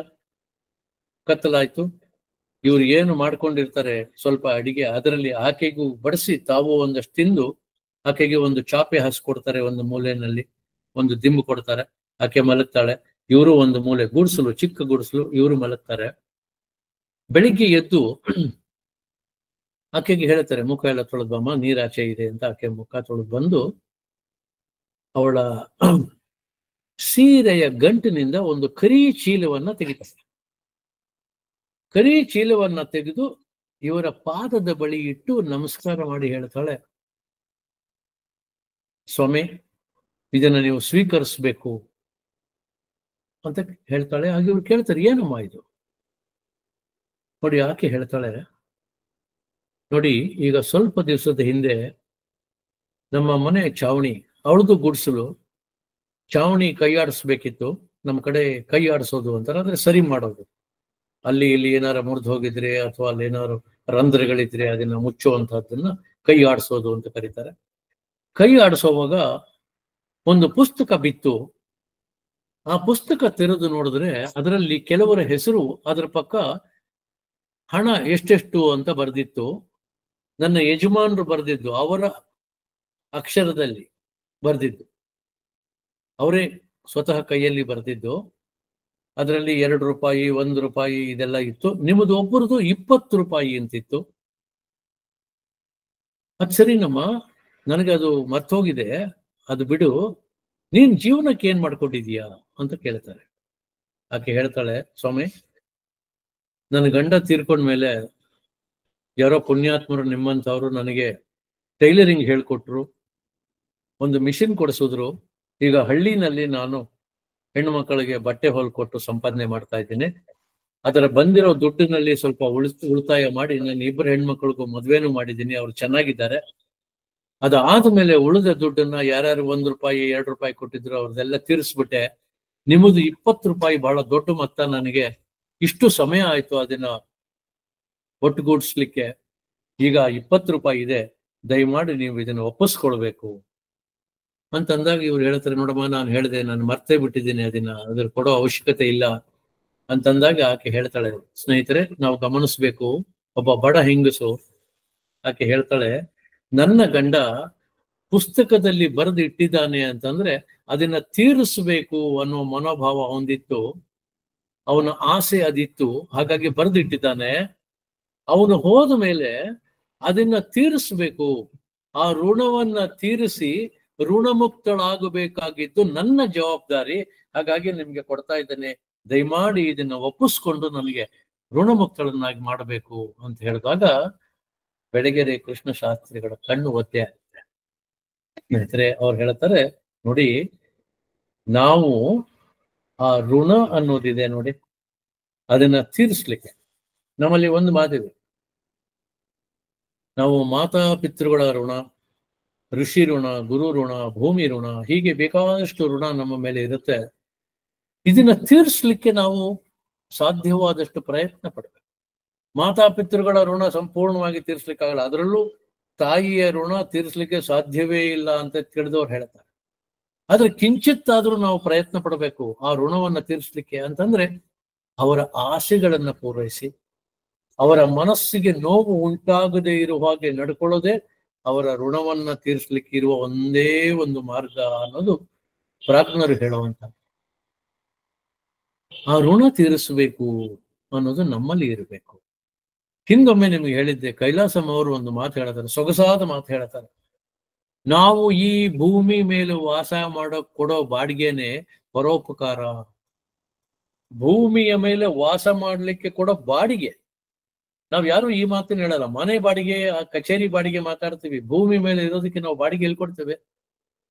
ಕತ್ತಲಾಯ್ತು. ಇವ್ರು ಏನು ಮಾಡ್ಕೊಂಡಿರ್ತಾರೆ ಸ್ವಲ್ಪ ಅಡಿಗೆ, ಅದರಲ್ಲಿ ಆಕೆಗೂ ಬಡಿಸಿ ತಾವು ಒಂದಷ್ಟು ತಿಂದು ಆಕೆಗೆ ಒಂದು ಚಾಪೆ ಹಾಸ್ಕೊಡ್ತಾರೆ. ಒಂದು ಮೂಲೆಯಲ್ಲಿ ಒಂದು ದಿಂಬು ಕೊಡ್ತಾರೆ. ಆಕೆ ಮಲಗ್ತಾಳೆ. ಇವರು ಒಂದು ಮೂಲೆ ಗುಡಿಸಲು, ಚಿಕ್ಕ ಗುಡಿಸಲು, ಇವರು ಮಲಗ್ತಾರೆ. ಬೆಳಿಗ್ಗೆ ಎದ್ದು ಆಕೆಗೆ ಹೇಳ್ತಾರೆ, ಮುಖ ಎಲ್ಲ ತೊಳೆದು ಬಮ್ಮ, ನೀರಾಚೆ ಇದೆ ಅಂತ. ಆಕೆ ಮುಖ ತೊಳೆದು ಬಂದು ಅವಳ ಸೀರೆಯ ಗಂಟಿನಿಂದ ಒಂದು ಕರಿ ಚೀಲವನ್ನ ತೆಗಿತಾರೆ. ಕರಿ ಚೀಲವನ್ನ ತೆಗೆದು ಇವರ ಪಾದದ ಬಳಿ ಇಟ್ಟು ನಮಸ್ಕಾರ ಮಾಡಿ ಹೇಳ್ತಾಳೆ, ಸ್ವಾಮಿ ಇದನ್ನ ನೀವು ಸ್ವೀಕರಿಸ್ಬೇಕು ಅಂತ ಹೇಳ್ತಾಳೆ. ಹಾಗೆ ಇವ್ರು ಕೇಳ್ತಾರೆ, ಏನಮ್ಮ ಇದು? ನೋಡಿ ಆಕೆ ಹೇಳ್ತಾಳೆ, ನೋಡಿ ಈಗ ಸ್ವಲ್ಪ ದಿವಸದ ಹಿಂದೆ ನಮ್ಮ ಮನೆ ಚಾವಣಿ, ಅವಳದು ಗುಡಿಸಲು, ಚಾವಣಿ ಕೈಯಾಡಿಸ್ಬೇಕಿತ್ತು. ನಮ್ಮ ಕಡೆ ಕೈ ಆಡಿಸೋದು ಅಂತಾರೆ, ಅಂದ್ರೆ ಸರಿ ಮಾಡೋದು. ಅಲ್ಲಿ ಇಲ್ಲಿ ಏನಾರು ಮುರಿದು ಹೋಗಿದ್ರೆ ಅಥವಾ ಅಲ್ಲಿ ಏನಾದ್ರು ರಂಧ್ರಗಳಿದ್ರೆ ಅದನ್ನ ಮುಚ್ಚುವಂತಹದ್ದನ್ನ ಕೈ ಆಡಿಸೋದು ಅಂತ ಕರೀತಾರೆ. ಕೈ ಆಡಿಸೋವಾಗ ಒಂದು ಪುಸ್ತಕ ಬಿತ್ತು. ಆ ಪುಸ್ತಕ ತೆರೆದು ನೋಡಿದ್ರೆ ಅದರಲ್ಲಿ ಕೆಲವರ ಹೆಸರು ಅದರ ಪಕ್ಕ ಹಣ ಎಷ್ಟೆಷ್ಟು ಅಂತ ಬರೆದಿತ್ತು. ನನ್ನ ಯಜಮಾನರು ಬರೆದಿದ್ದು, ಅವರ ಅಕ್ಷರದಲ್ಲಿ ಬರೆದಿದ್ದು, ಅವರೇ ಸ್ವತಃ ಕೈಯಲ್ಲಿ ಬರೆದಿದ್ದು. ಅದರಲ್ಲಿ 2 ರೂಪಾಯಿ, 1 ರೂಪಾಯಿ ಇದೆಲ್ಲ ಇತ್ತು. ನಿಮ್ಮದು ಒಬ್ಬರದು 20 ರೂಪಾಯಿ ಅಂತಿತ್ತು. ಅದ್ ಸರಿನಮ್ಮ, ನನಗೆ ಅದು ಮರ್ತೋಗಿದೆ, ಅದು ಬಿಡು, ನೀನ್ ಜೀವನಕ್ಕೆ ಏನ್ ಮಾಡ್ಕೊಂಡಿದೀಯಾ ಅಂತ ಕೇಳ್ತಾರೆ. ಆಕೆ ಹೇಳ್ತಾಳೆ, ಸ್ವಾಮಿ, ನನ್ನ ಗಂಡ ತೀರ್ಕೊಂಡ್ಮೇಲೆ ಯಾರೋ ಪುಣ್ಯಾತ್ಮರು ನಿಮ್ಮಂಥವ್ರು ನನಗೆ ಟೈಲರಿಂಗ್ ಹೇಳ್ಕೊಟ್ರು, ಒಂದು ಮಿಷಿನ್ ಕೊಡಿಸಿದ್ರು. ಈಗ ಹಳ್ಳಿನಲ್ಲಿ ನಾನು ಹೆಣ್ಣು ಮಕ್ಕಳಿಗೆ ಬಟ್ಟೆ ಹೊಲ್ಕೊಟ್ಟು ಸಂಪಾದನೆ ಮಾಡ್ತಾ ಇದ್ದೀನಿ. ಅದರ ಬಂದಿರೋ ದುಡ್ಡಿನಲ್ಲಿ ಸ್ವಲ್ಪ ಉಳಿತಾಯ ಮಾಡಿ ನಾನು 2 ಹೆಣ್ಮಕ್ಳಿಗೂ ಮದ್ವೆನೂ ಮಾಡಿದ್ದೀನಿ, ಅವ್ರು ಚೆನ್ನಾಗಿದ್ದಾರೆ. ಅದಾದ್ಮೇಲೆ ಉಳಿದ ದುಡ್ಡನ್ನ ಯಾರ್ಯಾರು 1 ರೂಪಾಯಿ 2 ರೂಪಾಯಿ ಕೊಟ್ಟಿದ್ರು ಅವ್ರದೆಲ್ಲ ತೀರಿಸ್ಬಿಟ್ಟೆ. ನಿಮ್ಮದು 20 ರೂಪಾಯಿ ಬಹಳ ದೊಡ್ಡ ಮೊತ್ತ, ನನಗೆ ಇಷ್ಟು ಸಮಯ ಆಯ್ತು ಅದನ್ನ ಒಟ್ಟುಗೂಡಿಸ್ಲಿಕ್ಕೆ. ಈಗ 20 ರೂಪಾಯಿ ಇದೆ, ದಯಮಾಡಿ ನೀವು ಇದನ್ನ ಒಪ್ಪಿಸ್ಕೊಳ್ಬೇಕು ಅಂತಂದಾಗ ಇವ್ರು ಹೇಳ್ತಾರೆ, ನೋಡಮ್ಮ, ನಾನು ಹೇಳಿದೆ, ನಾನು ಮರ್ತೇ ಬಿಟ್ಟಿದ್ದೀನಿ, ಅದ್ರ ಕೊಡೋ ಅವಶ್ಯಕತೆ ಇಲ್ಲ ಅಂತಂದಾಗ ಆಕೆ ಹೇಳ್ತಾಳೆ, ಸ್ನೇಹಿತರೆ, ನಾವು ಗಮನಿಸ್ಬೇಕು, ಒಬ್ಬ ಬಡ ಹೆಂಗಸು, ಆಕೆ ಹೇಳ್ತಾಳೆ, ನನ್ನ ಗಂಡ ಪುಸ್ತಕದಲ್ಲಿ ಬರೆದು ಇಟ್ಟಿದ್ದಾನೆ ಅಂತಂದ್ರೆ ಅದನ್ನ ತೀರಿಸ್ಬೇಕು ಅನ್ನೋ ಮನೋಭಾವ ಹೊಂದಿತ್ತು, ಅವನ ಆಸೆ ಅದಿತ್ತು, ಹಾಗಾಗಿ ಬರೆದಿಟ್ಟಿದ್ದಾನೆ. ಅವನು ಹೋದ ಮೇಲೆ ಅದನ್ನ ತೀರಿಸ್ಬೇಕು, ಆ ಋಣವನ್ನ ತೀರಿಸಿ ಋಣಮುಕ್ತಳಾಗಬೇಕಾಗಿದ್ದು ನನ್ನ ಜವಾಬ್ದಾರಿ, ಹಾಗಾಗಿ ನಿಮ್ಗೆ ಕೊಡ್ತಾ ಇದ್ದೇನೆ, ದಯಮಾಡಿ ಇದನ್ನ ಒಪ್ಪಿಸ್ಕೊಂಡು ನನಗೆ ಋಣಮುಕ್ತಳನ್ನಾಗಿ ಮಾಡಬೇಕು ಅಂತ ಹೇಳಿದಾಗ ಬೆಳಗೆರೆ ಕೃಷ್ಣ ಶಾಸ್ತ್ರಿಗಳ ಕಣ್ಣು ಒತ್ತೆ ಆಗುತ್ತೆ. ಸ್ನೇಹಿತರೆ, ಅವ್ರು ಹೇಳ್ತಾರೆ, ನೋಡಿ, ನಾವು ಆ ಋಣ ಅನ್ನೋದಿದೆ ನೋಡಿ, ಅದನ್ನ ತೀರಿಸ್ಲಿಕ್ಕೆ ನಮ್ಮಲ್ಲಿ ಒಂದು ಮಾತಿದೆ, ನಾವು ಮಾತಾ ಪಿತೃಗಳ ಋಣ, ಋಷಿ ಋಣ, ಗುರು ಋಣ, ಭೂಮಿ ಋಣ, ಹೀಗೆ ಬೇಕಾದಷ್ಟು ಋಣ ನಮ್ಮ ಮೇಲೆ ಇರುತ್ತೆ. ಇದನ್ನ ತೀರಿಸ್ಲಿಕ್ಕೆ ನಾವು ಸಾಧ್ಯವಾದಷ್ಟು ಪ್ರಯತ್ನ ಪಡ್ಬೇಕು. ಮಾತಾಪಿತೃಗಳ ಋಣ ಸಂಪೂರ್ಣವಾಗಿ ತೀರಿಸ್ಲಿಕ್ಕಾಗಲ್ಲ, ಅದರಲ್ಲೂ ತಾಯಿಯ ಋಣ ತೀರಿಸ್ಲಿಕ್ಕೆ ಸಾಧ್ಯವೇ ಇಲ್ಲ ಅಂತ ತಿಳಿದವ್ರು ಹೇಳ್ತಾರೆ. ಆದ್ರೆ ಕಿಂಚಿತ್ತಾದ್ರೂ ನಾವು ಪ್ರಯತ್ನ ಪಡಬೇಕು ಆ ಋಣವನ್ನ ತೀರಿಸ್ಲಿಕ್ಕೆ. ಅಂತಂದ್ರೆ ಅವರ ಆಸೆಗಳನ್ನ ಪೂರೈಸಿ, ಅವರ ಮನಸ್ಸಿಗೆ ನೋವು ಉಂಟಾಗದೇ ಇರುವ ಹಾಗೆ ನಡ್ಕೊಳ್ಳೋದೇ ಅವರ ಋಣವನ್ನ ತೀರಿಸ್ಲಿಕ್ಕೆ ಇರುವ ಒಂದೇ ಒಂದು ಮಾರ್ಗ ಅನ್ನೋದು ಪ್ರಾಜ್ಞರು ಹೇಳುವಂತ. ಆ ಋಣ ತೀರಿಸಬೇಕು ಅನ್ನೋದು ನಮ್ಮಲ್ಲಿ ಇರಬೇಕು. ಹಿಂದೊಮ್ಮೆ ನಿಮ್ಗೆ ಹೇಳಿದ್ದೆ, ಕೈಲಾಸಂ ಅವರು ಒಂದು ಮಾತು ಹೇಳ್ತಾರೆ, ಸೊಗಸಾದ ಮಾತು ಹೇಳ್ತಾರೆ, ನಾವು ಈ ಭೂಮಿ ಮೇಲೆ ವಾಸ ಕೊಡೋ ಬಾಡಿಗೆನೆ ಪರೋಪಕಾರ. ಭೂಮಿಯ ಮೇಲೆ ವಾಸ ಮಾಡ್ಲಿಕ್ಕೆ ಕೊಡೋ ಬಾಡಿಗೆ. ನಾವ್ ಯಾರು ಈ ಮಾತನ್ನ ಹೇಳಲ್ಲ, ಮನೆ ಬಾಡಿಗೆ, ಕಚೇರಿ ಬಾಡಿಗೆ ಮಾತಾಡ್ತೀವಿ, ಭೂಮಿ ಮೇಲೆ ಇರೋದಕ್ಕೆ ನಾವು ಬಾಡಿಗೆ ಎಲ್ಲಿ ಕೊಡ್ತೇವೆ?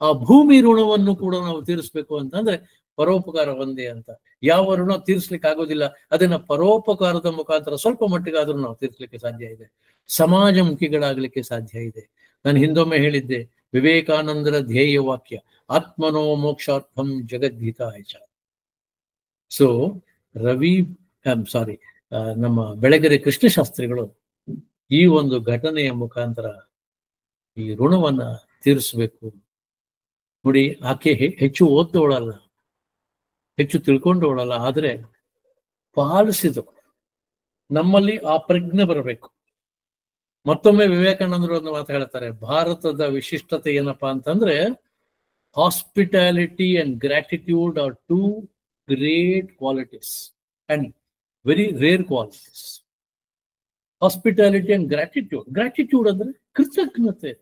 ಆ ಭೂಮಿ ಋಣವನ್ನು ಕೂಡ ನಾವು ತೀರಿಸ್ಬೇಕು ಅಂತಂದ್ರೆ ಪರೋಪಕಾರ ಒಂದೇ ಅಂತ. ಯಾವ ಋಣ ತೀರಿಸ್ಲಿಕ್ಕೆ ಆಗೋದಿಲ್ಲ, ಅದನ್ನ ಪರೋಪಕಾರದ ಮುಖಾಂತರ ಸ್ವಲ್ಪ ಮಟ್ಟಿಗಾದ್ರೂ ನಾವು ತೀರಿಸ್ಲಿಕ್ಕೆ ಸಾಧ್ಯ ಇದೆ, ಸಮಾಜಮುಖಿಗಳಾಗ್ಲಿಕ್ಕೆ ಸಾಧ್ಯ ಇದೆ. ನಾನು ಹಿಂದೊಮ್ಮೆ ಹೇಳಿದ್ದೆ, ವಿವೇಕಾನಂದರ ಧ್ಯೇಯ ವಾಕ್ಯ, ಆತ್ಮನೋ ಮೋಕ್ಷಾರ್ಥಂ ಜಗದ್ಗೀತಾಯ ಚ. ಸೊ ನಮ್ಮ ಬೆಳಗೆರೆ ಕೃಷ್ಣಶಾಸ್ತ್ರಿಗಳು ಈ ಒಂದು ಘಟನೆಯ ಮುಖಾಂತರ ಈ ಋಣವನ್ನ ತೀರಿಸ್ಬೇಕು. ನೋಡಿ, ಆಕೆ ಹೆಚ್ಚು ಓದ್ದವಳಲ್ಲ, ಹೆಚ್ಚು ತಿಳ್ಕೊಂಡವಳಲ್ಲ, ಆದ್ರೆ ಪಾಲಿಸಿದವಳು. ನಮ್ಮಲ್ಲಿ ಆ ಪ್ರಜ್ಞೆ ಬರಬೇಕು. ಮತ್ತೊಮ್ಮೆ ವಿವೇಕಾನಂದರು ಒಂದು ಮಾತು ಹೇಳ್ತಾರೆ, ಭಾರತದ ವಿಶಿಷ್ಟತೆ ಏನಪ್ಪಾ ಅಂತಂದ್ರೆ, hospitality and gratitude are 2 great qualities and very rare qualities. Hospitality and gratitude. Gratitude ಅಂದ್ರೆ ಕೃತಜ್ಞತೆ.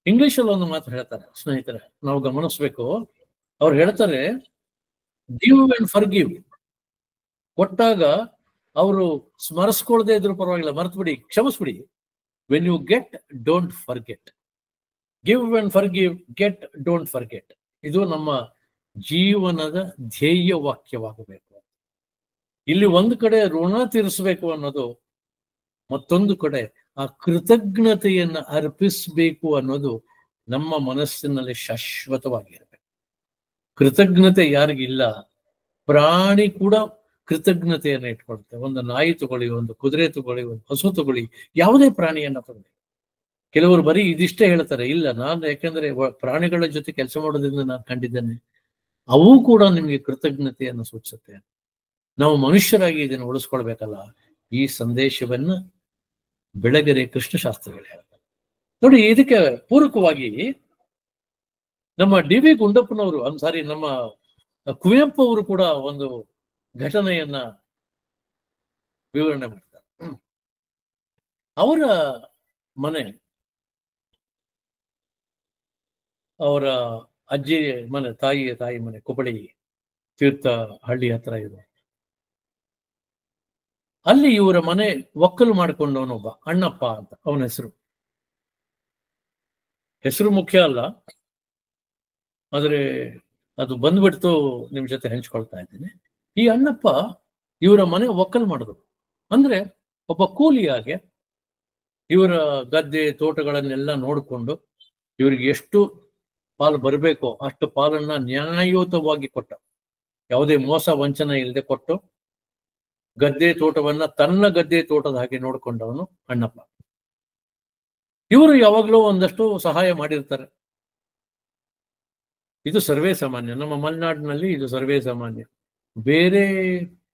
ಇಂಗ್ಲಿಷ್ ಅಲ್ಲಿ ಒಂದು ಮಾತು ಹೇಳ್ತಾರೆ ಸ್ನೇಹಿತರೆ, ನಾವು ಗಮನಿಸ್ಬೇಕು. ಅವ್ರು ಹೇಳ್ತಾರೆ, ಗಿವ್ ಅಂಡ್ ಫರ್ಗಿವ್. ಕೊಟ್ಟಾಗ ಅವರು ಸ್ಮರಿಸ್ಕೊಳ್ದೇ ಇದ್ರು ಪರವಾಗಿಲ್ಲ, ಮರ್ತ್ಬಿಡಿ, ಕ್ಷಮಿಸ್ಬಿಡಿ. When you get, don't forget. Give and forgive, get, don't forget. ಇದು ನಮ್ಮ ಜೀವನದ ಧ್ಯೇಯ ವಾಕ್ಯವಾಗಬೇಕು. ಇಲ್ಲಿ ಒಂದು ಕಡೆ ಋಣ ತೀರಿಸಬೇಕು ಅನ್ನೋದು, ಮತ್ತೊಂದು ಕಡೆ ಆ ಕೃತಜ್ಞತೆಯನ್ನ ಅರ್ಪಿಸಬೇಕು ಅನ್ನೋದು ನಮ್ಮ ಮನಸ್ಸಿನಲ್ಲಿ ಶಾಶ್ವತವಾಗಿರಬೇಕು. ಕೃತಜ್ಞತೆ ಯಾರಿಗಿಲ್ಲ ಪ್ರಾಣಿ ಕೂಡ ಕೃತಜ್ಞತೆಯನ್ನು ಇಟ್ಕೊಳುತ್ತೆ. ಒಂದು ನಾಯಿ ತಗೊಳ್ಳಿ, ಒಂದು ಕುದುರೆ ತಗೊಳ್ಳಿ, ಒಂದು ಹಸು ತಗೊಳ್ಳಿ, ಯಾವುದೇ ಪ್ರಾಣಿಯನ್ನ ತಗೊಳ್ಳಿ. ಕೆಲವರು ಬರೀ ಇದಿಷ್ಟೇ ಹೇಳ್ತಾರೆ, ಇಲ್ಲ ನಾನು ಯಾಕೆಂದ್ರೆ ಪ್ರಾಣಿಗಳ ಜೊತೆ ಕೆಲಸ ಮಾಡೋದ್ರಿಂದ ನಾನು ಕಂಡಿದ್ದೇನೆ, ಅವು ಕೂಡ ನಿಮಗೆ ಕೃತಜ್ಞತೆಯನ್ನು ಸೂಚಿಸುತ್ತೆ. ನಾವು ಮನುಷ್ಯರಾಗಿ ಇದನ್ನು ಉಳಿಸ್ಕೊಳ್ಬೇಕಲ್ಲ. ಈ ಸಂದೇಶವನ್ನ ಬೆಳಗೆರೆ ಕೃಷ್ಣಶಾಸ್ತ್ರಿಗಳು ಹೇಳ್ತಾರೆ. ನೋಡಿ, ಇದಕ್ಕೆ ಪೂರಕವಾಗಿ ನಮ್ಮ ಡಿ.ವಿ. ಗುಂಡಪ್ಪನವರು, ನಮ್ಮ ಕುವೆಂಪು ಅವರು ಕೂಡ ಒಂದು ಘಟನೆಯನ್ನ ವಿವರಣೆ ಮಾಡ್ತಾರೆ. ಅವರ ಮನೆ, ಅವರ ಅಜ್ಜಿ ಮನೆ, ತಾಯಿ ಮನೆ ಕೊಪ್ಪಳಿ ತೀರ್ಥ ಹಳ್ಳಿ ಹತ್ರ ಇದೆ. ಅಲ್ಲಿ ಇವರ ಮನೆ ಒಕ್ಕಲು ಮಾಡಿಕೊಂಡವನೊಬ್ಬ ಅಣ್ಣಪ್ಪ ಅಂತ ಅವನ ಹೆಸರು ಮುಖ್ಯ ಅಲ್ಲ, ಆದ್ರೆ ಅದು ಬಂದ್ಬಿಡ್ತು, ನಿಮ್ ಜೊತೆ ಹಂಚ್ಕೊಳ್ತಾ ಇದ್ದೀನಿ. ಈ ಅಣ್ಣಪ್ಪ ಇವರ ಮನೆ ಒಕ್ಕಲು ಮಾಡಿದ್ರು. ಅಂದ್ರೆ ಒಬ್ಬ ಕೂಲಿಯಾಗೆ ಇವರ ಗದ್ದೆ ತೋಟಗಳನ್ನೆಲ್ಲ ನೋಡಿಕೊಂಡು ಇವರಿಗೆ ಎಷ್ಟು ಪಾಲು ಬರಬೇಕೋ ಅಷ್ಟು ಪಾಲನ್ನ ನ್ಯಾಯಯುತವಾಗಿ ಕೊಟ್ಟ, ಯಾವುದೇ ಮೋಸ ವಂಚನೆ ಇಲ್ಲದೆ ಕೊಟ್ಟು ಗದ್ದೆ ತೋಟವನ್ನ ತನ್ನ ಗದ್ದೆ ತೋಟದ ಹಾಗೆ ನೋಡ್ಕೊಂಡವನು ಅಣ್ಣಪ್ಪ. ಇವರು ಯಾವಾಗಲೂ ಒಂದಷ್ಟು ಸಹಾಯ ಮಾಡಿರ್ತಾರೆ. ಇದು ಸರ್ವೇ ಸಾಮಾನ್ಯ, ನಮ್ಮ ಮಲೆನಾಡಿನಲ್ಲಿ ಇದು ಸರ್ವೇ ಸಾಮಾನ್ಯ. ಬೇರೆ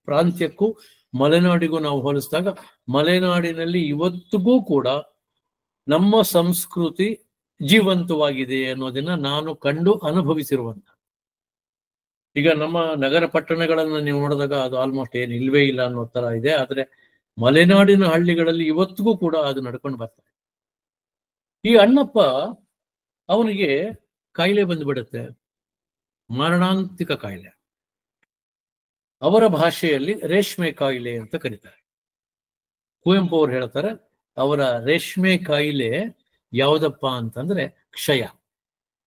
ಪ್ರಾಂತ್ಯಕ್ಕೂ ಮಲೆನಾಡಿಗೂ ನಾವು ಹೋಲಿಸಿದಾಗ ಮಲೆನಾಡಿನಲ್ಲಿ ಇವತ್ತಿಗೂ ಕೂಡ ನಮ್ಮ ಸಂಸ್ಕೃತಿ ಜೀವಂತವಾಗಿದೆ ಅನ್ನೋದನ್ನ ನಾನು ಕಂಡು ಅನುಭವಿಸಿರುವಂತ. ಈಗ ನಮ್ಮ ನಗರ ಪಟ್ಟಣಗಳನ್ನ ನೀವು ನೋಡಿದಾಗ ಅದು ಆಲ್ಮೋಸ್ಟ್ ಏನು ಇಲ್ವೇ ಇಲ್ಲ ಅನ್ನೋ ತರ ಇದೆ. ಆದ್ರೆ ಮಲೆನಾಡಿನ ಹಳ್ಳಿಗಳಲ್ಲಿ ಇವತ್ತಿಗೂ ಕೂಡ ಅದು ನಡ್ಕೊಂಡು ಬರ್ತಾರೆ. ಈ ಅಣ್ಣಪ್ಪ ಅವನಿಗೆ ಕಾಯಿಲೆ ಬಂದ್ಬಿಡುತ್ತೆ, ಮರಣಾಂತಿಕ ಕಾಯಿಲೆ. ಅವರ ಭಾಷೆಯಲ್ಲಿ ರೇಷ್ಮೆ ಕಾಯಿಲೆ ಅಂತ ಕರೀತಾರೆ. ಕುವೆಂಪು ಅವರು ಹೇಳ್ತಾರೆ, ಅವರ ರೇಷ್ಮೆ ಕಾಯಿಲೆ ಯಾವುದಪ್ಪ ಅಂತಂದ್ರೆ ಕ್ಷಯ.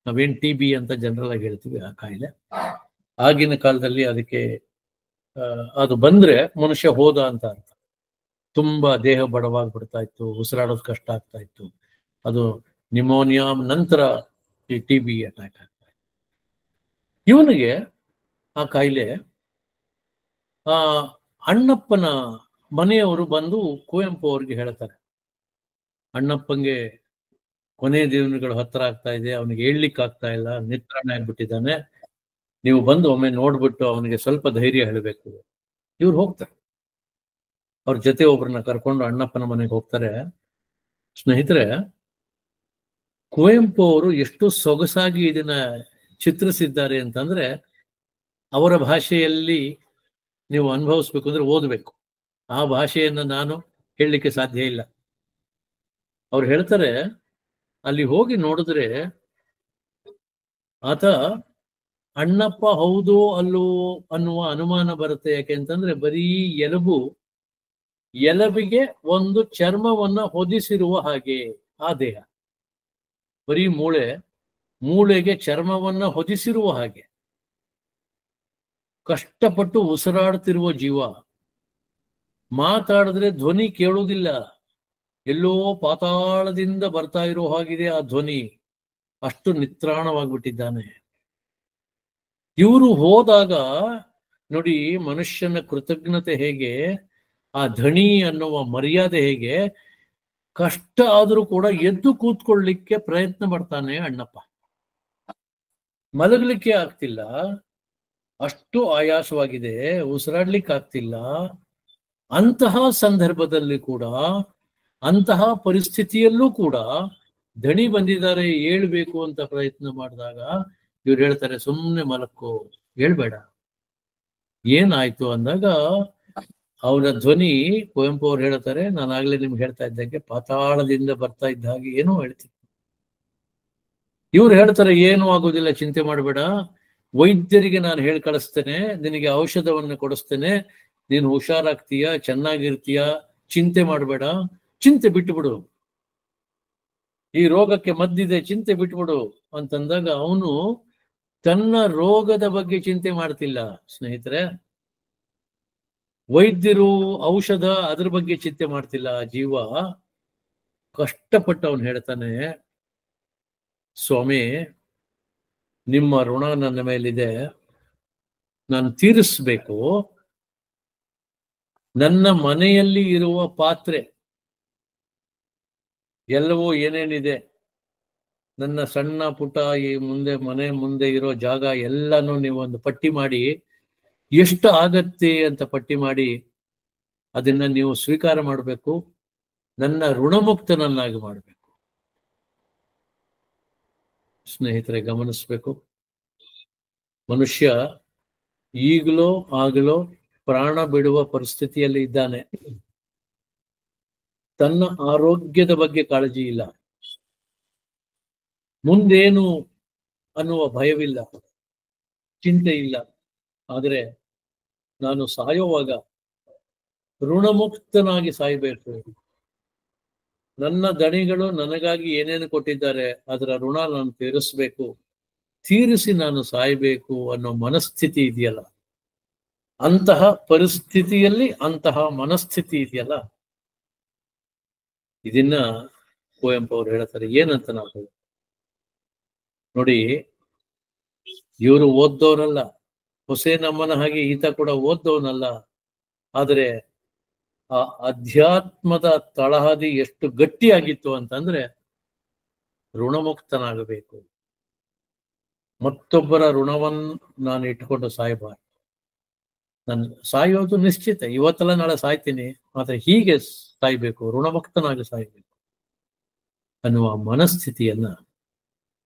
ನಾವೇನ್ TB ಅಂತ ಜನರಲ್ ಆಗಿ ಹೇಳ್ತೀವಿ, ಆ ಕಾಯಿಲೆ. ಆಗಿನ ಕಾಲದಲ್ಲಿ ಅದಕ್ಕೆ ಅದು ಬಂದ್ರೆ ಮನುಷ್ಯ ಹೋದ ಅಂತ ಅರ್ಥ. ತುಂಬಾ ದೇಹ ಬಡವಾಗ್ಬಿಡ್ತಾ ಇತ್ತು, ಉಸಿರಾಡೋದು ಕಷ್ಟ ಆಗ್ತಾ ಇತ್ತು. ಅದು ನಿಮೋನಿಯಾ ನಂತರ ಈ TB ಅಟ್ಯಾಕ್ ಆಗ್ತಾ ಇತ್ತು. ಇವನಿಗೆ ಆ ಕಾಯಿಲೆ. ಅಣ್ಣಪ್ಪನ ಮನೆಯವರು ಬಂದು ಕುವೆಂಪು ಅವ್ರಿಗೆ ಹೇಳ್ತಾರೆ, ಅಣ್ಣಪ್ಪಂಗೆ ಕೊನೆ ದಿನಗಳು ಹತ್ರ ಆಗ್ತಾ ಇದೆ, ಅವನಿಗೆ ಹೇಳ್ಲಿಕ್ಕೆ ಆಗ್ತಾ ಇಲ್ಲ, ನಿತ್ರಾಣ ಆಗ್ಬಿಟ್ಟಿದ್ದಾನೆ, ನೀವು ಬಂದು ಒಮ್ಮೆ ನೋಡ್ಬಿಟ್ಟು ಅವನಿಗೆ ಸ್ವಲ್ಪ ಧೈರ್ಯ ಹೇಳಬೇಕು. ಇವ್ರು ಹೋಗ್ತಾರೆ, ಅವ್ರ ಜೊತೆ ಒಬ್ರನ್ನ ಕರ್ಕೊಂಡು ಅಣ್ಣಪ್ಪನ ಮನೆಗೆ ಹೋಗ್ತಾರೆ. ಸ್ನೇಹಿತರೆ, ಕುವೆಂಪು ಅವರು ಎಷ್ಟು ಸೊಗಸಾಗಿ ಇದನ್ನ ಚಿತ್ರಿಸಿದ್ದಾರೆ ಅಂತಂದ್ರೆ, ಅವರ ಭಾಷೆಯಲ್ಲಿ ನೀವು ಅನುಭವಿಸ್ಬೇಕು ಅಂದ್ರೆ ಓದಬೇಕು. ಆ ಭಾಷೆಯನ್ನ ನಾನು ಹೇಳಲಿಕ್ಕೆ ಸಾಧ್ಯ ಇಲ್ಲ. ಅವ್ರು ಹೇಳ್ತಾರೆ, ಅಲ್ಲಿ ಹೋಗಿ ನೋಡಿದ್ರೆ ಆತ ಅಣ್ಣಪ್ಪ ಹೌದೋ ಅಲ್ಲೋ ಅನ್ನುವ ಅನುಮಾನ ಬರುತ್ತೆ. ಯಾಕೆ ಅಂತಂದ್ರೆ ಬರೀ ಎಲಬಿಗೆ ಒಂದು ಚರ್ಮವನ್ನ ಹೊದಿಸಿರುವ ಹಾಗೆ ಆ ದೇಹ, ಬರೀ ಮೂಳೆಗೆ ಚರ್ಮವನ್ನ ಹೊದಿಸಿರುವ ಹಾಗೆ ಕಷ್ಟಪಟ್ಟು ಉಸಿರಾಡ್ತಿರುವ ಜೀವ. ಮಾತಾಡಿದ್ರೆ ಧ್ವನಿ ಕೇಳುವುದಿಲ್ಲ, ಎಲ್ಲೋ ಪಾತಾಳದಿಂದ ಬರ್ತಾ ಇರೋ ಹಾಗಿದೆ ಆ ಧ್ವನಿ, ಅಷ್ಟು ನಿತ್ರಾಣವಾಗ್ಬಿಟ್ಟಿದ್ದಾನೆ. ಇವರು ಹೋದಾಗ ನೋಡಿ, ಮನುಷ್ಯನ ಕೃತಜ್ಞತೆ ಹೇಗೆ, ಆ ಧಣಿ ಅನ್ನುವ ಮರ್ಯಾದೆ ಹೇಗೆ. ಕಷ್ಟ ಆದ್ರೂ ಕೂಡ ಎದ್ದು ಕೂತ್ಕೊಳ್ಳಿಕ್ಕೆ ಪ್ರಯತ್ನ ಪಡ್ತಾನೆ ಅಣ್ಣಪ್ಪ. ಮಲಗಲಿಕ್ಕೆ ಆಗ್ತಿಲ್ಲ, ಅಷ್ಟು ಆಯಾಸವಾಗಿದೆ, ಉಸಿರಾಡ್ಲಿಕ್ಕೆ ಆಗ್ತಿಲ್ಲ. ಅಂತಹ ಸಂದರ್ಭದಲ್ಲಿ ಕೂಡ, ಅಂತಹ ಪರಿಸ್ಥಿತಿಯಲ್ಲೂ ಕೂಡ ದಣಿ ಬಂದಿದ್ದಾರೆ, ಹೇಳ್ಬೇಕು ಅಂತ ಪ್ರಯತ್ನ ಮಾಡಿದಾಗ ಇವ್ರು ಹೇಳ್ತಾರೆ, ಸುಮ್ಮನೆ ಮಲಕ್ಕೋ, ಹೇಳ್ಬೇಡ. ಏನಾಯ್ತು ಅಂದಾಗ ಅವರ ಧ್ವನಿ, ಕುವೆಂಪು ಅವ್ರು ಹೇಳ್ತಾರೆ, ನಾನಾಗ್ಲೇ ನಿಮ್ಗೆ ಹೇಳ್ತಾ ಇದ್ದಂಗೆ ಪಾತಾಳದಿಂದ ಬರ್ತಾ ಇದ್ದ ಹಾಗೆ ಏನೋ ಹೇಳ್ತೀನಿ. ಇವ್ರು ಹೇಳ್ತಾರೆ, ಏನೂ ಆಗೋದಿಲ್ಲ, ಚಿಂತೆ ಮಾಡಬೇಡ, ವೈದ್ಯರಿಗೆ ನಾನು ಹೇಳಿ ಕಳಿಸ್ತೇನೆ, ನಿನಗೆ ಔಷಧವನ್ನು ಕೊಡಿಸ್ತೇನೆ, ನೀನು ಹುಷಾರಾಗ್ತೀಯ, ಚೆನ್ನಾಗಿರ್ತೀಯ, ಚಿಂತೆ ಮಾಡಬೇಡ, ಚಿಂತೆ ಬಿಟ್ಟುಬಿಡು, ಈ ರೋಗಕ್ಕೆ ಮದ್ದಿದೆ, ಚಿಂತೆ ಬಿಟ್ಬಿಡು ಅಂತಂದಾಗ ಅವನು ತನ್ನ ರೋಗದ ಬಗ್ಗೆ ಚಿಂತೆ ಮಾಡ್ತಿಲ್ಲ. ಸ್ನೇಹಿತರೆ, ವೈದ್ಯರು ಔಷಧ ಅದ್ರ ಬಗ್ಗೆ ಚಿಂತೆ ಮಾಡ್ತಿಲ್ಲ. ಜೀವ ಕಷ್ಟಪಟ್ಟು ಅವನು ಹೇಳ್ತಾನೆ, ಸ್ವಾಮಿ ನಿಮ್ಮ ಋಣ ನನ್ನ ಮೇಲಿದೆ, ನಾನು ತೀರಿಸ್ಬೇಕು. ನನ್ನ ಮನೆಯಲ್ಲಿ ಇರುವ ಪಾತ್ರೆ ಎಲ್ಲವೂ ಏನೇನಿದೆ, ನನ್ನ ಸಣ್ಣ ಪುಟ್ಟ ಈ ಮನೆ ಮುಂದೆ ಇರೋ ಜಾಗ ಎಲ್ಲಾನು ನೀವು ಒಂದು ಪಟ್ಟಿ ಮಾಡಿ, ಎಷ್ಟು ಆಗತ್ತೆ ಅಂತ ಪಟ್ಟಿ ಮಾಡಿ ಅದನ್ನ ನೀವು ಸ್ವೀಕಾರ ಮಾಡಬೇಕು. ನನ್ನ ಋಣಮುಕ್ತನನ್ನಾಗಿ ಮಾಡಬೇಕು. ಸ್ನೇಹಿತರೆ, ಗಮನಿಸ್ಬೇಕು, ಮನುಷ್ಯ ಈಗಲೋ ಆಗಲೋ ಪ್ರಾಣ ಬಿಡುವ ಪರಿಸ್ಥಿತಿಯಲ್ಲಿ ಇದ್ದಾನೆ. ತನ್ನ ಆರೋಗ್ಯದ ಬಗ್ಗೆ ಕಾಳಜಿ ಇಲ್ಲ, ಮುಂದೇನು ಅನ್ನುವ ಭಯವಿಲ್ಲ, ಚಿಂತೆ ಇಲ್ಲ. ಆದರೆ ನಾನು ಸಾಯುವಾಗ ಋಣಮುಕ್ತನಾಗಿ ಸಾಯಬೇಕು. ನನ್ನ ದಣಿಗಳು ನನಗಾಗಿ ಏನೇನು ಕೊಟ್ಟಿದ್ದಾರೆ ಅದರ ಋಣ ನಾನು ತೀರಿಸ್ಬೇಕು, ತೀರಿಸಿ ನಾನು ಸಾಯಬೇಕು ಅನ್ನೋ ಮನಸ್ಥಿತಿ ಇದೆಯಲ್ಲ, ಅಂತಹ ಪರಿಸ್ಥಿತಿಯಲ್ಲಿ ಅಂತಹ ಮನಸ್ಥಿತಿ ಇದೆಯಲ್ಲ, ಇದನ್ನ ಕುವೆಂಪು ಅವರು ಹೇಳ್ತಾರೆ. ಏನಂತ ನಾವು ನೋಡಿ, ಇವರು ಓದ್ದವರಲ್ಲ, ಹುಸೇನಮ್ಮನ ಹಾಗೆ ಈತ ಕೂಡ ಓದ್ದವನಲ್ಲ. ಆದರೆ ಆ ಅಧ್ಯಾತ್ಮದ ತಳಹದಿ ಎಷ್ಟು ಗಟ್ಟಿಯಾಗಿತ್ತು ಅಂತಂದ್ರೆ, ಋಣಮುಕ್ತನಾಗಬೇಕು, ಮತ್ತೊಬ್ಬರ ಋಣವನ್ನು ನಾನು ಇಟ್ಕೊಂಡು ಸಾಯಬಾರ್ದು. ನಾನು ಸಾಯೋದು ನಿಶ್ಚಿತ, ಇವತ್ತೆಲ್ಲ ನಾಳೆ ಸಾಯ್ತೀನಿ, ಆದ್ರೆ ಹೀಗೆ ಸಾಯ್ಬೇಕು, ಋಣಮುಕ್ತನಾಗಿ ಸಾಯ್ಬೇಕು ಅನ್ನುವ ಮನಸ್ಥಿತಿಯನ್ನ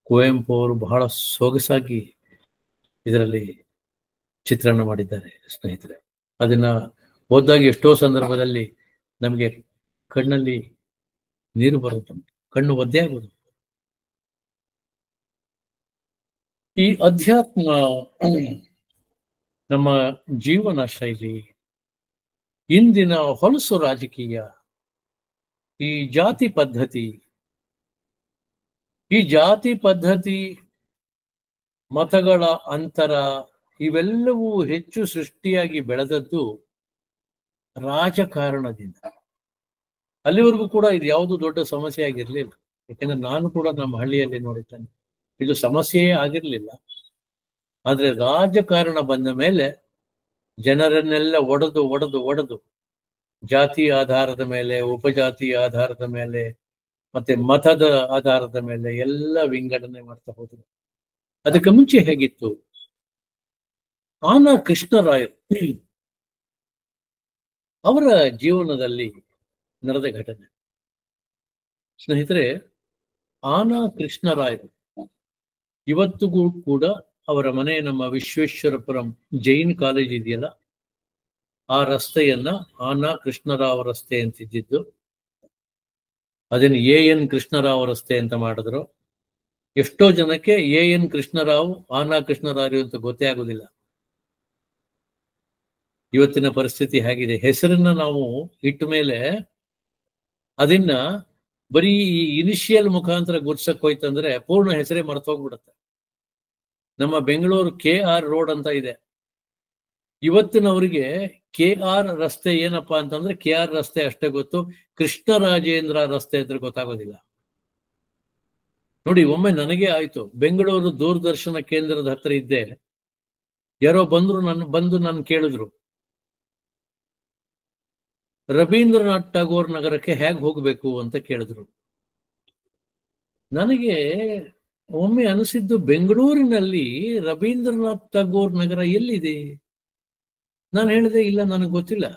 ಕುವೆಂಪು ಅವರು ಬಹಳ ಸೊಗಸಾಗಿ ಇದರಲ್ಲಿ ಚಿತ್ರಣ ಮಾಡಿದ್ದಾರೆ. ಸ್ನೇಹಿತರೆ, ಅದನ್ನ ಓದಿದಾಗ ಎಷ್ಟೋ ಸಂದರ್ಭದಲ್ಲಿ ನಮಗೆ ಕಣ್ಣಲ್ಲಿ ನೀರು ಬರುತ್ತೆ, ಕಣ್ಣು ಒದ್ದೆ ಆಗೋದು. ಈ ಅಧ್ಯಾತ್ಮ ನಮ್ಮ ಜೀವನ ಶೈಲಿ, ಇಂದಿನ ಹೊಲಸು ರಾಜಕೀಯ, ಈ ಜಾತಿ ಪದ್ಧತಿ, ಮತಗಳ ಅಂತರ, ಇವೆಲ್ಲವೂ ಹೆಚ್ಚು ಸೃಷ್ಟಿಯಾಗಿ ಬೆಳೆದದ್ದು ರಾಜಕಾರಣದಿಂದ. ಅಲ್ಲಿವರೆಗೂ ಕೂಡ ಇದು ಯಾವುದು ದೊಡ್ಡ ಸಮಸ್ಯೆ ಆಗಿರ್ಲಿಲ್ಲ. ಯಾಕೆಂದ್ರೆ ನಾನು ಕೂಡ ನಮ್ಮ ಹಳ್ಳಿಯಲ್ಲಿ ನೋಡಿದ್ದೇನೆ, ಇದು ಸಮಸ್ಯೆಯೇ ಆಗಿರ್ಲಿಲ್ಲ. ಆದ್ರೆ ರಾಜಕಾರಣ ಬಂದ ಮೇಲೆ ಜನರನ್ನೆಲ್ಲ ಒಡೆದು ಜಾತಿ ಆಧಾರದ ಮೇಲೆ, ಉಪಜಾತಿ ಆಧಾರದ ಮೇಲೆ, ಮತ್ತೆ ಮತದ ಆಧಾರದ ಮೇಲೆ ಎಲ್ಲ ವಿಂಗಡಣೆ ಮಾಡ್ತಾ ಹೋದ್ರು. ಅದಕ್ಕೆ ಮುಂಚೆ ಹೇಗಿತ್ತು? ಆನ ಕೃಷ್ಣರಾಯರು ಅವರ ಜೀವನದಲ್ಲಿ ನಡೆದ ಘಟನೆ. ಸ್ನೇಹಿತರೆ, ಆನ ಕೃಷ್ಣರಾಯರು ಇವತ್ತಿಗೂ ಕೂಡ ಅವರ ಮನೆ ನಮ್ಮ ವಿಶ್ವೇಶ್ವರಪುರಂ ಜೈನ್ ಕಾಲೇಜ್ ಇದೆಯಲ್ಲ, ಆ ರಸ್ತೆಯನ್ನ ಆನ ಕೃಷ್ಣರಾವ್ ರಸ್ತೆ ಅಂತಿದ್ದು, ಅದನ್ನು AN ಕೃಷ್ಣರಾವ್ ರಸ್ತೆ ಅಂತ ಮಾಡಿದ್ರು. ಎಷ್ಟೋ ಜನಕ್ಕೆ AN ಕೃಷ್ಣರಾವ್ ಆನ ಕೃಷ್ಣರಾವ್ ಅಂತ ಗೊತ್ತೇ ಆಗುದಿಲ್ಲ. ಇವತ್ತಿನ ಪರಿಸ್ಥಿತಿ ಹೇಗಿದೆ, ಹೆಸರನ್ನ ನಾವು ಇಟ್ಟ ಮೇಲೆ ಅದನ್ನ ಬರೀ ಈ ಇನಿಷಿಯಲ್ ಮುಖಾಂತರ ಗುರ್ಸಕ್ ಹೋಯ್ತಂದ್ರೆ ಪೂರ್ಣ ಹೆಸರೇ ಮರ್ತೋಗ್ಬಿಡುತ್ತೆ. ನಮ್ಮ ಬೆಂಗಳೂರು KR ರೋಡ್ ಅಂತ ಇದೆ. ಇವತ್ತಿನವರಿಗೆ KR ರಸ್ತೆ ಏನಪ್ಪಾ ಅಂತಂದ್ರೆ KR ರಸ್ತೆ ಅಷ್ಟೇ ಗೊತ್ತು, ಕೃಷ್ಣರಾಜೇಂದ್ರ ರಸ್ತೆ ಅಂತ ಗೊತ್ತಾಗೋದಿಲ್ಲ. ನೋಡಿ, ಒಮ್ಮೆ ನನಗೆ ಆಯ್ತು, ಬೆಂಗಳೂರು ದೂರದರ್ಶನ ಕೇಂದ್ರದ ಹತ್ರ ಇದ್ದೆ, ಯಾರೋ ಬಂದು ನಾನು ಕೇಳಿದ್ರು, ರವೀಂದ್ರನಾಥ್ ಟಾಗೋರ್ ನಗರಕ್ಕೆ ಹೇಗೆ ಹೋಗ್ಬೇಕು ಅಂತ ಕೇಳಿದ್ರು. ನನಗೆ ಒಮ್ಮೆ ಅನಿಸಿದ್ದು, ಬೆಂಗಳೂರಿನಲ್ಲಿ ರವೀಂದ್ರನಾಥ್ ಟಾಗೋರ್ ನಗರ ಎಲ್ಲಿದೆ? ನಾನು ಹೇಳಿದೆ, ಇಲ್ಲ ನನಗೆ ಗೊತ್ತಿಲ್ಲ,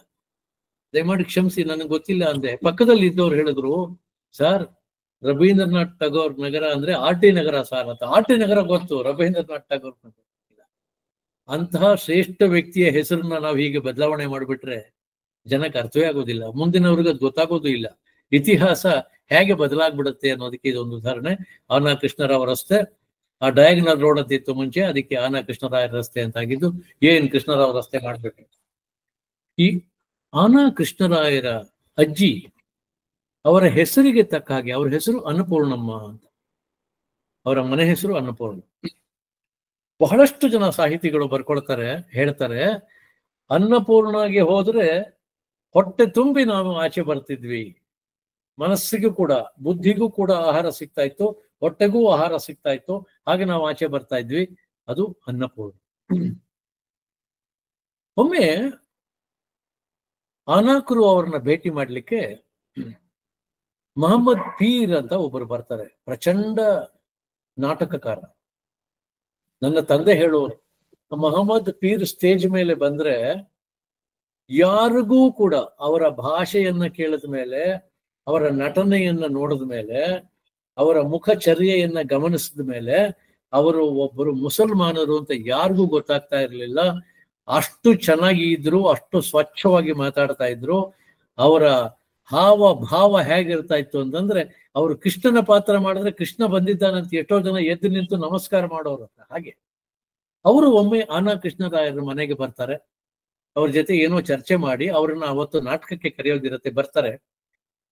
ದಯಮಾಡಿ ಕ್ಷಮಿಸಿ, ನನಗೆ ಗೊತ್ತಿಲ್ಲ ಅಂದೆ. ಪಕ್ಕದಲ್ಲಿ ಇದ್ದವ್ರು ಹೇಳಿದ್ರು, ಸರ್ ರವೀಂದ್ರನಾಥ್ ಟಾಗೋರ್ ನಗರ ಅಂದ್ರೆ RT ನಗರ ಸಾರ್ ಅಂತ. RT ನಗರ ಗೊತ್ತು, ರವೀಂದ್ರನಾಥ್ ಟಾಗೋರ್ ನಗರ ಇಲ್ಲ. ಅಂತಹ ಶ್ರೇಷ್ಠ ವ್ಯಕ್ತಿಯ ಹೆಸರನ್ನ ನಾವು ಹೀಗೆ ಬದಲಾವಣೆ ಮಾಡಿಬಿಟ್ರೆ ಜನಕ್ಕೆ ಅರ್ಥವೇ ಆಗೋದಿಲ್ಲ, ಮುಂದಿನವ್ರಿಗೆ ಅದು ಗೊತ್ತಾಗೋದು ಇಲ್ಲ. ಇತಿಹಾಸ ಹೇಗೆ ಬದಲಾಗ್ಬಿಡುತ್ತೆ ಅನ್ನೋದಕ್ಕೆ ಇದೊಂದು ಉದಾಹರಣೆ. ಆನ ಕೃಷ್ಣರಾವ್ ರಸ್ತೆ, ಆ ಡಯಾಗ್ನಲ್ ರೋಡ್ ಅಂತ ಇತ್ತು ಮುಂಚೆ, ಅದಕ್ಕೆ ಆನ ಕೃಷ್ಣರಾಯ ರಸ್ತೆ ಅಂತ ಆಗಿದ್ದು, AN ಕೃಷ್ಣರಾವ್ ರಸ್ತೆ ಮಾಡ್ಬೇಕು. ಈ ಆನ ಕೃಷ್ಣರಾಯರ ಅಜ್ಜಿ, ಅವರ ಹೆಸರಿಗೆ ತಕ್ಕ ಹಾಗೆ ಅವರ ಹೆಸರು ಅನ್ನಪೂರ್ಣಮ್ಮ ಅಂತ, ಅವರ ಮನೆ ಹೆಸರು ಅನ್ನಪೂರ್ಣ. ಬಹಳಷ್ಟು ಜನ ಸಾಹಿತಿಗಳು ಬರ್ಕೊಳ್ತಾರೆ, ಹೇಳ್ತಾರೆ, ಅನ್ನಪೂರ್ಣಗೆ ಹೋದ್ರೆ ಹೊಟ್ಟೆ ತುಂಬಿ ನಾವು ಆಚೆ ಬರ್ತಿದ್ವಿ, ಮನಸ್ಸಿಗೂ ಕೂಡ ಬುದ್ಧಿಗೂ ಕೂಡ ಆಹಾರ ಸಿಗ್ತಾ ಇತ್ತು, ಹೊಟ್ಟೆಗೂ ಆಹಾರ ಸಿಗ್ತಾ ಇತ್ತು, ಹಾಗೆ ನಾವು ಆಚೆ ಬರ್ತಾ ಇದ್ವಿ, ಅದು ಅನ್ನಪೂರ್ಣ. ಒಮ್ಮೆ ಅನಾಕರು ಅವ್ರನ್ನ ಭೇಟಿ ಮಾಡ್ಲಿಕ್ಕೆ ಮೊಹಮ್ಮದ್ ಪೀರ್ ಅಂತ ಒಬ್ಬರು ಬರ್ತಾರೆ, ಪ್ರಚಂಡ ನಾಟಕಕಾರ. ನನ್ನ ತಂದೆ ಹೇಳುವರು, ಮೊಹಮ್ಮದ್ ಪೀರ್ ಸ್ಟೇಜ್ ಮೇಲೆ ಬಂದ್ರೆ ಯಾರಿಗೂ ಕೂಡ ಅವರ ಭಾಷೆಯನ್ನ ಕೇಳಿದ ಮೇಲೆ, ಅವರ ನಟನೆಯನ್ನ ನೋಡಿದ ಮೇಲೆ, ಅವರ ಮುಖಚರ್ಯೆಯನ್ನ ಗಮನಿಸಿದ ಮೇಲೆ ಅವರು ಒಬ್ಬರು ಮುಸಲ್ಮಾನರು ಅಂತ ಯಾರಿಗೂ ಗೊತ್ತಾಗ್ತಾ ಇರಲಿಲ್ಲ. ಅಷ್ಟು ಚೆನ್ನಾಗಿ ಇದ್ರು, ಅಷ್ಟು ಸ್ವಚ್ಛವಾಗಿ ಮಾತಾಡ್ತಾ ಇದ್ರು. ಅವರ ಹಾವ ಭಾವ ಹೇಗಿರ್ತಾ ಇತ್ತು ಅಂತಂದ್ರೆ, ಅವರು ಕೃಷ್ಣನ ಪಾತ್ರ ಮಾಡಿದ್ರೆ ಕೃಷ್ಣ ಬಂದಿದ್ದಾನಂತ ಎಷ್ಟೋ ಜನ ಎದ್ದು ನಿಂತು ನಮಸ್ಕಾರ ಮಾಡೋರು. ಹಾಗೆ ಅವರು ಒಮ್ಮೆ ಆನಾ ಕೃಷ್ಣರಾಯರ ಮನೆಗೆ ಬರ್ತಾರೆ. ಅವ್ರ ಜೊತೆ ಏನೋ ಚರ್ಚೆ ಮಾಡಿ ಅವ್ರನ್ನ ಅವತ್ತು ನಾಟಕಕ್ಕೆ ಕರೆಯೋದಿರತ್ತೆ, ಬರ್ತಾರೆ.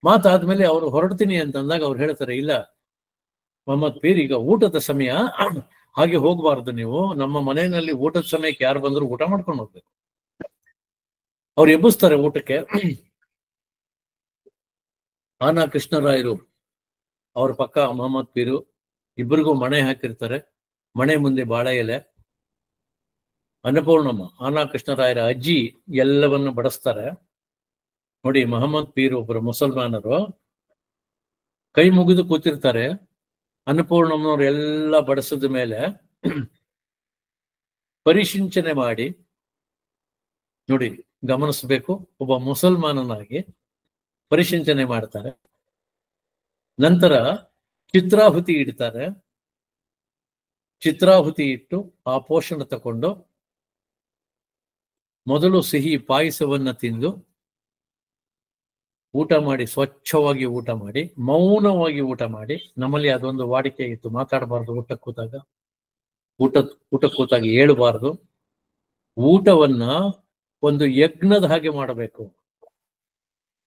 ಮಾತಾದ್ಮೇಲೆ ಅವರು ಹೊರಡ್ತೀನಿ ಅಂತಂದಾಗ ಅವ್ರು ಹೇಳ್ತಾರೆ, ಇಲ್ಲ ಮೊಹಮ್ಮದ್ ಪೀರ್, ಈಗ ಊಟದ ಸಮಯ, ಹಾಗೆ ಹೋಗ್ಬಾರ್ದು ನೀವು. ನಮ್ಮ ಮನೆಯಲ್ಲಿ ಊಟದ ಸಮಯಕ್ಕೆ ಯಾರು ಬಂದ್ರು ಊಟ ಮಾಡ್ಕೊಂಡು ಹೋಗ್ಬೇಕು. ಅವ್ರು ಎಬ್ಬಿಸ್ತಾರೆ ಊಟಕ್ಕೆ. ಆನಾ ಕೃಷ್ಣರಾಯರು ಅವ್ರ ಪಕ್ಕ ಮೊಹಮ್ಮದ್ ಪೀರು ಇಬ್ಬರಿಗೂ ಮಣೆ ಹಾಕಿರ್ತಾರೆ. ಮಣೆ ಮುಂದೆ ಬಾಳೆ ಎಲೆ. ಅನ್ನಪೂರ್ಣಮ್ಮ ಆನಾ ಕೃಷ್ಣರಾಯರ ಅಜ್ಜಿ ಎಲ್ಲವನ್ನು ಬಡಿಸ್ತಾರೆ. ನೋಡಿ, ಮೊಹಮ್ಮದ್ ಪೀರ್ ಒಬ್ಬರು ಮುಸಲ್ಮಾನರು ಕೈ ಮುಗಿದು ಕೂತಿರ್ತಾರೆ. ಅನ್ನಪೂರ್ಣಮ್ಮನವ್ರು ಎಲ್ಲ ಬಡಿಸಿದ ಮೇಲೆ ಪರಿಶಿಂಚನೆ ಮಾಡಿ, ನೋಡಿ ಗಮನಿಸ್ಬೇಕು, ಒಬ್ಬ ಮುಸಲ್ಮಾನನಾಗಿ ಪರಿಶಿಂಚನೆ ಮಾಡ್ತಾರೆ. ನಂತರ ಚಿತ್ರಾಹುತಿ ಇಡ್ತಾರೆ. ಚಿತ್ರಾಹುತಿ ಇಟ್ಟು ಆ ಪೋಷಣ ತಕೊಂಡು ಮೊದಲು ಸಿಹಿ ಪಾಯಸವನ್ನ ತಿಂದು ಊಟ ಮಾಡಿ, ಸ್ವಚ್ಛವಾಗಿ ಊಟ ಮಾಡಿ, ಮೌನವಾಗಿ ಊಟ ಮಾಡಿ. ನಮ್ಮಲ್ಲಿ ಅದೊಂದು ವಾಡಿಕೆ ಇತ್ತು, ಮಾತಾಡಬಾರ್ದು ಊಟಕ್ಕೆ ಕೂತಾಗ, ಊಟಕ್ಕೆ ಕೂತಾಗ ಹೇಳಬಾರ್ದು. ಊಟವನ್ನ ಒಂದು ಯಜ್ಞದ ಹಾಗೆ ಮಾಡಬೇಕು.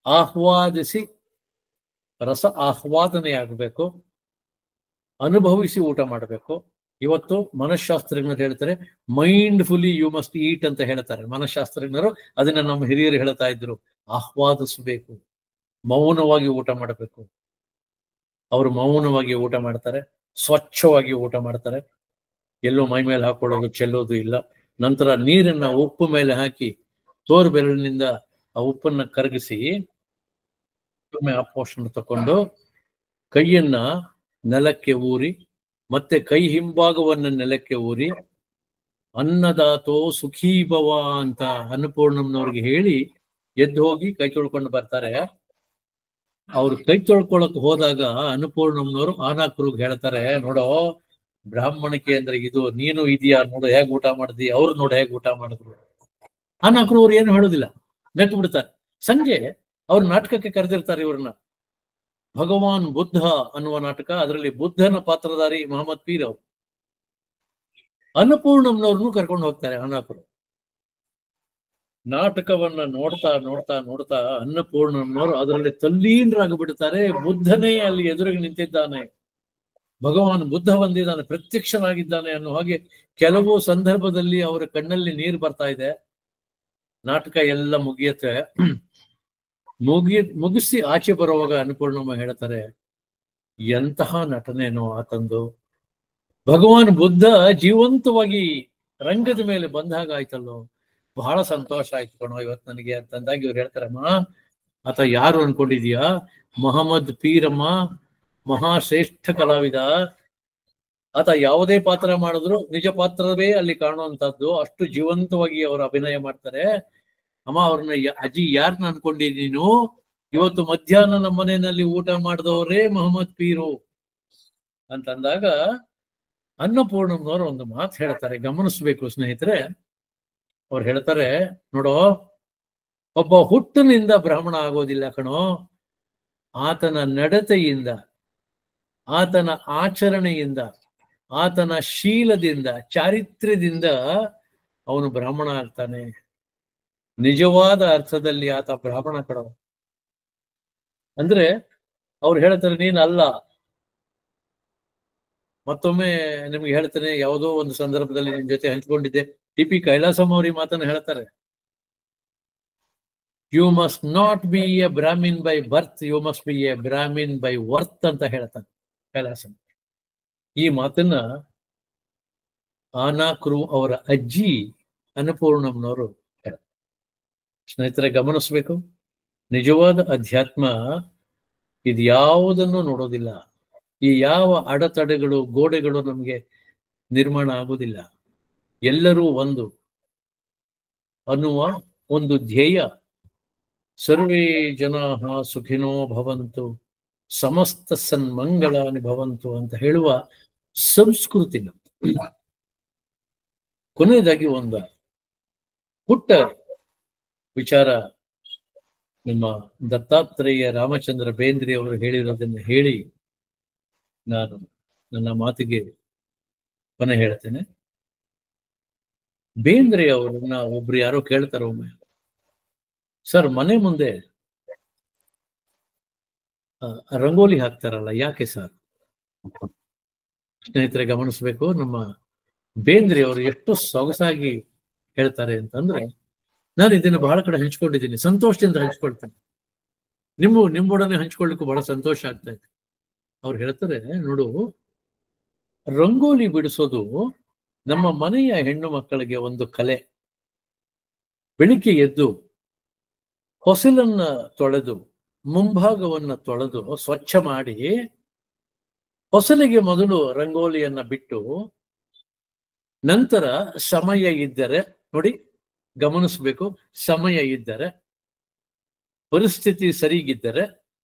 ಆಹ್ವಾದಿಸಿ ರಸ ಆಹ್ವಾದನೆ ಆಗಬೇಕು, ಅನುಭವಿಸಿ ಊಟ ಮಾಡಬೇಕು. ಇವತ್ತು ಮನಃಶಾಸ್ತ್ರಜ್ಞರು ಹೇಳ್ತಾರೆ, ಮೈಂಡ್ಫುಲಿ ಯು ಮಸ್ಟ್ ಈಟ್ ಅಂತ ಹೇಳ್ತಾರೆ ಮನಃಶಾಸ್ತ್ರಜ್ಞರು. ಅದನ್ನ ನಮ್ಮ ಹಿರಿಯರು ಹೇಳ್ತಾ ಇದ್ರು, ಆಹ್ವಾದಿಸಬೇಕು, ಮೌನವಾಗಿ ಊಟ ಮಾಡಬೇಕು. ಅವರು ಮೌನವಾಗಿ ಊಟ ಮಾಡ್ತಾರೆ, ಸ್ವಚ್ಛವಾಗಿ ಊಟ ಮಾಡ್ತಾರೆ. ಎಲ್ಲೋ ಮೈ ಮೇಲೆ ಹಾಕೊಳ್ಳೋದು, ಚೆಲ್ಲೋದು ಇಲ್ಲ. ನಂತರ ನೀರನ್ನ ಉಪ್ಪು ಮೇಲೆ ಹಾಕಿ ತೋರು ಬೆರಳಿನಿಂದ ಆ ಉಪ್ಪನ್ನ ಕರಗಿಸಿ ಆ ಪೋಷಣ ತಕೊಂಡು ಕೈಯನ್ನ ನೆಲಕ್ಕೆ ಊರಿ, ಮತ್ತೆ ಕೈ ಹಿಂಭಾಗವನ್ನ ನೆಲಕ್ಕೆ ಊರಿ, ಅನ್ನದಾತೋ ಸುಖೀಭವ ಅಂತ ಅನ್ನಪೂರ್ಣಮ್ಮನವ್ರಿಗೆ ಹೇಳಿ ಎದ್ದು ಹೋಗಿ ಕೈ ತೊಳ್ಕೊಂಡು ಬರ್ತಾರೆ. ಅವ್ರು ಕೈ ತೊಳ್ಕೊಳಕ್ ಹೋದಾಗ ಅನ್ನಪೂರ್ಣಮ್ಮನವರು ಆನಾಕರಿಗೆ ಹೇಳ್ತಾರೆ, ನೋಡೋ ಬ್ರಾಹ್ಮಣಿಕೆ ಅಂದ್ರೆ ಇದು, ನೀನು ಇದೆಯಾ ನೋಡು ಹೇಗ್ ಊಟ ಮಾಡಿದಿ, ಅವ್ರು ನೋಡು ಹೇಗ್ ಊಟ ಮಾಡಿದ್ರು. ಆನಾಕರು ಅವ್ರು ಏನು ಹೇಳೋದಿಲ್ಲ, ನೆಟ್ಟು ಬಿಡ್ತಾರೆ. ಸಂಜೆ ಅವ್ರ ನಾಟಕಕ್ಕೆ ಕರೆದಿರ್ತಾರೆ ಇವ್ರನ್ನ, ಭಗವಾನ್ ಬುದ್ಧ ಅನ್ನುವ ನಾಟಕ. ಅದರಲ್ಲಿ ಬುದ್ಧನ ಪಾತ್ರಧಾರಿ ಮೊಹಮ್ಮದ್ ಪೀರ್ ಅವರು. ಅನ್ನಪೂರ್ಣಮ್ಮನವ್ರನ್ನು ಕರ್ಕೊಂಡು ಹೋಗ್ತಾರೆ ಆನಾಕರು. ನಾಟಕವನ್ನ ನೋಡ್ತಾ ನೋಡ್ತಾ ನೋಡ್ತಾ ಅನ್ನಪೂರ್ಣಮ್ಮನವರು ಅದರಲ್ಲಿ ತಲ್ಲೀನರಾಗಿಬಿಡ್ತಾರೆ. ಬುದ್ಧನೇ ಅಲ್ಲಿ ಎದುರಿಗೆ ನಿಂತಿದ್ದಾನೆ, ಭಗವಾನ್ ಬುದ್ಧ ಬಂದಿದ್ದಾನೆ, ಪ್ರತ್ಯಕ್ಷನಾಗಿದ್ದಾನೆ ಅನ್ನೋ ಹಾಗೆ ಕೆಲವು ಸಂದರ್ಭದಲ್ಲಿ ಅವರ ಕಣ್ಣಲ್ಲಿ ನೀರು ಬರ್ತಾ ಇದೆ. ನಾಟಕ ಎಲ್ಲ ಮುಗಿಯತ್ತೆ. ಮುಗಿಸಿ ಆಚೆ ಬರುವಾಗ ಅನ್ನಪೂರ್ಣಮ್ಮ ಹೇಳ್ತಾರೆ, ಎಂತಹ ನಟನೇನೋ ಆತಂದು. ಭಗವಾನ್ ಬುದ್ಧ ಜೀವಂತವಾಗಿ ರಂಗದ ಮೇಲೆ ಬಂದಾಗ ಆಯ್ತಲ್ಲೋ, ಬಹಳ ಸಂತೋಷ ಆಯ್ತು ಕಣೋ ಇವತ್ತು ನನಗೆ ಅಂತಂದಾಗ ಇವ್ರು ಹೇಳ್ತಾರಮ್ಮ, ಆತ ಯಾರು ಅನ್ಕೊಂಡಿದೀಯಾ? ಮೊಹಮ್ಮದ್ ಪೀರಮ್ಮ, ಮಹಾಶ್ರೇಷ್ಠ ಕಲಾವಿದ. ಆತ ಯಾವುದೇ ಪಾತ್ರ ಮಾಡಿದ್ರು ನಿಜ ಪಾತ್ರವೇ ಅಲ್ಲಿ ಕಾಣುವಂತದ್ದು, ಅಷ್ಟು ಜೀವಂತವಾಗಿ ಅವರು ಅಭಿನಯ ಮಾಡ್ತಾರೆ. ಅಮ್ಮ, ಅವ್ರನ್ನ ಅಜ್ಜಿ ಯಾರನ್ನ ಅನ್ಕೊಂಡಿ ನೀನು? ಇವತ್ತು ಮಧ್ಯಾಹ್ನ ನಮ್ಮ ಮನೆಯಲ್ಲಿ ಊಟ ಮಾಡಿದವರೇ ಮೊಹಮ್ಮದ್ ಪೀರು ಅಂತಂದಾಗ ಅನ್ನಪೂರ್ಣಮ್ಮನವರು ಒಂದು ಮಾತು ಹೇಳ್ತಾರೆ, ಗಮನಿಸ್ಬೇಕು ಸ್ನೇಹಿತರೆ. ಅವ್ರು ಹೇಳ್ತಾರೆ, ನೋಡೋ, ಒಬ್ಬ ಹುಟ್ಟಿನಿಂದ ಬ್ರಾಹ್ಮಣ ಆಗೋದಿಲ್ಲ ಕಣೋ, ಆತನ ನಡತೆಯಿಂದ, ಆತನ ಆಚರಣೆಯಿಂದ, ಆತನ ಶೀಲದಿಂದ, ಚಾರಿತ್ರ್ಯದಿಂದ ಅವನು ಬ್ರಾಹ್ಮಣ ಆಗ್ತಾನೆ. ನಿಜವಾದ ಅರ್ಥದಲ್ಲಿ ಆತ ಬ್ರಾಹ್ಮಣ ಕಣೋ. ಅಂದ್ರೆ ಅವ್ರು ಹೇಳ್ತಾರೆ, ನೀನ್ ಅಲ್ಲ. ಮತ್ತೊಮ್ಮೆ ನಿಮ್ಗೆ ಹೇಳ್ತೇನೆ, ಯಾವುದೋ ಒಂದು ಸಂದರ್ಭದಲ್ಲಿ ನಿಮ್ ಜೊತೆ ಹಂಚ್ಕೊಂಡಿದ್ದೆ, ಟಿ.ಪಿ. ಕೈಲಾಸಂ ಅವ್ರ ಮಾತನ್ನು ಹೇಳ್ತಾರೆ, you must not be a Brahmin by birth, you must be a Brahmin by worth ಅಂತ ಹೇಳ್ತಾನೆ ಕೈಲಾಸಂ. ಈ ಮಾತನ್ನ ಆನಾಕರು ಅವರ ಅಜ್ಜಿ ಅನ್ನಪೂರ್ಣಮ್ಮನವರು ಹೇಳ್ತಾರೆ. ಸ್ನೇಹಿತರೆ ಗಮನಿಸ್ಬೇಕು, ನಿಜವಾದ ಅಧ್ಯಾತ್ಮ ಇದ್ಯಾವುದನ್ನು ನೋಡೋದಿಲ್ಲ. ಈ ಯಾವ ಅಡೆತಡೆಗಳು, ಗೋಡೆಗಳು ನಮಗೆ ನಿರ್ಮಾಣ ಆಗುವುದಿಲ್ಲ. ಎಲ್ಲರೂ ಒಂದು ಅನ್ನುವ ಒಂದು ಧ್ಯೇಯ, ಸರ್ವೇ ಜನಾಃ ಸುಖಿನೋ ಭವಂತು ಸಮಸ್ತ ಸನ್ಮಂಗಳಾನಿ ಭವಂತು ಅಂತ ಹೇಳುವ ಸಂಸ್ಕೃತಿ. ಕೊನೆಯದಾಗಿ ಒಂದು ಪುಟ್ಟ ವಿಚಾರ, ನಿಮ್ಮ ದತ್ತಾತ್ರೇಯ ರಾಮಚಂದ್ರ ಬೇಂದ್ರೆ ಅವರು ಹೇಳಿರೋದನ್ನು ಹೇಳಿ ನಾನು ನನ್ನ ಮಾತಿಗೆ ಕೊನೆ ಹೇಳ್ತೇನೆ. ಬೇಂದ್ರೆ ಅವರನ್ನ ಒಬ್ರು ಯಾರೋ ಕೇಳ್ತಾರೆ ಒಮ್ಮೆ, ಸರ್ ಮನೆ ಮುಂದೆ ರಂಗೋಲಿ ಹಾಕ್ತಾರಲ್ಲ ಯಾಕೆ ಸರ್? ಸ್ನೇಹಿತರೆ ಗಮನಿಸ್ಬೇಕು, ನಮ್ಮ ಬೇಂದ್ರೆ ಅವರು ಎಷ್ಟು ಸೊಗಸಾಗಿ ಹೇಳ್ತಾರೆ ಅಂತಂದ್ರೆ, ನಾನು ಇದನ್ನು ಬಹಳ ಕಡೆ ಹಂಚ್ಕೊಂಡಿದ್ದೀನಿ, ಸಂತೋಷದಿಂದ ಹಂಚ್ಕೊಳ್ತೇನೆ, ನಿಮ್ಮೊಡನೆ ಹಂಚ್ಕೊಳ್ಳಿಕ್ಕೂ ಬಹಳ ಸಂತೋಷ ಆಗ್ತಾ ಇದೆ. ಅವ್ರು ಹೇಳ್ತಾರೆ, ನೋಡು, ರಂಗೋಲಿ ಬಿಡಿಸೋದು ನಮ್ಮ ಮನೆಯ ಹೆಣ್ಣು ಮಕ್ಕಳಿಗೆ ಒಂದು ಕಲೆ. ಬೆಳಿಗ್ಗೆ ಎದ್ದು ಹೊಸಲನ್ನ ತೊಳೆದು ಮುಂಭಾಗವನ್ನ ತೊಳೆದು ಸ್ವಚ್ಛ ಮಾಡಿ ಹೊಸಲಿಗೆ ಮೊದಲು ರಂಗೋಲಿಯನ್ನ ಬಿಟ್ಟು, ನಂತರ ಸಮಯ ಇದ್ದರೆ, ನೋಡಿ ಗಮನಿಸ್ಬೇಕು, ಸಮಯ ಇದ್ದರೆ, ಪರಿಸ್ಥಿತಿ ಸರಿಗಿದ್ದರೆ,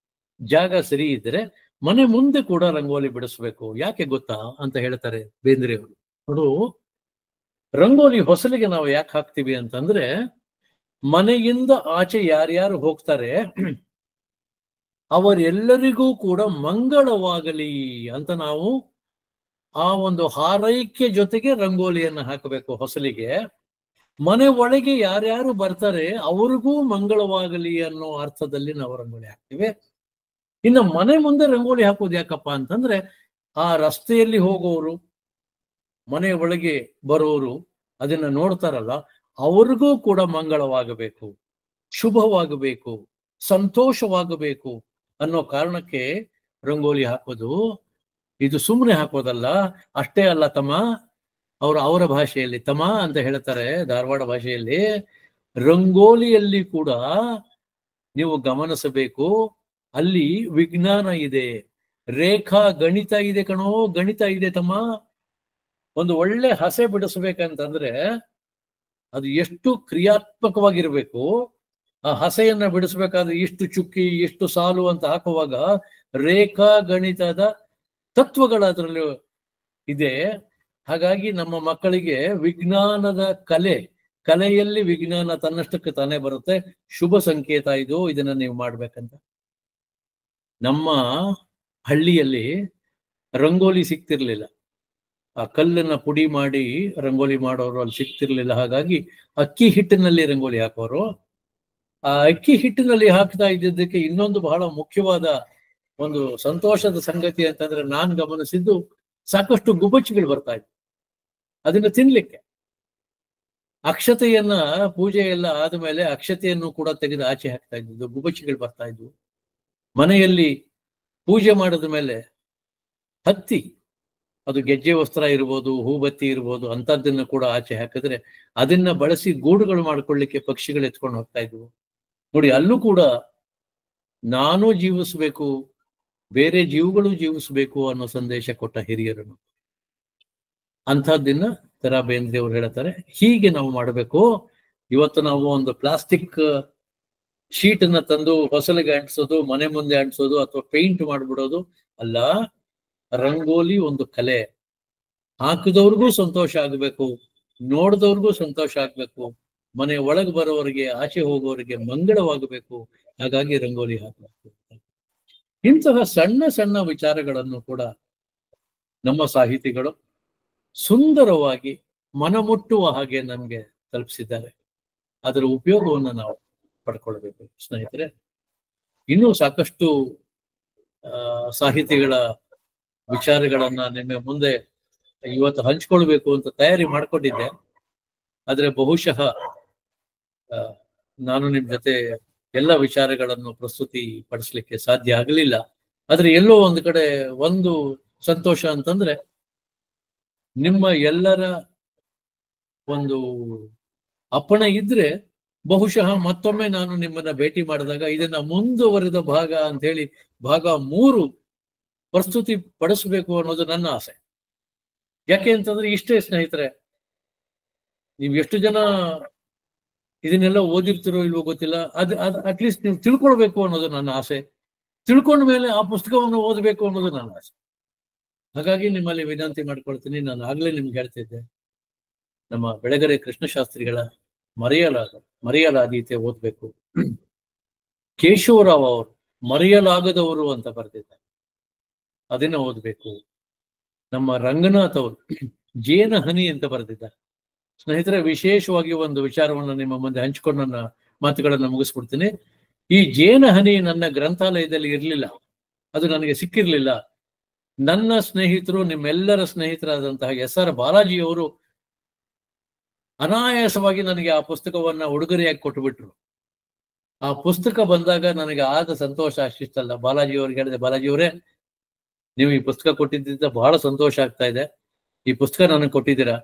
ಜಾಗ ಸರಿ ಇದ್ದರೆ ಮನೆ ಮುಂದೆ ಕೂಡ ರಂಗೋಲಿ ಬಿಡಿಸ್ಬೇಕು. ಯಾಕೆ ಗೊತ್ತಾ ಅಂತ ಹೇಳ್ತಾರೆ ಬೇಂದ್ರೆ ಅವರು. ನೋಡು, ರಂಗೋಲಿ ಹೊಸಲಿಗೆ ನಾವು ಯಾಕೆ ಹಾಕ್ತೀವಿ ಅಂತಂದ್ರೆ, ಮನೆಯಿಂದ ಆಚೆ ಯಾರ್ಯಾರು ಹೋಗ್ತಾರೆ ಅವರೆಲ್ಲರಿಗೂ ಕೂಡ ಮಂಗಳವಾಗಲಿ ಅಂತ ನಾವು ಆ ಒಂದು ಹಾರೈಕೆ ಜೊತೆಗೆ ರಂಗೋಲಿಯನ್ನ ಹಾಕಬೇಕು ಹೊಸಲಿಗೆ. ಮನೆ ಒಳಗೆ ಯಾರ್ಯಾರು ಬರ್ತಾರೆ ಅವ್ರಿಗೂ ಮಂಗಳವಾಗಲಿ ಅನ್ನೋ ಅರ್ಥದಲ್ಲಿ ನಾವು ರಂಗೋಲಿ ಹಾಕ್ತೀವಿ. ಇನ್ನು ಮನೆ ಮುಂದೆ ರಂಗೋಲಿ ಹಾಕೋದು ಯಾಕಪ್ಪ ಅಂತಂದ್ರೆ, ಆ ರಸ್ತೆಯಲ್ಲಿ ಹೋಗೋರು, ಮನೆ ಒಳಗೆ ಬರೋರು ಅದನ್ನ ನೋಡ್ತಾರಲ್ಲ, ಅವ್ರಿಗೂ ಕೂಡ ಮಂಗಳವಾಗಬೇಕು, ಶುಭವಾಗಬೇಕು, ಸಂತೋಷವಾಗಬೇಕು ಅನ್ನೋ ಕಾರಣಕ್ಕೆ ರಂಗೋಲಿ ಹಾಕೋದು. ಇದು ಸುಮ್ಮನೆ ಹಾಕೋದಲ್ಲ. ಅಷ್ಟೇ ಅಲ್ಲ ತಮ್ಮ, ಅವರ ಭಾಷೆಯಲ್ಲಿ ತಮ್ಮ ಅಂತ ಹೇಳ್ತಾರೆ, ಧಾರವಾಡ ಭಾಷೆಯಲ್ಲಿ. ರಂಗೋಲಿಯಲ್ಲಿ ಕೂಡ ನೀವು ಗಮನಿಸಬೇಕು, ಅಲ್ಲಿ ವಿಜ್ಞಾನ ಇದೆ, ರೇಖಾ ಗಣಿತ ಇದೆ ಕಣೋ, ಗಣಿತ ಇದೆ ತಮ್ಮ. ಒಂದು ಒಳ್ಳೆ ಹಸೆ ಬಿಡಿಸ್ಬೇಕಂತಂದ್ರೆ ಅದು ಎಷ್ಟು ಕ್ರಿಯಾತ್ಮಕವಾಗಿರ್ಬೇಕು. ಆ ಹಸೆಯನ್ನ ಬಿಡಿಸ್ಬೇಕಾದ್ರೆ ಇಷ್ಟು ಚುಕ್ಕಿ, ಎಷ್ಟು ಸಾಲು ಅಂತ ಹಾಕುವಾಗ ರೇಖಾ ಗಣಿತದ ತತ್ವಗಳ ಅದರಲ್ಲಿ ಇದೆ. ಹಾಗಾಗಿ ನಮ್ಮ ಮಕ್ಕಳಿಗೆ ವಿಜ್ಞಾನದ ಕಲೆಯಲ್ಲಿ ವಿಜ್ಞಾನ ತನ್ನಷ್ಟಕ್ಕೆ ತಾನೇ ಬರುತ್ತೆ. ಶುಭ ಸಂಕೇತ ಇದು, ಇದನ್ನ ನೀವು ಮಾಡ್ಬೇಕಂತ. ನಮ್ಮ ಹಳ್ಳಿಯಲ್ಲಿ ರಂಗೋಲಿ ಸಿಗ್ತಿರ್ಲಿಲ್ಲ, ಆ ಕಲ್ಲನ್ನ ಪುಡಿ ಮಾಡಿ ರಂಗೋಲಿ ಮಾಡೋರು ಅಲ್ಲಿ ಸಿಗ್ತಿರ್ಲಿಲ್ಲ. ಹಾಗಾಗಿ ಅಕ್ಕಿ ಹಿಟ್ಟಿನಲ್ಲಿ ರಂಗೋಲಿ ಹಾಕೋರು. ಆ ಅಕ್ಕಿ ಹಿಟ್ಟಿನಲ್ಲಿ ಹಾಕ್ತಾ ಇದ್ದಿದ್ದಕ್ಕೆ ಇನ್ನೊಂದು ಬಹಳ ಮುಖ್ಯವಾದ ಒಂದು ಸಂತೋಷದ ಸಂಗತಿ ಅಂತಂದ್ರೆ, ನಾನ್ ಗಮನಿಸಿದ್ದು, ಸಾಕಷ್ಟು ಗುಬ್ಬಚ್ಚಿಗಳು ಬರ್ತಾ ಇದ್ವು ಅದನ್ನ ತಿನ್ಲಿಕ್ಕೆ. ಅಕ್ಷತೆಯನ್ನ, ಪೂಜೆ ಎಲ್ಲ ಆದ್ಮೇಲೆ ಅಕ್ಷತೆಯನ್ನು ಕೂಡ ತೆಗೆದು ಆಚೆ ಹಾಕ್ತಾ ಇದ್ದು ಗುಬ್ಬಚ್ಚಿಗಳು ಬರ್ತಾ ಇದ್ವು. ಮನೆಯಲ್ಲಿ ಪೂಜೆ ಮಾಡಿದ ಮೇಲೆ ಹತ್ತಿ, ಅದು ಗೆಜ್ಜೆ ವಸ್ತ್ರ ಇರ್ಬೋದು, ಹೂಬತ್ತಿ ಇರ್ಬೋದು, ಅಂತದ್ದನ್ನ ಕೂಡ ಆಚೆ ಹಾಕಿದ್ರೆ ಅದನ್ನ ಬಳಸಿ ಗೂಡುಗಳು ಮಾಡ್ಕೊಳ್ಳಿಕ್ಕೆ ಪಕ್ಷಿಗಳು ಎತ್ಕೊಂಡು ಹೋಗ್ತಾ ಇದ್ವು. ನೋಡಿ, ಅಲ್ಲೂ ಕೂಡ ನಾನು ಜೀವಿಸ್ಬೇಕು, ಬೇರೆ ಜೀವಗಳು ಜೀವಿಸ್ಬೇಕು ಅನ್ನೋ ಸಂದೇಶ ಕೊಟ್ಟ ಹಿರಿಯರನ್ನು. ಅಂಥದ್ದನ್ನ ತರ ಬೇಂದ್ರೆ ಅವ್ರು ಹೇಳ್ತಾರೆ, ಹೀಗೆ ನಾವು ಮಾಡಬೇಕು. ಇವತ್ತು ನಾವು ಒಂದು ಪ್ಲಾಸ್ಟಿಕ್ ಶೀಟ್ ಅನ್ನ ತಂದು ಹೊಸಲಿಗೆ ಅಂಟಿಸೋದು, ಮನೆ ಮುಂದೆ ಅಂಟಿಸೋದು, ಅಥವಾ ಪೇಂಟ್ ಮಾಡ್ಬಿಡೋದು ಅಲ್ಲ. ರಂಗೋಲಿ ಒಂದು ಕಲೆ. ಹಾಕಿದವ್ರಿಗೂ ಸಂತೋಷ ಆಗ್ಬೇಕು, ನೋಡಿದವ್ರಿಗೂ ಸಂತೋಷ ಆಗ್ಬೇಕು, ಮನೆ ಒಳಗೆ ಬರೋವರಿಗೆ, ಆಚೆ ಹೋಗೋವರಿಗೆ ಮಂಗಳವಾಗಬೇಕು. ಹಾಗಾಗಿ ರಂಗೋಲಿ ಹಾಕಬೇಕು. ಇಂತಹ ಸಣ್ಣ ಸಣ್ಣ ವಿಚಾರಗಳನ್ನು ಕೂಡ ನಮ್ಮ ಸಾಹಿತಿಗಳು ಸುಂದರವಾಗಿ ಮನಮುಟ್ಟುವ ಹಾಗೆ ನಮ್ಗೆ ತಲುಪಿಸಿದ್ದಾರೆ. ಅದರ ಉಪಯೋಗವನ್ನು ನಾವು ಪಡ್ಕೊಳ್ಬೇಕು ಸ್ನೇಹಿತರೆ. ಇನ್ನೂ ಸಾಕಷ್ಟು ಸಾಹಿತಿಗಳ ವಿಚಾರಗಳನ್ನ ನಿಮ್ಮ ಮುಂದೆ ಇವತ್ತು ಹಂಚ್ಕೊಳ್ಬೇಕು ಅಂತ ತಯಾರಿ ಮಾಡ್ಕೊಂಡಿದ್ದೆ. ಆದ್ರೆ ಬಹುಶಃ ನಾನು ನಿಮ್ ಜೊತೆ ಎಲ್ಲ ವಿಚಾರಗಳನ್ನು ಪ್ರಸ್ತುತಿ ಪಡಿಸ್ಲಿಕ್ಕೆ ಸಾಧ್ಯ ಆಗಲಿಲ್ಲ. ಆದ್ರೆ ಎಲ್ಲೋ ಒಂದು ಕಡೆ ಒಂದು ಸಂತೋಷ ಅಂತಂದ್ರೆ, ನಿಮ್ಮ ಎಲ್ಲರ ಒಂದು ಅಪ್ಪಣೆ ಇದ್ರೆ ಬಹುಶಃ ಮತ್ತೊಮ್ಮೆ ನಾನು ನಿಮ್ಮನ್ನ ಭೇಟಿ ಮಾಡಿದಾಗ ಇದನ್ನ ಮುಂದುವರಿದ ಭಾಗ ಅಂತ ಹೇಳಿ ಭಾಗ 3 ಪ್ರಸ್ತುತಿ ಪಡಿಸಬೇಕು ಅನ್ನೋದು ನನ್ನ ಆಸೆ. ಯಾಕೆ ಅಂತಂದ್ರೆ ಇಷ್ಟೇ ಸ್ನೇಹಿತರೆ, ನೀವು ಎಷ್ಟು ಜನ ಇದನ್ನೆಲ್ಲ ಓದಿರ್ತಿರೋ ಇಲ್ವೋ ಗೊತ್ತಿಲ್ಲ, ಅದು ಅಟ್ಲೀಸ್ಟ್ ನೀವು ತಿಳ್ಕೊಳ್ಬೇಕು ಅನ್ನೋದು ನನ್ನ ಆಸೆ. ತಿಳ್ಕೊಂಡ ಮೇಲೆ ಆ ಪುಸ್ತಕವನ್ನು ಓದಬೇಕು ಅನ್ನೋದು ನನ್ನ ಆಸೆ. ಹಾಗಾಗಿ ನಿಮ್ಮಲ್ಲಿ ವಿನಂತಿ ಮಾಡ್ಕೊಳ್ತೀನಿ. ನಾನು ಆಗ್ಲೇ ನಿಮ್ಗೆ ಹೇಳ್ತಿದ್ದೆ, ನಮ್ಮ ಬೆಳಗೆರೆ ಕೃಷ್ಣಶಾಸ್ತ್ರಿಗಳ ಮರೆಯಲಾದೀತೆ ಓದ್ಬೇಕು. ಕೇಶವರಾವ್ ಅವರು ಮರೆಯಲಾಗದವರು ಅಂತ ಬರೆದಿದ್ದಾರೆ, ಅದನ್ನ ಓದ್ಬೇಕು. ನಮ್ಮ ರಂಗನಾಥ್ ಅವರು ಜೇನ ಹನಿ ಅಂತ ಬರೆದಿದ್ದಾರೆ. ಸ್ನೇಹಿತರೆ, ವಿಶೇಷವಾಗಿ ಒಂದು ವಿಚಾರವನ್ನು ನಿಮ್ಮ ಮುಂದೆ ಹಂಚಿಕೊಂಡು ನನ್ನ ಮಾತುಗಳನ್ನು ಮುಗಿಸ್ಬಿಡ್ತೀನಿ. ಈ ಜೇನ ಹನಿ ನನ್ನ ಗ್ರಂಥಾಲಯದಲ್ಲಿ ಇರಲಿಲ್ಲ, ಅದು ನನಗೆ ಸಿಕ್ಕಿರ್ಲಿಲ್ಲ. ನನ್ನ ಸ್ನೇಹಿತರು, ನಿಮ್ಮೆಲ್ಲರ ಸ್ನೇಹಿತರಾದಂತಹ SR ಬಾಲಾಜಿಯವರು ಅನಾಯಾಸವಾಗಿ ನನಗೆ ಆ ಪುಸ್ತಕವನ್ನ ಉಡುಗೊರೆಯಾಗಿ ಕೊಟ್ಟುಬಿಟ್ರು. ಆ ಪುಸ್ತಕ ಬಂದಾಗ ನನಗೆ ಆದ ಸಂತೋಷ ಅಷ್ಟಿಷ್ಟಲ್ಲ. ಬಾಲಾಜಿಯವ್ರಿಗೆ ಹೇಳಿದೆ, ಬಾಲಾಜಿಯವರೇ, ನೀವು ಈ ಪುಸ್ತಕ ಕೊಟ್ಟಿದ್ದ ಬಹಳ ಸಂತೋಷ ಆಗ್ತಾ ಇದೆ. ಈ ಪುಸ್ತಕ ನನಗೆ ಕೊಟ್ಟಿದ್ದೀರಾ.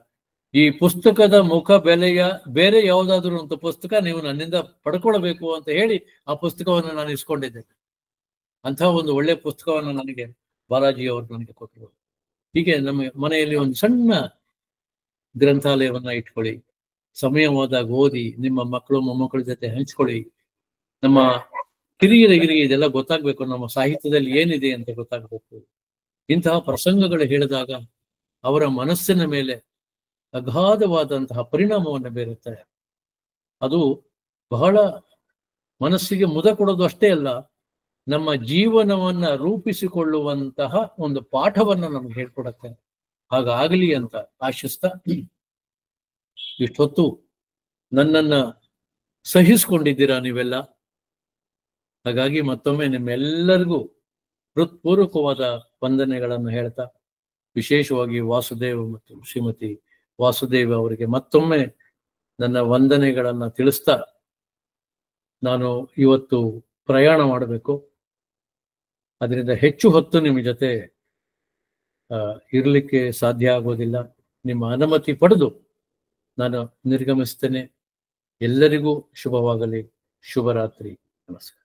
ಈ ಪುಸ್ತಕದ ಮುಖ ಬೆಲೆಯ ಬೇರೆ ಯಾವುದಾದ್ರೂ ಒಂದು ಪುಸ್ತಕ ನೀವು ನನ್ನಿಂದ ಪಡ್ಕೊಳ್ಬೇಕು ಅಂತ ಹೇಳಿ ಆ ಪುಸ್ತಕವನ್ನು ನಾನು ಇಸ್ಕೊಂಡಿದ್ದೆ. ಅಂತಹ ಒಂದು ಒಳ್ಳೆ ಪುಸ್ತಕವನ್ನು ನನಗೆ ಬಾಲಾಜಿಯವರು ನನಗೆ ಕೊಟ್ಟರು. ಹೀಗೆ ನಮ್ಮ ಮನೆಯಲ್ಲಿ ಒಂದು ಸಣ್ಣ ಗ್ರಂಥಾಲಯವನ್ನ ಇಟ್ಕೊಳ್ಳಿ. ಸಮಯ ಹೋದಾಗ ಓದಿ, ನಿಮ್ಮ ಮಕ್ಕಳು ಮೊಮ್ಮಕ್ಕಳ ಜೊತೆ ಹಂಚ್ಕೊಳ್ಳಿ. ನಮ್ಮ ಹಿರಿಯರಿಗೆ ಇದೆಲ್ಲ ಗೊತ್ತಾಗ್ಬೇಕು, ನಮ್ಮ ಸಾಹಿತ್ಯದಲ್ಲಿ ಏನಿದೆ ಅಂತ ಗೊತ್ತಾಗ್ಬೇಕು. ಇಂತಹ ಪ್ರಸಂಗಗಳು ಹೇಳಿದಾಗ ಅವರ ಮನಸ್ಸಿನ ಮೇಲೆ ಅಗಾಧವಾದಂತಹ ಪರಿಣಾಮವನ್ನು ಬೀರುತ್ತದೆ. ಅದು ಬಹಳ ಮನಸ್ಸಿಗೆ ಮುದ ಕೊಡೋದು ಅಷ್ಟೇ ಅಲ್ಲ, ನಮ್ಮ ಜೀವನವನ್ನ ರೂಪಿಸಿಕೊಳ್ಳುವಂತಹ ಒಂದು ಪಾಠವನ್ನ ನಮ್ಗೆ ಹೇಳ್ಕೊಡತ್ತೆ. ಹಾಗಾಗಲಿ ಅಂತ ಆಶಿಸ್ತಾ, ಇಷ್ಟೊತ್ತು ನನ್ನನ್ನ ಸಹಿಸ್ಕೊಂಡಿದ್ದೀರಾ ನೀವೆಲ್ಲ. ಹಾಗಾಗಿ ಮತ್ತೊಮ್ಮೆ ನಿಮ್ಮೆಲ್ಲರಿಗೂ ಹೃತ್ಪೂರ್ವಕವಾದ ವಂದನೆಗಳನ್ನು ಹೇಳ್ತಾ, ವಿಶೇಷವಾಗಿ ವಾಸುದೇವ್ ಮತ್ತು ಶ್ರೀಮತಿ ವಾಸುದೇವ್ ಅವರಿಗೆ ಮತ್ತೊಮ್ಮೆ ನನ್ನ ವಂದನೆಗಳನ್ನ ತಿಳಿಸ್ತಾ, ನಾನು ಇವತ್ತು ಪ್ರಯಾಣ ಮಾಡಬೇಕು. ಅದರಿಂದ ಹೆಚ್ಚು ಹೊತ್ತು ನಿಮ್ಮ ಜೊತೆ ಇರಲಿಕ್ಕೆ ಸಾಧ್ಯ ಆಗೋದಿಲ್ಲ. ನಿಮ್ಮ ಅನುಮತಿ ಪಡೆದು ನಾನು ನಿರ್ಗಮಿಸ್ತೇನೆ. ಎಲ್ಲರಿಗೂ ಶುಭವಾಗಲಿ. ಶುಭರಾತ್ರಿ. ನಮಸ್ಕಾರ.